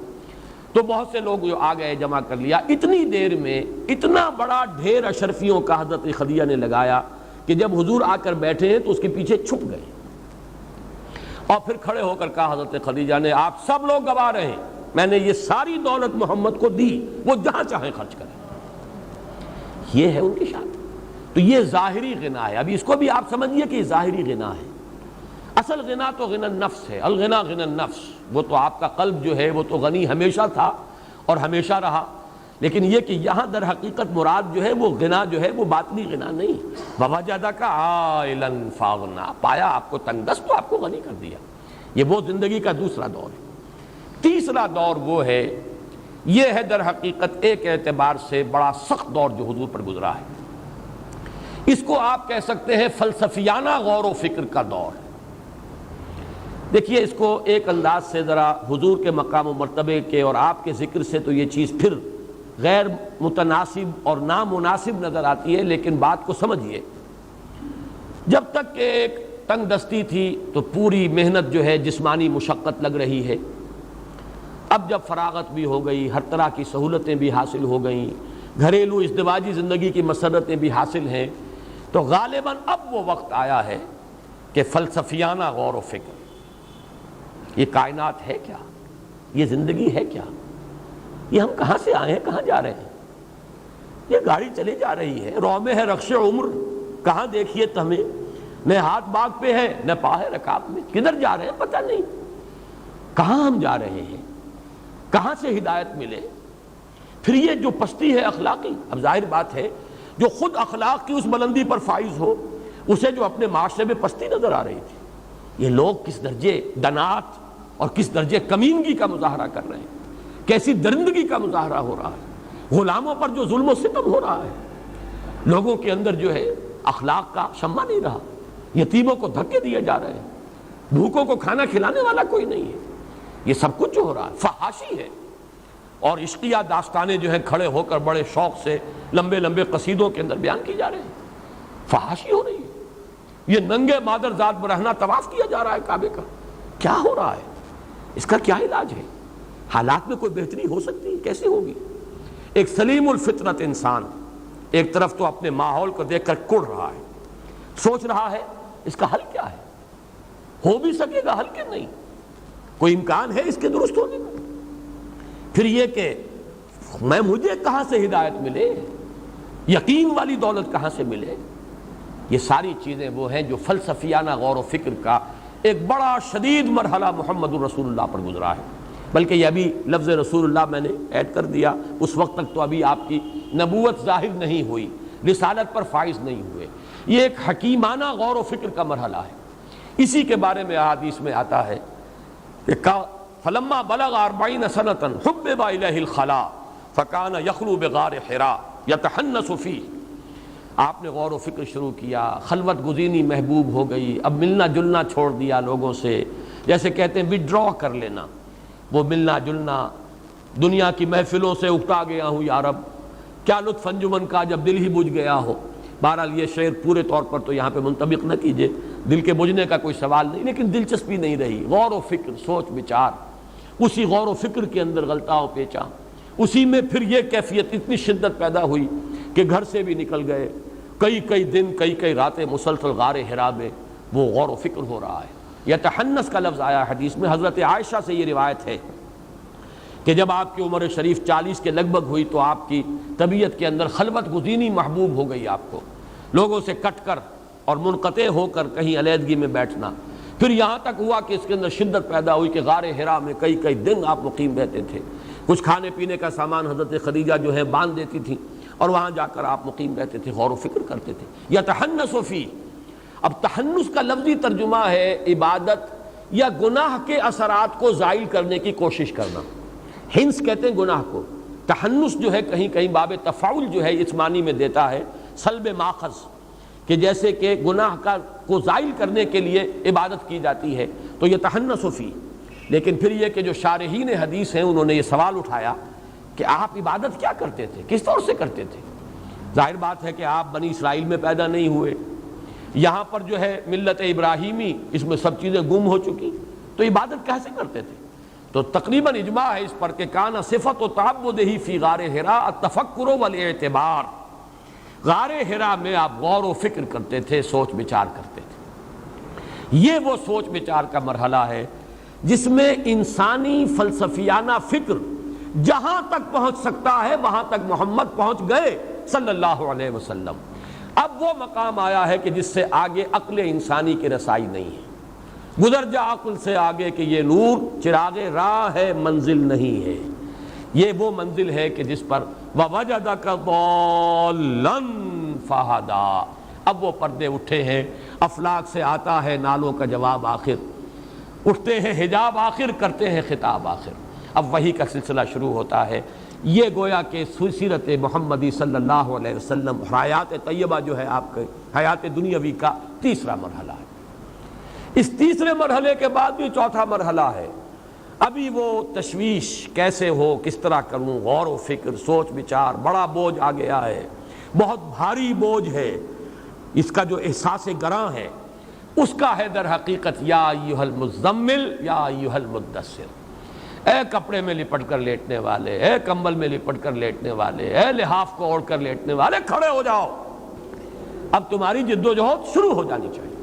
تو بہت سے لوگ جو آ گئے، جمع کر لیا، اتنی دیر میں اتنا بڑا ڈھیر اشرفیوں کا حضرت خدیجہ نے لگایا کہ جب حضور آ کر بیٹھے ہیں تو اس کے پیچھے چھپ گئے، اور پھر کھڑے ہو کر کہا حضرت خدیجہ نے آپ سب لوگ گواہ رہے ہیں میں نے یہ ساری دولت محمد کو دی، وہ جہاں چاہیں خرچ کریں۔ یہ ہے ان کی شان۔ تو یہ ظاہری غنا ہے، ابھی اس کو بھی آپ سمجھیے کہ یہ ظاہری غنا ہے۔ اصل غنا تو غنا النفس ہے، الغنا غنا النفس، وہ تو آپ کا قلب جو ہے وہ تو غنی ہمیشہ تھا اور ہمیشہ رہا، لیکن یہ کہ یہاں در حقیقت مراد جو ہے وہ غنا جو ہے وہ باطنی غنا نہیں۔ وَوَجَدَكَ عَائِلًا فَأَغْنَىٰ، پایا آپ کو تنگ دست تو آپ کو غنی کر دیا۔ یہ وہ زندگی کا دوسرا دور ہے۔ تیسرا دور وہ ہے، یہ ہے در حقیقت ایک اعتبار سے بڑا سخت دور جو حضور پر گزرا ہے، اس کو آپ کہہ سکتے ہیں فلسفیانہ غور و فکر کا دور ہے۔ دیکھیے اس کو ایک انداز سے ذرا حضور کے مقام و مرتبے کے اور آپ کے ذکر سے تو یہ چیز پھر غیر متناسب اور نامناسب نظر آتی ہے، لیکن بات کو سمجھیے۔ جب تک کہ ایک تنگ دستی تھی تو پوری محنت جو ہے جسمانی مشقت لگ رہی ہے، اب جب فراغت بھی ہو گئی، ہر طرح کی سہولتیں بھی حاصل ہو گئیں، گھریلو ازدواجی زندگی کی مسرتیں بھی حاصل ہیں، تو غالباً اب وہ وقت آیا ہے کہ فلسفیانہ غور و فکر، یہ کائنات ہے کیا، یہ زندگی ہے کیا، یہ ہم کہاں سے آئے ہیں، کہاں جا رہے ہیں، یہ گاڑی چلے جا رہی ہے، رو میں ہے رخش عمر، کہاں دیکھیے تو ہمیں نہ ہاتھ باغ پہ ہے نہ پا ہے رکاب میں، کدھر جا رہے ہیں پتہ نہیں، کہاں ہم جا رہے ہیں، کہاں سے ہدایت ملے۔ پھر یہ جو پستی ہے اخلاقی، اب ظاہر بات ہے جو خود اخلاق کی اس بلندی پر فائز ہو، اسے جو اپنے معاشرے میں پستی نظر آ رہی تھی، یہ لوگ کس درجے دنات اور کس درجے کمینگی کا مظاہرہ کر رہے ہیں، کیسی درندگی کا مظاہرہ ہو رہا ہے، غلاموں پر جو ظلم و ستم ہو رہا ہے، لوگوں کے اندر جو ہے اخلاق کا شمع نہیں رہا، یتیموں کو دھکے دیے جا رہے ہیں، بھوکوں کو کھانا کھلانے والا کوئی نہیں ہے، یہ سب کچھ جو ہو رہا ہے فحاشی ہے۔ اور عشقیہ داستانیں جو ہیں کھڑے ہو کر بڑے شوق سے لمبے لمبے قصیدوں کے اندر بیان کی جا رہے ہیں، فحاشی ہو رہی ہے، یہ ننگے مادر ذات برہنہ طواف کیا جا رہا ہے کعبے کا، کیا ہو رہا ہے، اس کا کیا علاج ہے، حالات میں کوئی بہتری ہو سکتی ہے، کیسے ہوگی؟ ایک سلیم الفطرت انسان ایک طرف تو اپنے ماحول کو دیکھ کر کڑ رہا ہے، سوچ رہا ہے اس کا حل کیا ہے، ہو بھی سکے گا حل کہ نہیں، کوئی امکان ہے اس کے درست ہونے کا؟ پھر یہ کہ مجھے کہاں سے ہدایت ملے، یقین والی دولت کہاں سے ملے، یہ ساری چیزیں وہ ہیں جو فلسفیانہ غور و فکر کا ایک بڑا شدید مرحلہ محمد الرسول اللہ پر گزرا ہے۔ بلکہ یہ ابھی لفظ رسول اللہ میں نے ایڈ کر دیا، اس وقت تک تو ابھی آپ کی نبوت ظاہر نہیں ہوئی، رسالت پر فائز نہیں ہوئے، یہ ایک حکیمانہ غور و فکر کا مرحلہ ہے۔ اسی کے بارے میں احادیث میں آتا ہے کہ فلما بلغ 40 سنة حبب إليه الخلاء فكان يخلو بغار حراء يتحنس فيه، آپ نے غور و فکر شروع کیا، خلوت گزینی محبوب ہو گئی، اب ملنا جلنا چھوڑ دیا لوگوں سے، جیسے کہتے ہیں وڈرا کر لینا، وہ ملنا جلنا، دنیا کی محفلوں سے اکتا گیا ہوں یا رب، کیا لطف انجمن کا جب دل ہی بجھ گیا ہو۔ بہرحال یہ شعر پورے طور پر تو یہاں پہ منطبق نہ کیجئے، دل کے بجھنے کا کوئی سوال نہیں، لیکن دلچسپی نہیں رہی، غور و فکر، سوچ بچار، اسی غور و فکر کے اندر غلطہ و پیچا، اسی میں پھر یہ کیفیت اتنی شدت پیدا ہوئی کہ گھر سے بھی نکل گئے، کئی دن کئی راتیں مسلسل غار حرا میں وہ غور و فکر ہو رہا ہے۔ یتحنس کا لفظ آیا حدیث میں، حضرت عائشہ سے یہ روایت ہے کہ جب آپ کی عمر شریف 40 کے لگ بھگ ہوئی تو آپ کی طبیعت کے اندر خلوت گزینی محبوب ہو گئی، آپ کو لوگوں سے کٹ کر اور منقطع ہو کر کہیں علیحدگی میں بیٹھنا، پھر یہاں تک ہوا کہ اس کے اندر شدت پیدا ہوئی کہ غار حرا میں کئی دن آپ مقیم رہتے تھے، کچھ کھانے پینے کا سامان حضرت خدیجہ جو ہے باندھ دیتی تھیں اور وہاں جا کر آپ مقیم رہتے تھے، غور و فکر کرتے تھے۔ یتحنس فی، اب تحنس کا لفظی ترجمہ ہے عبادت یا گناہ کے اثرات کو زائل کرنے کی کوشش کرنا. ہنس کہتے ہیں گناہ کو. تحنس جو ہے کہیں کہیں باب تفاعل جو ہے اس معنی میں دیتا ہے سلب ماخذ، کہ جیسے کہ گناہ کو زائل کرنے کے لیے عبادت کی جاتی ہے تو یہ تحنس فی. لیکن پھر یہ کہ جو شارحین حدیث ہیں انہوں نے یہ سوال اٹھایا کہ آپ عبادت کیا کرتے تھے، کس طور سے کرتے تھے؟ ظاہر بات ہے کہ آپ بنی اسرائیل میں پیدا نہیں ہوئے، یہاں پر جو ہے ملت ابراہیمی اس میں سب چیزیں گم ہو چکی، تو عبادت کیسے کرتے تھے؟ تو تقریباً اجماع ہے اس پر کہ کان صفت و تعبدہ فی غار حراء التفکر والاعتبار. غار حراء میں آپ غور و فکر کرتے تھے، سوچ بچار کرتے تھے. یہ وہ سوچ بچار کا مرحلہ ہے جس میں انسانی فلسفیانہ فکر جہاں تک پہنچ سکتا ہے وہاں تک محمد پہنچ گئے صلی اللہ علیہ وسلم. اب وہ مقام آیا ہے کہ جس سے آگے عقل انسانی کی رسائی نہیں ہے. گزر جا عقل سے آگے کہ یہ نور چراغ راہ ہے، منزل نہیں ہے. یہ وہ منزل ہے کہ جس پر وَوَجَدَكَ ضَالًّا فَهَدَىٰ. اب وہ پردے اٹھے ہیں، افلاک سے آتا ہے نالوں کا جواب آخر، اٹھتے ہیں حجاب آخر، کرتے ہیں خطاب آخر. اب وحی کا سلسلہ شروع ہوتا ہے. یہ گویا کہ سیرت محمدی صلی اللہ علیہ وسلم حیات طیبہ جو ہے آپ کے حیات دنیاوی کا تیسرا مرحلہ ہے. اس تیسرے مرحلے کے بعد بھی چوتھا مرحلہ ہے. ابھی وہ تشویش کیسے ہو، کس طرح کروں، غور و فکر، سوچ بچار، بڑا بوجھ آ گیا ہے، بہت بھاری بوجھ ہے. اس کا جو احساس گراں ہے اس کا ہے در حقیقت یا ایھا المزمل یا ایھا المدثر. اے کپڑے میں لپٹ کر لیٹنے والے، اے کمبل میں لپٹ کر لیٹنے والے، اے لحاف کو اوڑھ کر لیٹنے والے، کھڑے ہو جاؤ. اب تمہاری جد و جہد شروع ہو جانی چاہیے.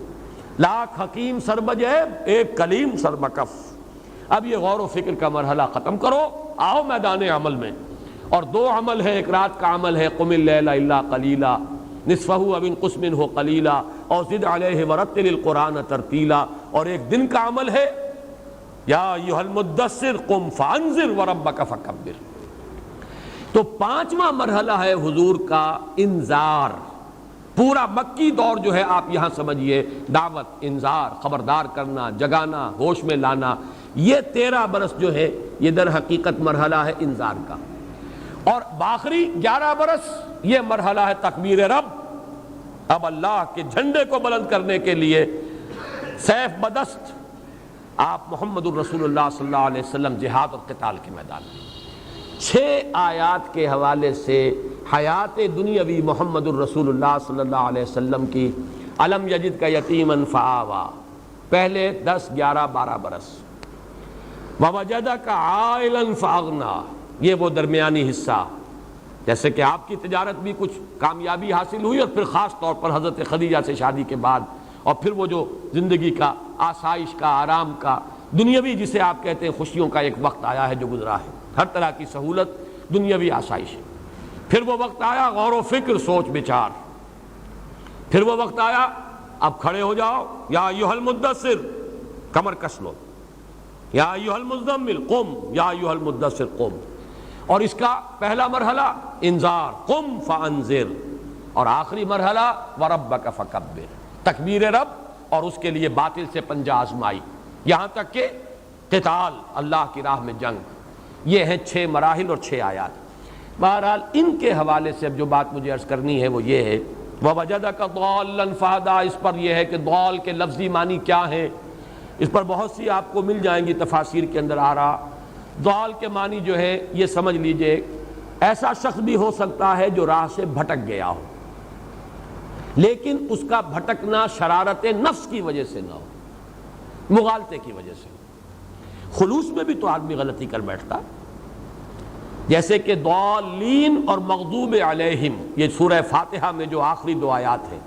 لاکھ حکیم سر بجیب، ایک کلیم سر بکف. اب یہ غور و فکر کا مرحلہ ختم کرو، آؤ میدان عمل میں. اور دو عمل ہے، ایک رات کا عمل ہے قم اللیل الا قلیلا نصفہ او انقص منہ قلیلا اور زد علیہ ورتل القرآن ترتیلا. اور ایک دن کا عمل ہے یا ایھا المدثر قم فانذر وربک فکبر. تو پانچواں مرحلہ ہے حضور کا انذار. پورا مکی دور جو ہے آپ یہاں سمجھیے دعوت، انذار، خبردار کرنا، جگانا، ہوش میں لانا. یہ 13 برس جو ہے یہ در حقیقت مرحلہ ہے انذار کا. اور باخری 11 برس یہ مرحلہ ہے تکبیر رب. اب اللہ کے جھنڈے کو بلند کرنے کے لیے سیف بدست آپ محمد الرسول اللہ صلی اللہ علیہ وسلم جہاد اور قتال کے میدان میں. 6 آیات کے حوالے سے حیات دنیاوی محمد الرسول اللہ صلی اللہ علیہ وسلم کی علم یجد کا یتیما فآوا، پہلے 10 11 12 برس. ووجدک عائلا فاغنا، یہ وہ درمیانی حصہ. جیسے کہ آپ کی تجارت بھی کچھ کامیابی حاصل ہوئی اور پھر خاص طور پر حضرت خدیجہ سے شادی کے بعد، اور پھر وہ جو زندگی کا آسائش کا، آرام کا، دنیاوی جسے آپ کہتے ہیں خوشیوں کا ایک وقت آیا ہے جو گزرا ہے، ہر طرح کی سہولت، دنیاوی آسائش ہے. پھر وہ وقت آیا غور و فکر، سوچ بچار. پھر وہ وقت آیا اب کھڑے ہو جاؤ، یا ایھا المدثر کمر کس لو، یا ایھا المزمل قم، یا ایھا المدثر قم. اور اس کا پہلا مرحلہ انذار قم فانذر، اور آخری مرحلہ وربک فکبر، تکبیر رب اور اس کے لیے باطل سے پنجہ آزمائی، یہاں تک کہ قتال، اللہ کی راہ میں جنگ. یہ ہیں 6 مراحل اور 6 آیات. بہرحال ان کے حوالے سے اب جو بات مجھے عرض کرنی ہے وہ یہ ہے وَوَجَدَكَ ضَالًّا فَهَدَىٰ. اس پر یہ ہے کہ ضال کے لفظی معنی کیا ہیں، اس پر بہت سی آپ کو مل جائیں گی تفاسیر کے اندر آ رہا. ضال کے معنی جو ہے یہ سمجھ لیجئے ایسا شخص بھی ہو سکتا ہے جو راہ سے بھٹک گیا ہو، لیکن اس کا بھٹکنا شرارت نفس کی وجہ سے نہ ہو، مغالطے کی وجہ سے. خلوص میں بھی تو آدمی غلطی کر بیٹھتا، جیسے کہ ضالین اور مغضوب علیہم، یہ سورہ فاتحہ میں جو آخری 2 آیات ہیں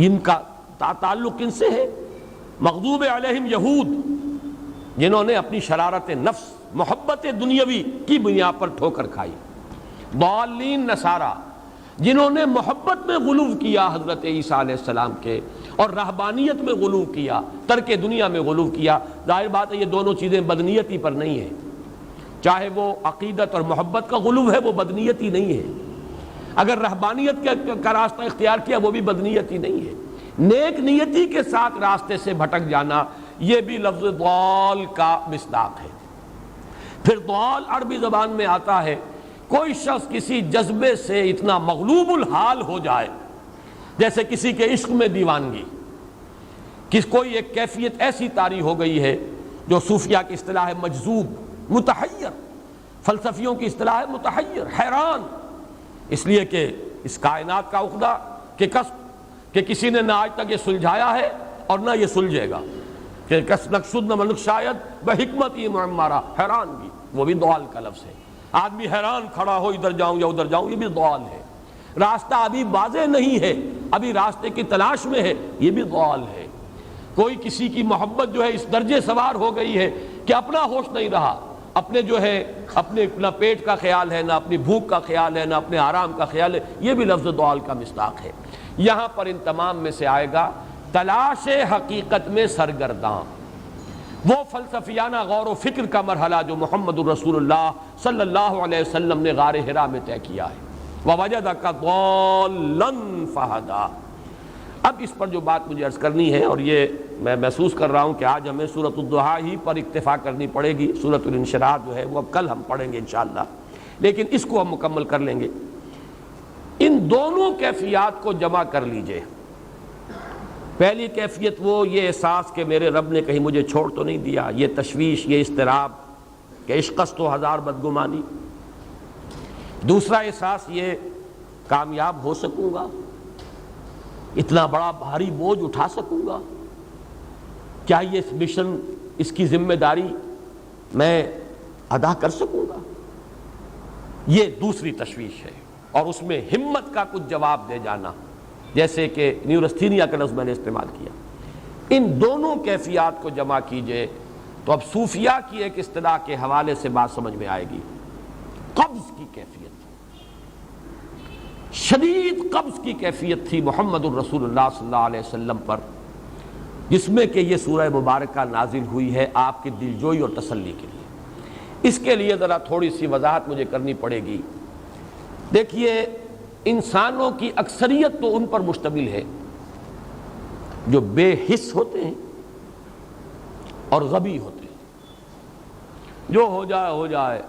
ان کا تعلق ان سے ہے. مغضوب علیہم یہود جنہوں نے اپنی شرارت نفس، محبت دنیاوی کی بنیاد پر ٹھوکر کھائی. ضالین نصارہ جنہوں نے محبت میں غلو کیا حضرت عیسیٰ علیہ السلام کے، اور رہبانیت میں غلو کیا، ترک دنیا میں غلو کیا. ظاہر بات ہے یہ دونوں چیزیں بدنیتی پر نہیں ہیں، چاہے وہ عقیدت اور محبت کا غلو ہے وہ بدنیتی نہیں ہے. اگر رہبانیت کا راستہ اختیار کیا وہ بھی بدنیتی نہیں ہے، نیک نیتی کے ساتھ راستے سے بھٹک جانا یہ بھی لفظ ضال کا مصداق ہے۔ پھر ضال عربی زبان میں آتا ہے کوئی شخص کسی جذبے سے اتنا مغلوب الحال ہو جائے، جیسے کسی کے عشق میں دیوانگی، کوئی ایک کیفیت ایسی طاری ہو گئی ہے جو صوفیہ کی اصطلاح ہے مجذوب، متحیر، فلسفیوں کی اصطلاح ہے متحیر، حیران، اس لیے کہ اس کائنات کا عقدہ کہ کسب کہ کسی نے نہ آج تک یہ سلجھایا ہے اور نہ یہ سلجھے گا، کہ کس نقصد نہ ملک شاید بحکمت ہی معمارہ، حیرانگی، وہ بھی ضال کا لفظ ہے۔ آدمی حیران کھڑا ہو ادھر جاؤں یا ادھر جاؤں، یہ بھی ضال ہے۔ راستہ ابھی واضح نہیں ہے، ابھی راستے کی تلاش میں ہے، یہ بھی ضال ہے۔ کوئی کسی کی محبت جو ہے اس درجے سوار ہو گئی ہے کہ اپنا ہوش نہیں رہا، اپنے جو ہے اپنے نہ پیٹ کا خیال ہے، نہ اپنی بھوک کا خیال ہے، نہ اپنے آرام کا خیال ہے، یہ بھی لفظ ضال کا مصداق ہے۔ یہاں پر ان تمام میں سے آئے گا تلاش حقیقت میں سرگرداں، وہ فلسفیانہ غور و فکر کا مرحلہ جو محمد الرسول اللہ صلی اللہ علیہ وسلم نے غار حرا میں طے کیا ہے۔ وَوَجَدَكَ ضَالًّا فَهَدَىٰ۔ اب اس پر جو بات مجھے عرض کرنی ہے، اور یہ میں محسوس کر رہا ہوں کہ آج ہمیں سورۃ الضحیٰ ہی پر اکتفا کرنی پڑے گی، سورۃ الانشراح جو ہے وہ اب کل ہم پڑھیں گے انشاءاللہ، لیکن اس کو ہم مکمل کر لیں گے۔ ان دونوں کیفیات کو جمع کر لیجئے۔ پہلی کیفیت وہ یہ احساس کہ میرے رب نے کہیں مجھے چھوڑ تو نہیں دیا، یہ تشویش، یہ اضطراب کہ عشقست و ہزار بدگمانی۔ دوسرا احساس یہ کامیاب ہو سکوں گا، اتنا بڑا بھاری بوجھ اٹھا سکوں گا، کیا یہ مشن، اس کی ذمہ داری میں ادا کر سکوں گا، یہ دوسری تشویش ہے۔ اور اس میں ہمت کا کچھ جواب دے جانا، جیسے کہ نیورستھینیا کا لفظ میں نے استعمال کیا۔ ان دونوں کیفیات کو جمع کیجئے تو اب صوفیہ کی ایک اصطلاح کے حوالے سے بات سمجھ میں آئے گی۔ قبض کی کیفیت، شدید قبض کی کیفیت تھی محمد الرسول اللہ صلی اللہ علیہ وسلم پر، جس میں کہ یہ سورہ مبارکہ نازل ہوئی ہے آپ کی دلجوئی اور تسلی کے لیے۔ اس کے لیے ذرا تھوڑی سی وضاحت مجھے کرنی پڑے گی۔ دیکھیے، انسانوں کی اکثریت تو ان پر مشتمل ہے جو بے حس ہوتے ہیں اور غبی ہوتے ہیں، جو ہو جائے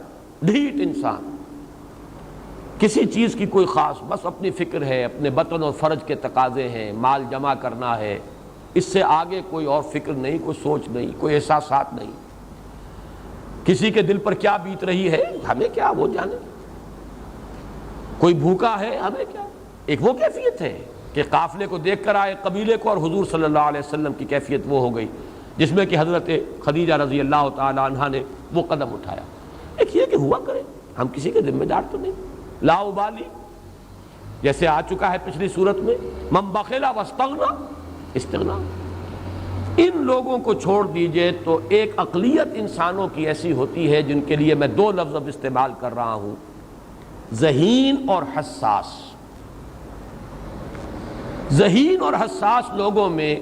ڈھیٹ انسان، کسی چیز کی کوئی خاص، بس اپنی فکر ہے، اپنے بطن اور فرج کے تقاضے ہیں، مال جمع کرنا ہے، اس سے آگے کوئی اور فکر نہیں، کوئی سوچ نہیں، کوئی احساسات نہیں۔ کسی کے دل پر کیا بیت رہی ہے ہمیں کیا، وہ جانے۔ کوئی بھوکا ہے ہمیں کیا۔ ایک وہ کیفیت ہے کہ قافلے کو دیکھ کر آئے قبیلے کو، اور حضور صلی اللہ علیہ وسلم کی کیفیت وہ ہو گئی جس میں کہ حضرت خدیجہ رضی اللہ تعالی عنہا نے وہ قدم اٹھایا۔ ایک یہ کہ ہوا کرے، ہم کسی کے ذمہ دار تو نہیں، لا ابالی، جیسے آ چکا ہے پچھلی صورت میں، من بخل واستغنی، استغنا۔ ان لوگوں کو چھوڑ دیجئے تو ایک اقلیت انسانوں کی ایسی ہوتی ہے جن کے لیے میں دو لفظ اب استعمال کر رہا ہوں، ذہین اور حساس۔ ذہین اور حساس لوگوں میں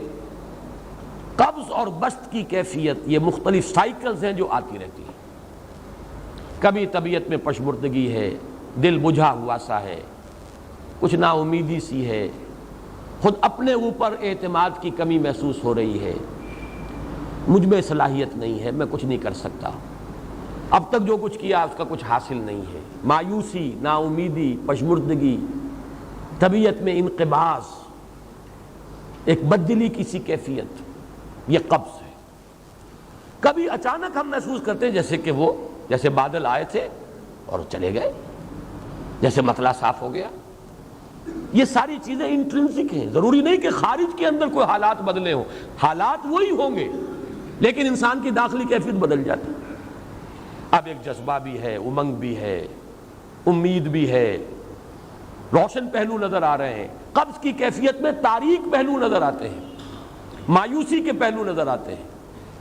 قبض اور بسط کی کیفیت، یہ مختلف سائیکلز ہیں جو آتی رہتی ہیں۔ کبھی طبیعت میں پشمردگی ہے، دل بجھا ہوا سا ہے، کچھ نا امیدی سی ہے، خود اپنے اوپر اعتماد کی کمی محسوس ہو رہی ہے، مجھ میں صلاحیت نہیں ہے، میں کچھ نہیں کر سکتا، اب تک جو کچھ کیا اس کا کچھ حاصل نہیں ہے، مایوسی، نا امیدی، پشمردگی، طبیعت میں انقباض، ایک بددلی کی سی کیفیت، یہ قبض ہے۔ کبھی اچانک ہم محسوس کرتے ہیں جیسے بادل آئے تھے اور چلے گئے، جیسے مطلع صاف ہو گیا۔ یہ ساری چیزیں انٹرنسک ہیں، ضروری نہیں کہ خارج کے اندر کوئی حالات بدلے ہوں، حالات وہی ہوں گے لیکن انسان کی داخلی کیفیت بدل جاتی ہے۔ اب ایک جذبہ بھی ہے، امنگ بھی ہے، امید بھی ہے، روشن پہلو نظر آ رہے ہیں۔ قبض کی کیفیت میں تاریک پہلو نظر آتے ہیں، مایوسی کے پہلو نظر آتے ہیں،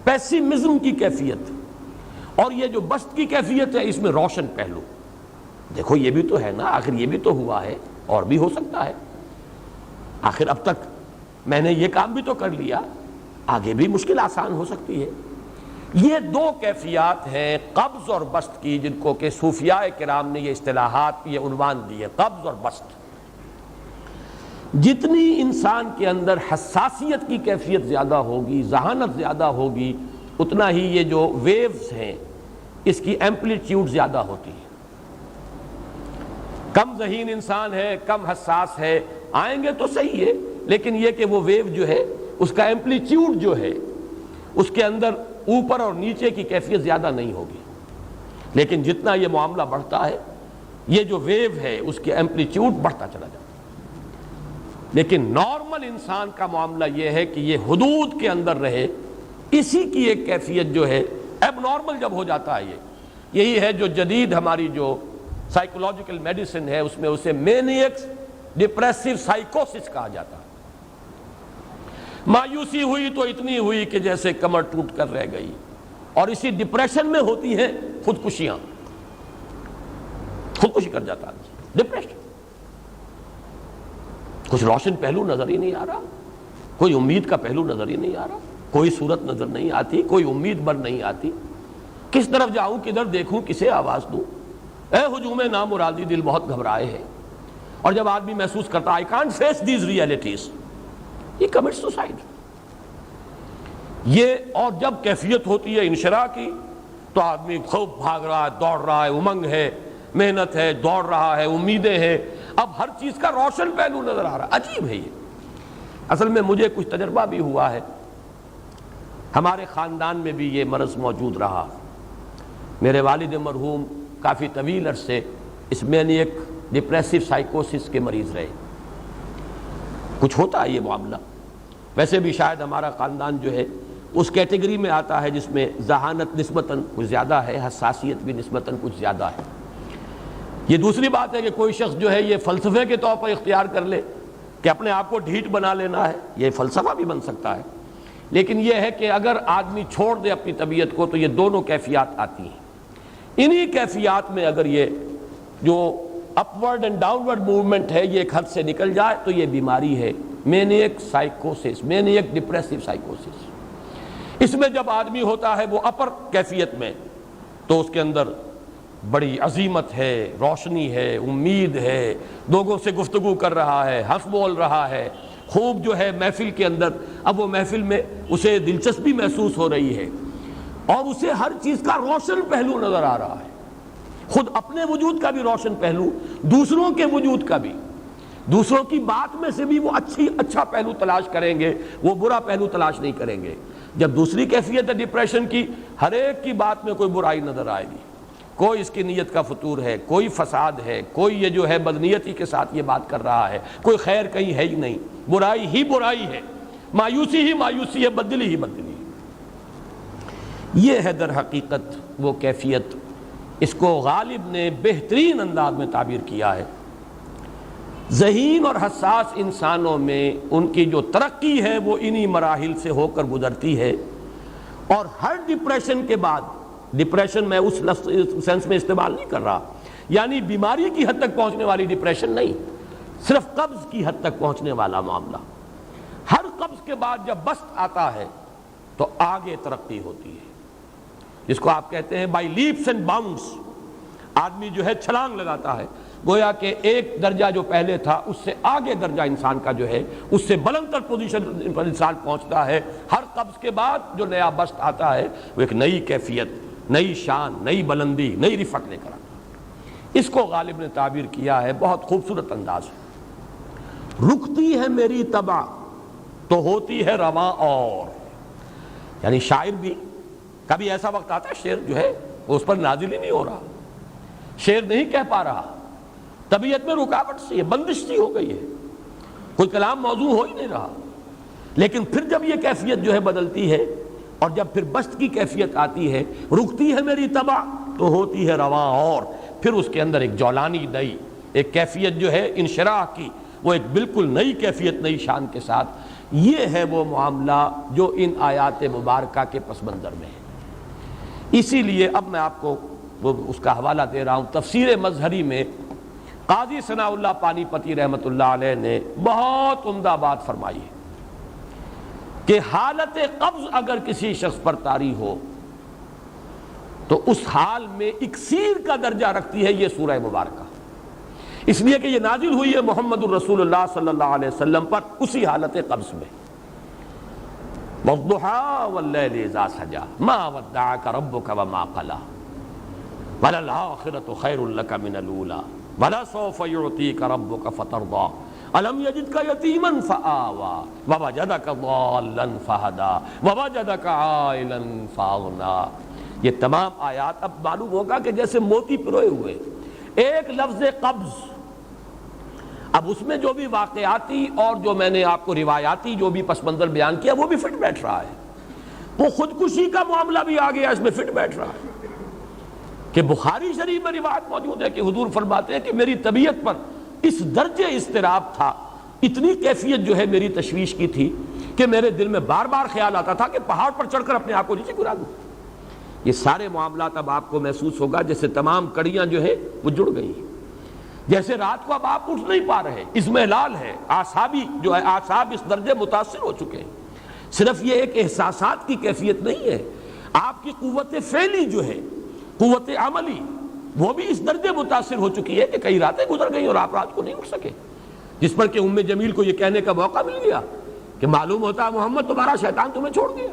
پیسیمزم کی کیفیت۔ اور یہ جو بسط کی کیفیت ہے اس میں روشن پہلو، دیکھو یہ بھی تو ہے نا، آخر یہ بھی تو ہوا ہے، اور بھی ہو سکتا ہے، آخر اب تک میں نے یہ کام بھی تو کر لیا، آگے بھی مشکل آسان ہو سکتی ہے۔ یہ دو کیفیات ہیں قبض اور بسط کی، جن کو کہ صوفیاء کرام نے یہ اصطلاحات، یہ عنوان دیے، قبض اور بسط۔ جتنی انسان کے اندر حساسیت کی کیفیت زیادہ ہوگی، ذہانت زیادہ ہوگی، اتنا ہی یہ جو ویوز ہیں اس کی ایمپلیٹیوڈ زیادہ ہوتی ہے۔ کم ذہین انسان ہے، کم حساس ہے، آئیں گے تو صحیح ہے، لیکن یہ کہ وہ ویو جو ہے اس کا ایمپلیٹیوڈ جو ہے اس کے اندر اوپر اور نیچے کی کیفیت زیادہ نہیں ہوگی۔ لیکن جتنا یہ معاملہ بڑھتا ہے یہ جو ویو ہے اس کی ایمپلیٹیوڈ بڑھتا چلا جاتا ہے۔ لیکن نارمل انسان کا معاملہ یہ ہے کہ یہ حدود کے اندر رہے، اسی کی ایک کیفیت جو ہے اب نارمل جب ہو جاتا ہے یہی ہے جو جدید ہماری جو سائیکولوجیکل میڈیسن ہے اس میں اسے مینیکس ڈپریسو سائیکوسس کہا جاتا ہے۔ مایوسی ہوئی تو اتنی ہوئی کہ جیسے کمر ٹوٹ کر رہ گئی، اور اسی ڈپریشن میں ہوتی ہیں خودکشیاں، خودکشی کر جاتا ہے ڈپریشن۔ کچھ روشن پہلو نظر ہی نہیں آ رہا، کوئی امید کا پہلو نظر ہی نہیں آ رہا، کوئی صورت نظر نہیں آتی، کوئی امید بر نہیں آتی، کس طرف جاؤں، کدھر دیکھوں، کسے آواز دوں، اے ہجوم نامرادی دل بہت گھبرائے ہیں۔ اور جب آدمی محسوس کرتا I can't face these realities، یہ commits suicide۔ یہ اور جب کیفیت ہوتی ہے انشراح کی تو آدمی خوب بھاگ رہا ہے، دوڑ رہا ہے، امنگ ہے، محنت ہے، دوڑ رہا ہے، امیدیں ہیں، اب ہر چیز کا روشن پہلو نظر آ رہا ہے۔ عجیب ہے یہ۔ اصل میں مجھے کچھ تجربہ بھی ہوا ہے، ہمارے خاندان میں بھی یہ مرض موجود رہا۔ میرے والد مرحوم کافی طویل عرصے اس مینیک ڈپریسو سائیکوسس کے مریض رہے۔ کچھ ہوتا ہے یہ معاملہ، ویسے بھی شاید ہمارا خاندان جو ہے اس کیٹیگری میں آتا ہے جس میں ذہانت نسبتاً کچھ زیادہ ہے، حساسیت بھی نسبتاً کچھ زیادہ ہے۔ یہ دوسری بات ہے کہ کوئی شخص جو ہے یہ فلسفے کے طور پر اختیار کر لے کہ اپنے آپ کو ڈھیٹ بنا لینا ہے، یہ فلسفہ بھی بن سکتا ہے، لیکن یہ ہے کہ اگر آدمی چھوڑ دے اپنی طبیعت کو تو یہ دونوں کیفیات آتی ہیں۔ انہی کیفیات میں اگر یہ جو اپورڈ اینڈ ڈاؤنورڈ موومنٹ ہے یہ ایک حد سے نکل جائے تو یہ بیماری ہے مینیک سائیکوسس، مینیک ڈپریسو سائیکوسس۔ اس میں جب آدمی ہوتا ہے وہ اپر کیفیت میں تو اس کے اندر بڑی عظیمت ہے، روشنی ہے، امید ہے، لوگوں سے گفتگو کر رہا ہے، ہنس بول رہا ہے، خوب جو ہے محفل کے اندر، اب وہ محفل میں اسے دلچسپی محسوس ہو رہی ہے اور اسے ہر چیز کا روشن پہلو نظر آ رہا ہے، خود اپنے وجود کا بھی روشن پہلو، دوسروں کے وجود کا بھی، دوسروں کی بات میں سے بھی وہ اچھا پہلو تلاش کریں گے، وہ برا پہلو تلاش نہیں کریں گے۔ جب دوسری کیفیت ہے ڈپریشن کی، ہر ایک کی بات میں کوئی برائی نظر آئے گی، کوئی اس کی نیت کا فطور ہے، کوئی فساد ہے، کوئی یہ جو ہے بدنیتی کے ساتھ یہ بات کر رہا ہے، کوئی خیر کہیں ہے ہی نہیں، برائی ہی برائی ہے، مایوسی ہی مایوسی ہے، بدلی ہی بدلی ہے۔ یہ ہے در حقیقت وہ کیفیت، اس کو غالب نے بہترین انداز میں تعبیر کیا ہے۔ ذہین اور حساس انسانوں میں ان کی جو ترقی ہے وہ انہی مراحل سے ہو کر گزرتی ہے، اور ہر ڈپریشن کے بعد، ڈپریشن میں اس لفظ سینس میں استعمال نہیں کر رہا، یعنی بیماری کی حد تک پہنچنے والی ڈپریشن نہیں، صرف قبض کی حد تک پہنچنے والا معاملہ۔ ہر قبض کے بعد جب بسط آتا ہے تو آگے ترقی ہوتی ہے، جس کو آپ کہتے ہیں بائی لیپس اینڈ باؤنڈس، آدمی جو ہے چھلانگ لگاتا ہے، گویا کہ ایک درجہ جو پہلے تھا اس سے آگے درجہ انسان کا جو ہے اس سے بلند تر پوزیشن پر انسان پہنچتا ہے۔ ہر قبض کے بعد جو نیا بسط آتا ہے وہ ایک نئی کیفیت، نئی شان، نئی بلندی، نئی رفعت لے کر آتا ہے۔ اس کو غالب نے تعبیر کیا ہے بہت خوبصورت انداز ہے، رکتی ہے میری طبع تو ہوتی ہے رواں اور، یعنی شاعر بھی کبھی ایسا وقت آتا ہے شعر جو ہے وہ اس پر نازل ہی نہیں ہو رہا، شعر نہیں کہہ پا رہا، طبیعت میں رکاوٹ سی ہے، بندش سی ہو گئی ہے، کوئی کلام موضوع ہو ہی نہیں رہا۔ لیکن پھر جب یہ کیفیت جو ہے بدلتی ہے اور جب پھر بسط کی کیفیت آتی ہے، رکتی ہے میری طبع تو ہوتی ہے رواں اور، پھر اس کے اندر ایک جولانی نئی ایک کیفیت جو ہے انشراح کی، وہ ایک بالکل نئی کیفیت، نئی شان کے ساتھ۔ یہ ہے وہ معاملہ جو ان آیات مبارکہ کے پس منظر میں ہے۔ اسی لیے اب میں آپ کو اس کا حوالہ دے رہا ہوں، تفسیر مظہری میں قاضی ثناء اللہ پانی پتی رحمۃ اللہ علیہ نے بہت عمدہ بات فرمائی ہے کہ حالت قبض اگر کسی شخص پر طاری ہو تو اس حال میں اکسیر کا درجہ رکھتی ہے یہ سورہ مبارکہ، اس لیے کہ یہ نازل ہوئی ہے محمد الرسول اللہ صلی اللہ علیہ وسلم پر اسی حالت قبض میں۔ وَالضُّحَىٰ وَاللَّيْلِ إِذَا سَجَىٰ مَا وَدَّعَكَ رَبُّكَ وَمَا قَلَىٰ وَلَلْآخِرَةُ خَيْرٌ لَكَ مِنَ الْأُولَىٰ وَلَسَوْفَ يُعْطِيكَ رَبُّكَ فَتَرْضَىٰ أَلَمْ يَجِدْكَ يَتِيمًا فَآوَىٰ وَوَجَدَكَ ضَالًّا فَهَدَىٰ وَوَجَدَكَ عَائِلًا فَأَغْنَىٰ۔ یہ تمام آیات اب معلوم ہوگا کہ جیسے موتی پروئے ہوئے، ایک لفظ قبض، اب اس میں جو بھی واقعاتی اور جو میں نے آپ کو روایاتی جو بھی پس منظر بیان کیا وہ بھی فٹ بیٹھ رہا ہے، وہ خودکشی کا معاملہ بھی آ گیا، اس میں فٹ بیٹھ رہا ہے کہ بخاری شریف میں روایت موجود ہے کہ حضور فرماتے ہیں کہ میری طبیعت پر اس درجے اضطراب تھا، اتنی کیفیت جو ہے میری تشویش کی تھی کہ میرے دل میں بار بار خیال آتا تھا کہ پہاڑ پر چڑھ کر اپنے آپ کو نیچے گرا دوں۔ یہ سارے معاملات اب آپ کو محسوس ہوگا جیسے تمام کڑیاں جو ہے وہ جڑ گئی، جیسے رات کو اب آپ اٹھ نہیں پا رہے، اضمحلال ہے، اعصابی جو ہے اعصاب اس درجے متاثر ہو چکے ہیں۔ صرف یہ ایک احساسات کی کیفیت نہیں ہے، آپ کی قوت فعلی جو ہے، قوت عملی، وہ بھی اس درجے متاثر ہو چکی ہے کہ کئی راتیں گزر گئی اور آپ رات کو نہیں اٹھ سکے، جس پر کہ ام جمیل کو یہ کہنے کا موقع مل گیا کہ معلوم ہوتا ہے محمد تمہارا شیطان تمہیں چھوڑ گیا۔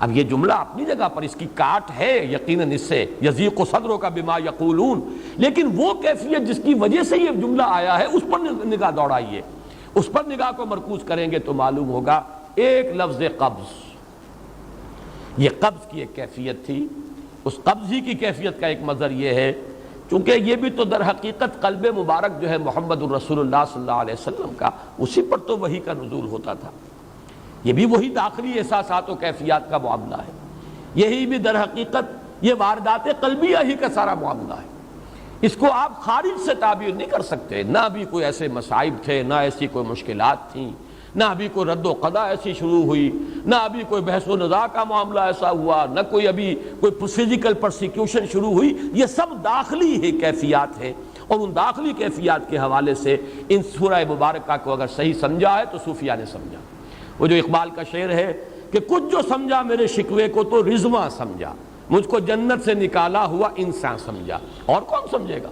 اب یہ جملہ اپنی جگہ پر اس کی کاٹ ہے یقیناً، اس سے یضیق صدرک بما یقولون، لیکن وہ کیفیت جس کی وجہ سے یہ جملہ آیا ہے اس پر نگاہ دوڑائیے، اس پر نگاہ کو مرکوز کریں گے تو معلوم ہوگا ایک لفظ قبض، یہ قبض کی ایک کیفیت تھی۔ اس قبضی کی کیفیت کا ایک مظہر یہ ہے چونکہ یہ بھی تو در حقیقت قلب مبارک جو ہے محمد الرسول اللہ صلی اللہ علیہ وسلم کا، اسی پر تو وحی کا نزول ہوتا تھا، یہ بھی وہی داخلی احساسات و کیفیات کا معاملہ ہے، یہی بھی در حقیقت یہ واردات قلبیہ ہی کا سارا معاملہ ہے۔ اس کو آپ خارج سے تعبیر نہیں کر سکتے، نہ ابھی کوئی ایسے مصائب تھے، نہ ایسی کوئی مشکلات تھیں، نہ ابھی کوئی رد و قضا ایسی شروع ہوئی، نہ ابھی کوئی بحث و نزاع کا معاملہ ایسا ہوا، نہ کوئی ابھی کوئی فزیکل پرسیکیوشن شروع ہوئی، یہ سب داخلی ہی کیفیات ہیں، اور ان داخلی کیفیات کے حوالے سے ان سورہ مبارکہ کو اگر صحیح سمجھا ہے تو صوفیہ نے سمجھا۔ وہ جو اقبال کا شعر ہے کہ کچھ جو سمجھا میرے شکوے کو تو رضواں سمجھا، مجھ کو جنت سے نکالا ہوا انسان سمجھا، اور کون سمجھے گا؟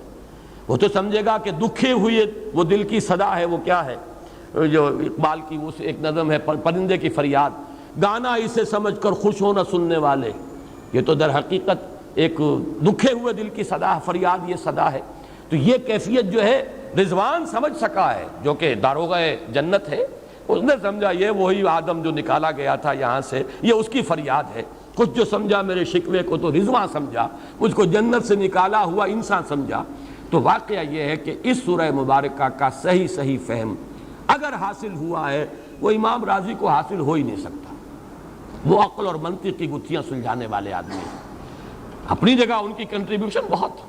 وہ تو سمجھے گا کہ دکھے ہوئے وہ دل کی صدا ہے، وہ کیا ہے جو اقبال کی اس ایک نظم ہے پرندے کی فریاد، گانا اسے سمجھ کر خوش ہونا سننے والے، یہ تو در حقیقت ایک دکھے ہوئے دل کی صدا، فریاد یہ صدا ہے۔ تو یہ کیفیت جو ہے رضوان سمجھ سکا ہے جو کہ داروغہ جنت ہے، اس نے سمجھا یہ وہی آدم جو نکالا گیا تھا یہاں سے، یہ اس کی فریاد ہے۔ کچھ جو سمجھا میرے شکوے کو تو رضواں سمجھا، مجھ کو جنت سے نکالا ہوا انسان سمجھا۔ تو واقعہ یہ ہے کہ اس سورہ مبارکہ کا صحیح فہم اگر حاصل ہوا ہے، وہ امام راضی کو حاصل ہو ہی نہیں سکتا، وہ عقل اور منطق کی گتھیاں سلجھانے والے آدمی ہیں، اپنی جگہ ان کی کنٹریبیوشن بہت۔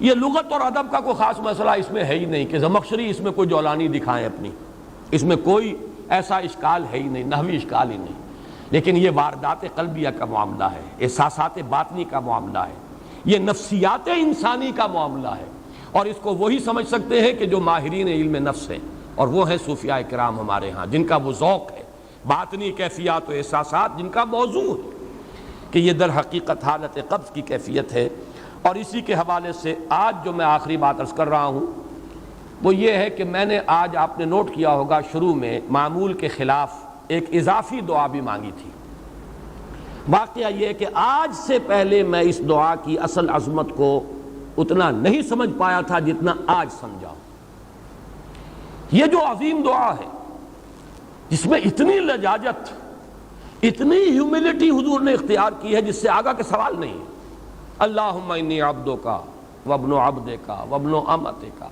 یہ لغت اور ادب کا کوئی خاص مسئلہ اس میں ہے ہی نہیں کہ زمخشری اس میں کوئی جولانی دکھائیں اپنی، اس میں کوئی ایسا اشکال ہے ہی نہیں، نحوی اشکال ہی نہیں، لیکن یہ واردات قلبیہ کا معاملہ ہے، احساسات باطنی کا معاملہ ہے، یہ نفسیات انسانی کا معاملہ ہے، اور اس کو وہی سمجھ سکتے ہیں کہ جو ماہرین علم نفس ہیں، اور وہ ہیں صوفیاء کرام ہمارے ہاں، جن کا وہ ذوق ہے، باطنی کیفیات و احساسات جن کا موضوع ہے کہ یہ در حقیقت حالت قبض کی کیفیت ہے۔ اور اسی کے حوالے سے آج جو میں آخری بات عرض کر رہا ہوں وہ یہ ہے کہ میں نے آج، آپ نے نوٹ کیا ہوگا، شروع میں معمول کے خلاف ایک اضافی دعا بھی مانگی تھی۔ واقعہ یہ ہے کہ آج سے پہلے میں اس دعا کی اصل عظمت کو اتنا نہیں سمجھ پایا تھا جتنا آج سمجھا۔ یہ جو عظیم دعا ہے جس میں اتنی لجاجت، اتنی ہیوملٹی حضور نے اختیار کی ہے جس سے آگا کے سوال نہیں ہے۔ اللہم انی عبدک وابن عبدک وابن امتک،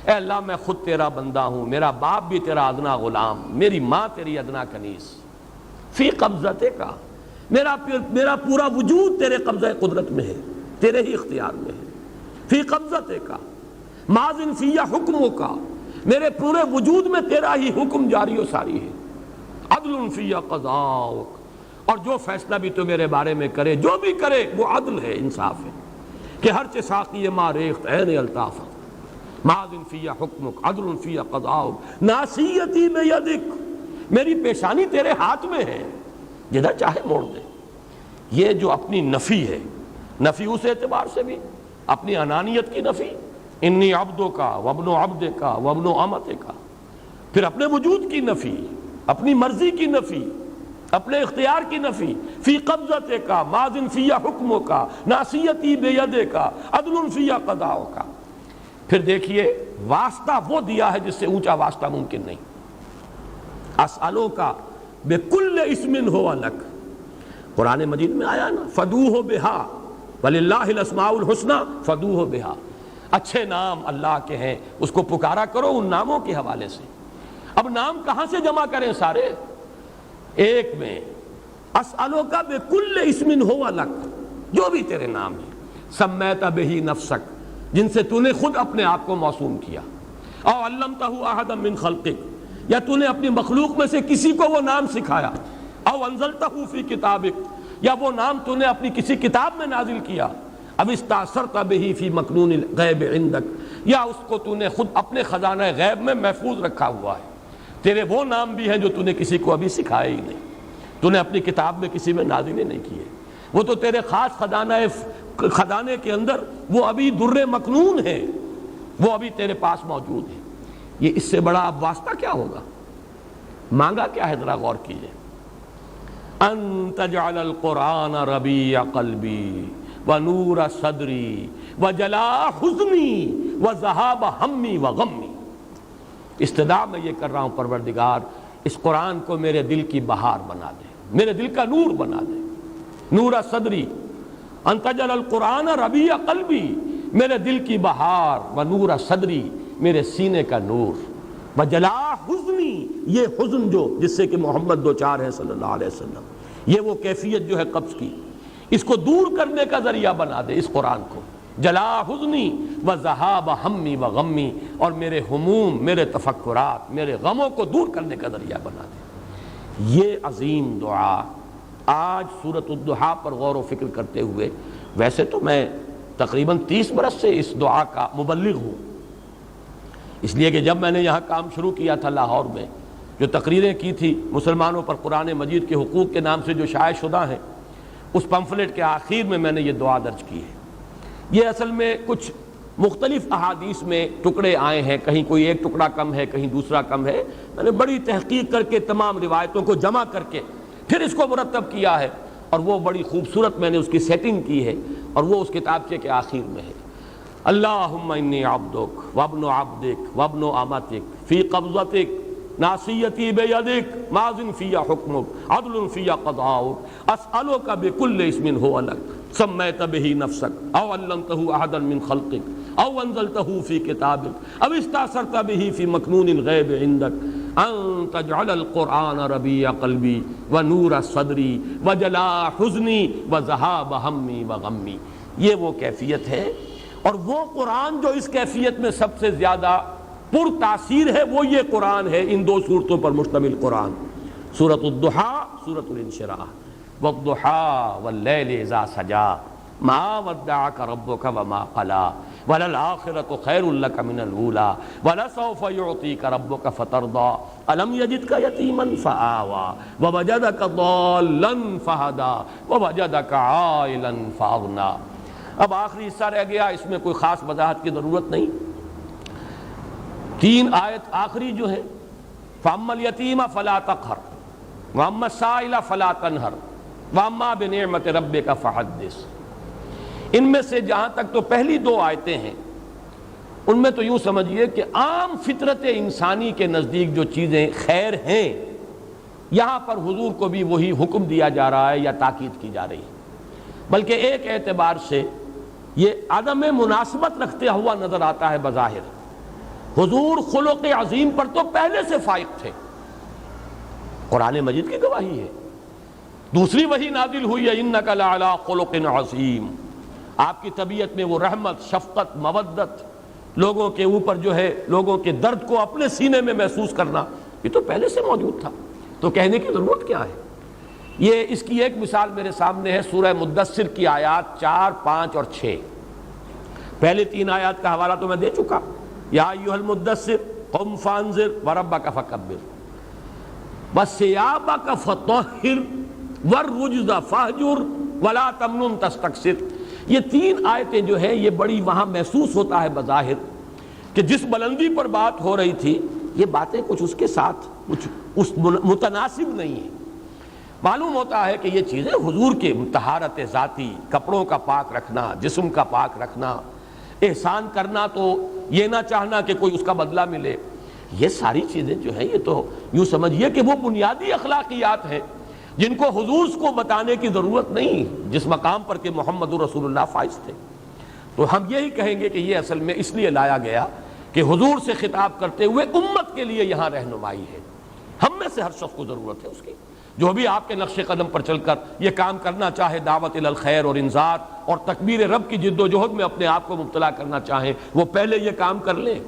اے اللہ میں خود تیرا بندہ ہوں، میرا باپ بھی تیرا ادنا غلام، میری ماں تیری ادنا کنیز، فی قبضتک، میرا پورا وجود تیرے قبضہ قدرت میں ہے، تیرے ہی اختیار میں ہے، فی قبضتک ماضٍ فی حکمک، میرے پورے وجود میں تیرا ہی حکم جاری و ساری ہے، عدل فی قضاؤک، اور جو فیصلہ بھی تو میرے بارے میں کرے، جو بھی کرے وہ عدل ہے، انصاف ہے، کہ ہر چہ ساقی ما ریخت عین الطاف، ماضٍ فی حکمک عدل فی قضاؤک، ناصیتی بیدک، میری پیشانی تیرے ہاتھ میں ہے، جدھر چاہے موڑ دے۔ یہ جو اپنی نفی ہے نفی اس اعتبار سے بھی اپنی انانیت کی نفی، انی عبدوں کا وابن عبد کا وابن امت کا، پھر اپنے وجود کی نفی، اپنی مرضی کی نفی، اپنے اختیار کی نفی، فی قبضت کا ماضٍ فی حکموں کا ناصیتی بید کا عدل فی قضاء کا۔ پھر دیکھیے واسطہ وہ دیا ہے جس سے اونچا واسطہ ممکن نہیں۔ اسألوں کا بکل اسم ہو لک، قرآن مجید میں آیا نا، فدوہ بہا وللہ الاسماء الحسنی فدوہ بہا، اچھے نام اللہ کے ہیں، اس کو پکارا کرو ان ناموں کے حوالے سے۔ اب نام کہاں سے جمع کریں سارے؟ ایک میں اسألوں کا بکل اسم ہو لک، جو بھی تیرے نام ہیں، سمیت بہ نفسک، جن سے تو نے خود اپنے آپ کو موسوم کیا، او علمتہ احدا من خلقک، یا تو نے اپنی مخلوق میں سے کسی کو وہ نام سکھایا، او انزلتہ فی کتابک، یا وہ نام تو نے اپنی کسی کتاب میں نازل کیا، اب استاثرت بہ فی مکنون الغیب عندک، یا اس کو تو نے خود اپنے خزانہ غیب میں محفوظ رکھا ہوا ہے۔ تیرے وہ نام بھی ہیں جو تو نے کسی کو ابھی سکھائے ہی نہیں، تو نے اپنی کتاب میں کسی میں نازل ہی نہیں کیے، وہ تو تیرے خاص خزانے کے اندر وہ ابھی در مکنون ہے، وہ ابھی تیرے پاس موجود ہے۔ یہ اس سے بڑا اب واسطہ کیا ہوگا؟ مانگا کیا ہے؟ ذرا غور کیجئے، ان تجعل القرآن ربیع قلبی ونور صدری وجلاء حزنی وذہاب ہمی وغمی۔ استدعا میں یہ کر رہا ہوں پروردگار، اس قرآن کو میرے دل کی بہار بنا دے، میرے دل کا نور بنا دے، نور صدری، ان تجعل القرآن ربیع قلبی، میرے دل کی بہار، ونور صدری، میرے سینے کا نور، وجلاء حزنی، یہ حزن جو جس سے کہ محمد دوچار ہے صلی اللہ علیہ وسلم، یہ وہ کیفیت جو ہے قبض کی، اس کو دور کرنے کا ذریعہ بنا دے اس قرآن کو، جلاء حزنی وذہاب ہمی وغمی، اور میرے ہموم، میرے تفکرات، میرے غموں کو دور کرنے کا ذریعہ بنا دے۔ یہ عظیم دعا آج سورۃ الضحیٰ پر غور و فکر کرتے ہوئے، ویسے تو میں تقریباً 30 برس سے اس دعا کا مبلغ ہوں، اس لیے کہ جب میں نے یہاں کام شروع کیا تھا لاہور میں، جو تقریریں کی تھی مسلمانوں پر قرآن مجید کے حقوق کے نام سے جو شائع شدہ ہیں، اس پمفلٹ کے آخر میں نے یہ دعا درج کی ہے۔ یہ اصل میں کچھ مختلف احادیث میں ٹکڑے آئے ہیں، کہیں کوئی ایک ٹکڑا کم ہے، کہیں دوسرا کم ہے، میں نے بڑی تحقیق کر کے تمام روایتوں کو جمع کر کے پھر اس کو مرتب کیا ہے، اور وہ بڑی خوبصورت میں نے اس کی سیٹنگ کی ہے، اور وہ اس کتابچے کے آخر میں ہے۔ اللہم انی عبدک وابن عبدک وابن امتک فی قبضتک ناصیتی بیدک ماضٍ فی حکمک عدل فی قضاؤک، اسألک بکل اسم ہو لک سمیت بہ نفسک او علمتہ احدا من خلقک او انزلتہ فی کتابک او استاثرت بہ فی مکنون الغیب عندک ان تجعل القرآن ربیع قلبی ونور صدری وجلاء حزنی وذہاب ہمی وغمی۔ یہ وہ کیفیت ہے، اور وہ قرآن جو اس کیفیت میں سب سے زیادہ پر تاثیر ہے وہ یہ قرآن ہے، ان دو صورتوں پر مشتمل قرآن، سورۃ الضحیٰ، سورۃ الانشراح، والضحیٰ واللیل اذا سجا ما ودعک ربک وما قلی وللآخرۃ خیر لک من الاولی ولسوف یعطیک ربک فترضی الم یجدک یتیما فآوی ووجدک ضالا فہدی ووجدک عائلا فاغنی۔ اب آخری حصہ رہ گیا، اس میں کوئی خاص وضاحت کی ضرورت نہیں۔ 3 آیت آخری جو ہے، فَأَمَّا الْيَتِيمَ فَلَا تَقْهَرْ وَأَمَّا السَّائِلَ فَلَا تَنْهَرْ وَأَمَّا بِنِعْمَةِ رَبِّكَ فَحَدِّثْ۔ ان میں سے جہاں تک تو پہلی 2 آیتیں ہیں، ان میں تو یوں سمجھیے کہ عام فطرت انسانی کے نزدیک جو چیزیں خیر ہیں، یہاں پر حضور کو بھی وہی حکم دیا جا رہا ہے یا تاکید کی جا رہی ہے، بلکہ ایک اعتبار سے یہ عدم مناسبت رکھتے ہوا نظر آتا ہے بظاہر۔ حضور خلق عظیم پر تو پہلے سے فائق تھے، قرآن مجید کی گواہی ہے، دوسری وحی نازل ہوئی ہے انک لعلی خلق عظیم، آپ کی طبیعت میں وہ رحمت، شفقت، مودت، لوگوں کے اوپر جو ہے لوگوں کے درد کو اپنے سینے میں محسوس کرنا، یہ تو پہلے سے موجود تھا، تو کہنے کی ضرورت کیا ہے؟ یہ اس کی ایک مثال میرے سامنے ہے، سورہ مدثر کی آیات 4، 5 اور 6۔ پہلے 3 آیات کا حوالہ تو میں دے چکا، یا ایھا المدثر قم فانذر وربک فکبر وثیابک فطہر والرجز فاہجر ولا تمنن تستکثر۔ یہ تین آیتیں جو ہیں یہ بڑی وہاں محسوس ہوتا ہے بظاہر کہ جس بلندی پر بات ہو رہی تھی یہ باتیں کچھ اس کے ساتھ کچھ اس متناسب نہیں ہیں. معلوم ہوتا ہے کہ یہ چیزیں حضور کے طہارت ذاتی، کپڑوں کا پاک رکھنا، جسم کا پاک رکھنا، احسان کرنا تو یہ نہ چاہنا کہ کوئی اس کا بدلہ ملے، یہ ساری چیزیں جو ہیں یہ تو یوں سمجھیے کہ وہ بنیادی اخلاقیات ہیں جن کو حضور کو بتانے کی ضرورت نہیں جس مقام پر کہ محمد رسول اللہ فائز تھے. تو ہم یہی کہیں گے کہ یہ اصل میں اس لیے لایا گیا کہ حضور سے خطاب کرتے ہوئے امت کے لیے یہاں رہنمائی ہے. ہم میں سے ہر شخص کو ضرورت ہے اس کی، جو بھی آپ کے نقش قدم پر چل کر یہ کام کرنا چاہے، دعوت الی الخیر اور انذار اور تکبیر رب کی جد و جہد میں اپنے آپ کو مبتلا کرنا چاہیں، وہ پہلے یہ کام کر لیں.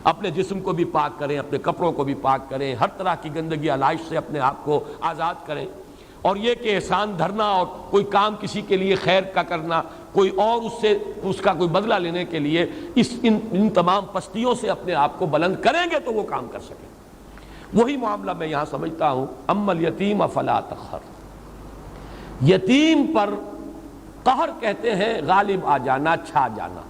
اپنے جسم کو بھی پاک کریں، اپنے کپڑوں کو بھی پاک کریں، ہر طرح کی گندگی علائش سے اپنے آپ کو آزاد کریں. اور یہ کہ احسان دھرنا اور کوئی کام کسی کے لیے خیر کا کرنا، کوئی اور اس کا کوئی بدلہ لینے کے لیے ان تمام پستیوں سے اپنے آپ کو بلند کریں گے تو وہ کام کر سکیں. وہی معاملہ میں یہاں سمجھتا ہوں. اما الیتیم فلا تقہر، یتیم پر قہر کہتے ہیں غالب آ جانا، چھا جانا،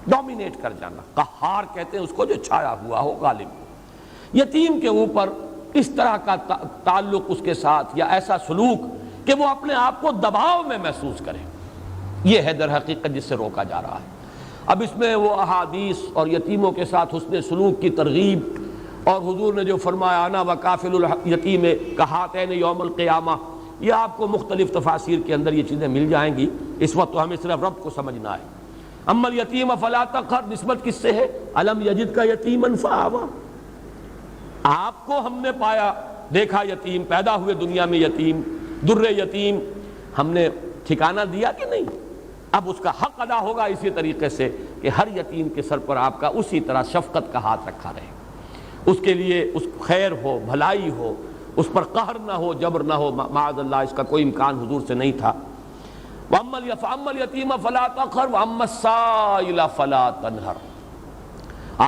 ڈومینیٹ کر جانا. قہار کہتے ہیں اس کو جو چھایا ہوا ہو، غالب. یتیم کے اوپر اس طرح کا تعلق اس کے ساتھ یا ایسا سلوک کہ وہ اپنے آپ کو دباؤ میں محسوس کرے، یہ ہے در حقیقت جس سے روکا جا رہا ہے. اب اس میں وہ احادیث اور یتیموں کے ساتھ حسن سلوک کی ترغیب اور حضور نے جو فرمایا انا وکافل الیتیم کہاتین یوم القیامہ، یہ آپ کو مختلف تفاسیر کے اندر یہ چیزیں مل جائیں گی. اس وقت تو ہمیں صرف رب کو سمجھنا ہے. اما الیتیم فلا تقہر نسبت کس سے ہے؟ الم یجد کا یتیما فآویٰ، آپ کو ہم نے پایا، دیکھا یتیم، پیدا ہوئے دنیا میں یتیم، در یتیم، ہم نے ٹھکانہ دیا کہ نہیں؟ اب اس کا حق ادا ہوگا اسی طریقے سے کہ ہر یتیم کے سر پر آپ کا اسی طرح شفقت کا ہاتھ رکھا رہے، اس کے لیے اس خیر ہو، بھلائی ہو، اس پر قہر نہ ہو، جبر نہ ہو. معاذ اللہ اس کا کوئی امکان حضور سے نہیں تھا. وَأَمَّا الْيَتِيمَ فَلَا تَقْهَرْ وَأَمَّا السَّائِلَ فَلَا تَنْهَرْ،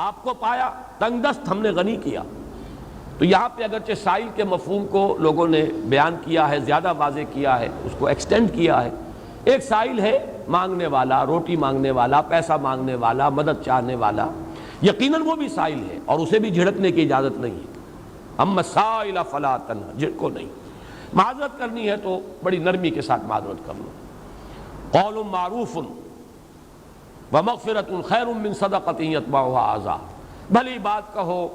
آپ کو پایا تنگ دست ہم نے غنی کیا. تو یہاں پہ اگرچہ سائل کے مفہوم کو لوگوں نے بیان کیا ہے، زیادہ واضح کیا ہے، اس کو ایکسٹینڈ کیا ہے. ایک سائل ہے مانگنے والا، روٹی مانگنے والا، پیسہ مانگنے والا، مدد چاہنے والا، یقیناً وہ بھی سائل ہے اور اسے بھی جھڑکنے کی اجازت نہیں ہے. اما السائل فلا تنہر، جھڑکو نہیں. معذرت کرنی ہے تو بڑی نرمی کے ساتھ معذرت کر لو. قول معروف ومغفرۃ خیر من صدقۃ یتبعها اذی، بھلی بات کہو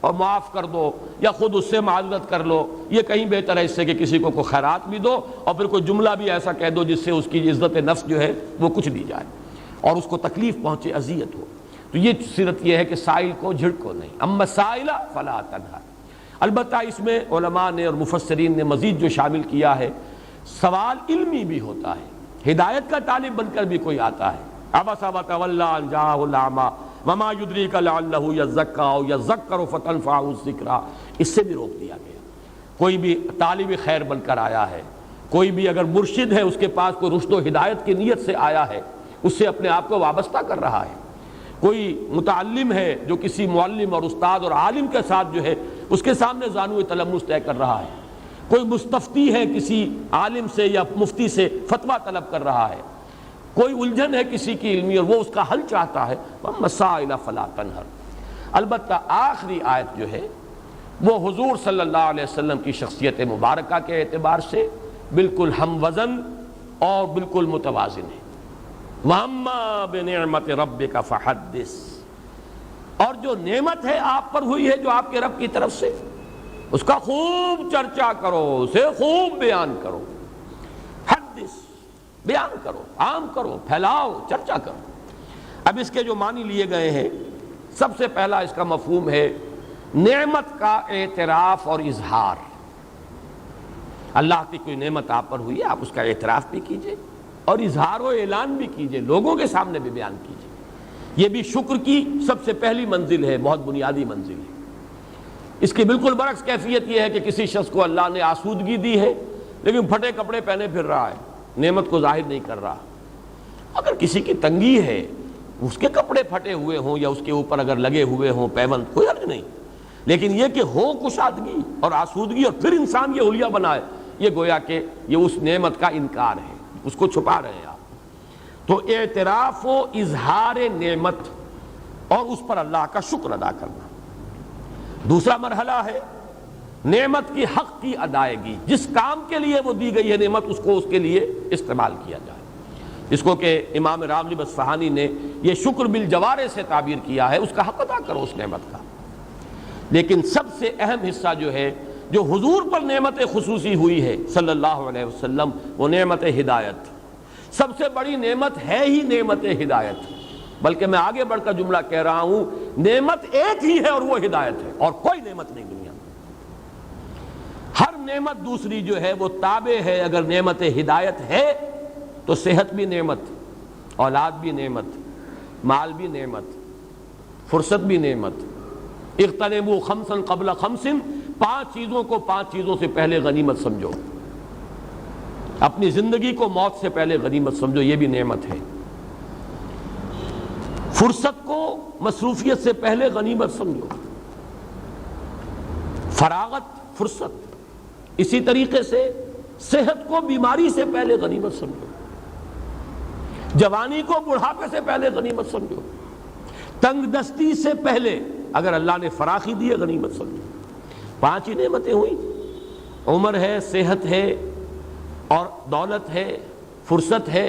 اور معاف کر دو یا خود اس سے معذرت کر لو، یہ کہیں بہتر ہے اس سے کہ کسی کو کوئی خیرات بھی دو اور پھر کوئی جملہ بھی ایسا کہہ دو جس سے اس کی عزت نفس جو ہے وہ کچھ دی جائے اور اس کو تکلیف پہنچے، اذیت ہو. تو یہ سیرت یہ ہے کہ سائل کو جھڑکو نہیں. اما السائل فلا تنہر. البتہ اس میں علماء نے اور مفسرین نے مزید جو شامل کیا ہے، سوال علمی بھی ہوتا ہے. ہدایت کا طالب بن کر بھی کوئی آتا ہے، عبس وتولی ان جاءہ الاعمی وما یدریک لعلہ یزکی او یذکر فتنفعہ الذکریٰ، اس سے بھی روک دیا گیا. کوئی بھی طالب خیر بن کر آیا ہے، کوئی بھی اگر مرشد ہے اس کے پاس کوئی رشد و ہدایت کی نیت سے آیا ہے، اس سے اپنے آپ کو وابستہ کر رہا ہے. کوئی متعلم ہے جو کسی معلم اور استاد اور عالم کے ساتھ جو ہے اس کے سامنے زانو تلمس طے کر رہا ہے. کوئی مستفتی ہے کسی عالم سے یا مفتی سے فتویٰ طلب کر رہا ہے. کوئی الجھن ہے کسی کی علمی اور وہ اس کا حل چاہتا ہے. مسائل فلا تنہر. البتہ آخری آیت جو ہے وہ حضور صلی اللہ علیہ وسلم کی شخصیت مبارکہ کے اعتبار سے بالکل ہم وزن اور بالکل متوازن ہے. وَأَمَّا بِنِعْمَةِ رَبِّكَ فَحَدِّثْ، اور جو نعمت ہے آپ پر ہوئی ہے جو آپ کے رب کی طرف سے، اس کا خوب چرچا کرو، اسے خوب بیان کرو. حدث، بیان کرو، عام کرو، پھیلاؤ، چرچا کرو. اب اس کے جو معنی لیے گئے ہیں، سب سے پہلا اس کا مفہوم ہے نعمت کا اعتراف اور اظہار. اللہ کی کوئی نعمت آپ پر ہوئی ہے، آپ اس کا اعتراف بھی کیجئے اور اظہار و اعلان بھی کیجئے، لوگوں کے سامنے بھی بیان کیجئے. یہ بھی شکر کی سب سے پہلی منزل ہے، بہت بنیادی منزل ہے. اس کی بالکل برعکس کیفیت یہ ہے کہ کسی شخص کو اللہ نے آسودگی دی ہے لیکن پھٹے کپڑے پہنے پھر رہا ہے، نعمت کو ظاہر نہیں کر رہا. اگر کسی کی تنگی ہے، اس کے کپڑے پھٹے ہوئے ہوں یا اس کے اوپر اگر لگے ہوئے ہوں پیوند، کوئی حرج نہیں. لیکن یہ کہ ہو کشادگی اور آسودگی اور پھر انسان یہ حلیہ بنائے، یہ گویا کہ یہ اس نعمت کا انکار ہے، اس کو چھپا رہے ہیں آپ. تو اعتراف و اظہار نعمت اور اس پر اللہ کا شکر ادا کرنا۔ دوسرا مرحلہ ہے نعمت کی حق کی ادائیگی، جس کام کے لیے وہ دی گئی ہے نعمت اس کو اس کے لیے استعمال کیا جائے، جس کو کہ امام راغب اصفہانی نے یہ شکر بالجوارح سے تعبیر کیا ہے، اس کا حق ادا کرو اس نعمت کا۔ لیکن سب سے اہم حصہ جو ہے جو حضور پر نعمت خصوصی ہوئی ہے صلی اللہ علیہ وسلم، وہ نعمت ہدایت۔ سب سے بڑی نعمت ہے ہی نعمت ہدایت، بلکہ میں آگے بڑھ کر جملہ کہہ رہا ہوں، نعمت ایک ہی ہے اور وہ ہدایت ہے، اور کوئی نعمت نہیں دنیا میں۔ ہر نعمت دوسری جو ہے وہ تابع ہے۔ اگر نعمت ہدایت ہے تو صحت بھی نعمت، اولاد بھی نعمت، مال بھی نعمت، فرصت بھی نعمت۔ اغتنموا خمسا قبل خمس، 5 چیزوں کو 5 چیزوں سے پہلے غنیمت سمجھو، اپنی زندگی کو موت سے پہلے غنیمت سمجھو، یہ بھی نعمت ہے۔ فرصت کو مصروفیت سے پہلے غنیمت سمجھو، فراغت فرصت۔ اسی طریقے سے صحت کو بیماری سے پہلے غنیمت سمجھو، جوانی کو بڑھاپے سے پہلے غنیمت سمجھو، تنگ دستی سے پہلے اگر اللہ نے فراخی دی ہے غنیمت سمجھو۔ 5 ہی نعمتیں ہوئیں، عمر ہے، صحت ہے، اور دولت ہے، فرصت ہے،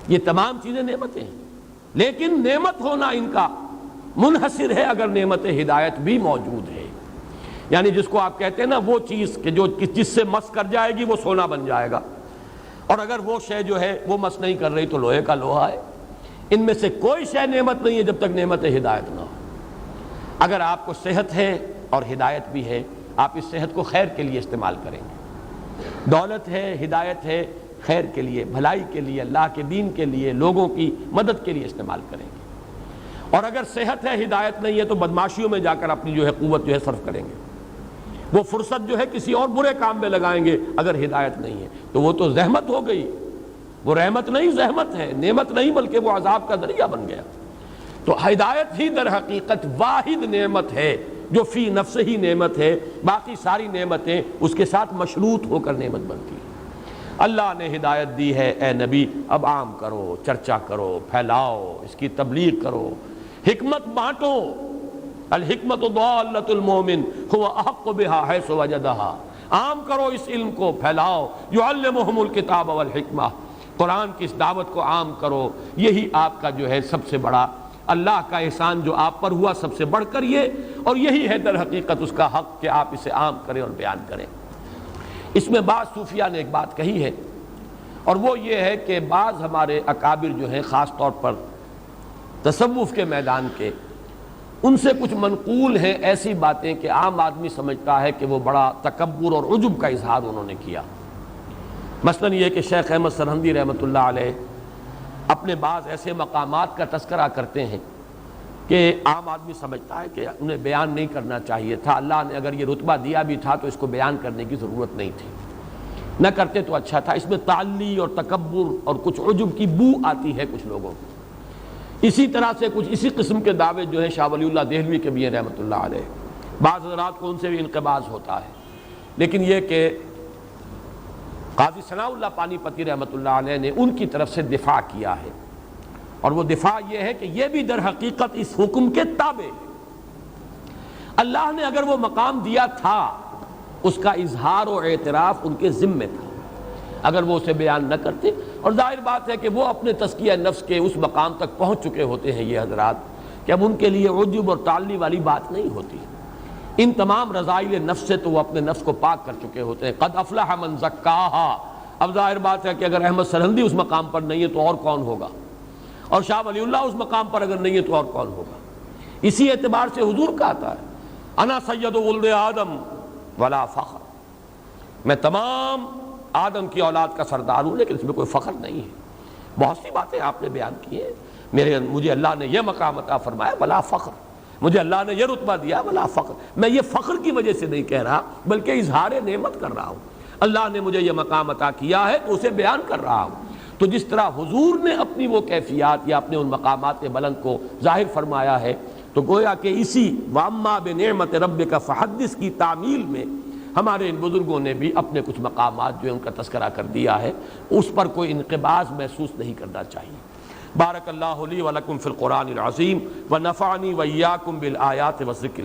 یہ تمام چیزیں نعمتیں ہیں۔ لیکن نعمت ہونا ان کا منحصر ہے اگر نعمت ہدایت بھی موجود ہے، یعنی جس کو آپ کہتے ہیں نا وہ چیز کہ جو جس سے مس کر جائے گی وہ سونا بن جائے گا، اور اگر وہ شے جو ہے وہ مس نہیں کر رہی تو لوہے کا لوہا ہے۔ ان میں سے کوئی شے نعمت نہیں ہے جب تک نعمت ہدایت نہ ہو۔ اگر آپ کو صحت ہے اور ہدایت بھی ہے، آپ اس صحت کو خیر کے لیے استعمال کریں گے، دولت ہے، ہدایت ہے، خیر کے لیے، بھلائی کے لیے، اللہ کے دین کے لیے، لوگوں کی مدد کے لیے استعمال کریں گے۔ اور اگر صحت ہے، ہدایت نہیں ہے تو بدماشیوں میں جا کر اپنی جو ہے قوت جو ہے صرف کریں گے، وہ فرصت جو ہے کسی اور برے کام میں لگائیں گے۔ اگر ہدایت نہیں ہے تو وہ تو زحمت ہو گئی، وہ رحمت نہیں زحمت ہے، نعمت نہیں بلکہ وہ عذاب کا ذریعہ بن گیا۔ تو ہدایت ہی در حقیقت واحد نعمت ہے جو فی نفس ہی نعمت ہے، باقی ساری نعمتیں اس کے ساتھ مشروط ہو کر نعمت بنتی ہیں۔ اللہ نے ہدایت دی ہے، اے نبی اب عام کرو، چرچا کرو، پھیلاؤ، اس کی تبلیغ کرو، حکمت بانٹو۔ الحکمت ضالۃ المؤمن هو احق بها حیث وجدها، عام کرو اس علم کو، پھیلاؤ۔ یعلمہم الکتاب والحکمہ، قرآن کی اس دعوت کو عام کرو، یہی آپ کا جو ہے سب سے بڑا اللہ کا احسان جو آپ پر ہوا سب سے بڑھ کر یہ، اور یہی ہے در حقیقت اس کا حق کہ آپ اسے عام کریں اور بیان کریں۔ اس میں بعض صوفیہ نے ایک بات کہی ہے، اور وہ یہ ہے کہ بعض ہمارے اکابر جو ہیں خاص طور پر تصوف کے میدان کے، ان سے کچھ منقول ہیں ایسی باتیں کہ عام آدمی سمجھتا ہے کہ وہ بڑا تکبر اور عجب کا اظہار انہوں نے کیا۔ مثلا یہ کہ شیخ احمد سرہندی رحمۃ اللہ علیہ اپنے بعض ایسے مقامات کا تذکرہ کرتے ہیں کہ عام آدمی سمجھتا ہے کہ انہیں بیان نہیں کرنا چاہیے تھا، اللہ نے اگر یہ رتبہ دیا بھی تھا تو اس کو بیان کرنے کی ضرورت نہیں تھی، نہ کرتے تو اچھا تھا۔ اس میں تعلی اور تکبر اور کچھ عجب کی بو آتی ہے کچھ لوگوں کو۔ اسی طرح سے کچھ اسی قسم کے دعوے جو ہیں شاہ ولی اللہ دہلوی کے بھی ہیں رحمۃ اللہ علیہ، بعض حضرات کو ان سے بھی انقباض ہوتا ہے، لیکن یہ کہ قاضی ثناء اللہ پانی پتی رحمۃ اللہ علیہ نے ان کی طرف سے دفاع کیا ہے، اور وہ دفاع یہ ہے کہ یہ بھی در حقیقت اس حکم کے تابع ہے۔ اللہ نے اگر وہ مقام دیا تھا اس کا اظہار و اعتراف ان کے ذمے تھا، اگر وہ اسے بیان نہ کرتے، اور ظاہر بات ہے کہ وہ اپنے تزکیہ نفس کے اس مقام تک پہنچ چکے ہوتے ہیں یہ حضرات کہ اب ان کے لیے عجب اور تعلی والی بات نہیں ہوتی، ان تمام رذائل نفس سے تو وہ اپنے نفس کو پاک کر چکے ہوتے ہیں۔ قد افلح من زکاہا۔ اب ظاہر بات ہے کہ اگر احمد سرہندی اس مقام پر نہیں ہے تو اور کون ہوگا، اور شاہ ولی اللہ اس مقام پر اگر نہیں ہے تو اور کون ہوگا۔ اسی اعتبار سے حضور کہتا ہے انا سید ولد آدم ولا فخر، میں تمام آدم کی اولاد کا سردار ہوں لیکن اس میں کوئی فخر نہیں ہے۔ بہت سی باتیں آپ نے بیان کی ہیں، مجھے اللہ نے یہ مقام عطا فرمایا ولا فخر، مجھے اللہ نے یہ رتبہ دیا ولا فخر، میں یہ فخر کی وجہ سے نہیں کہہ رہا بلکہ اظہار نعمت کر رہا ہوں۔ اللہ نے مجھے یہ مقام عطا کیا ہے تو اسے بیان کر رہا ہوں۔ تو جس طرح حضور نے اپنی وہ کیفیات یا اپنے ان مقامات بلند کو ظاہر فرمایا ہے، تو گویا کہ اسی وَأَمَّا بِنِعْمَةِ رَبِّكَ فَحَدِّثْ کی تعمیل میں ہمارے ان بزرگوں نے بھی اپنے کچھ مقامات جو ہیں ان کا تذکرہ کر دیا ہے، اس پر کوئی انقباض محسوس نہیں کرنا چاہیے۔ بارک اللہ لی و لکم فی القرآن العظیم ونفعنی وإیاکم بالآیات والذکر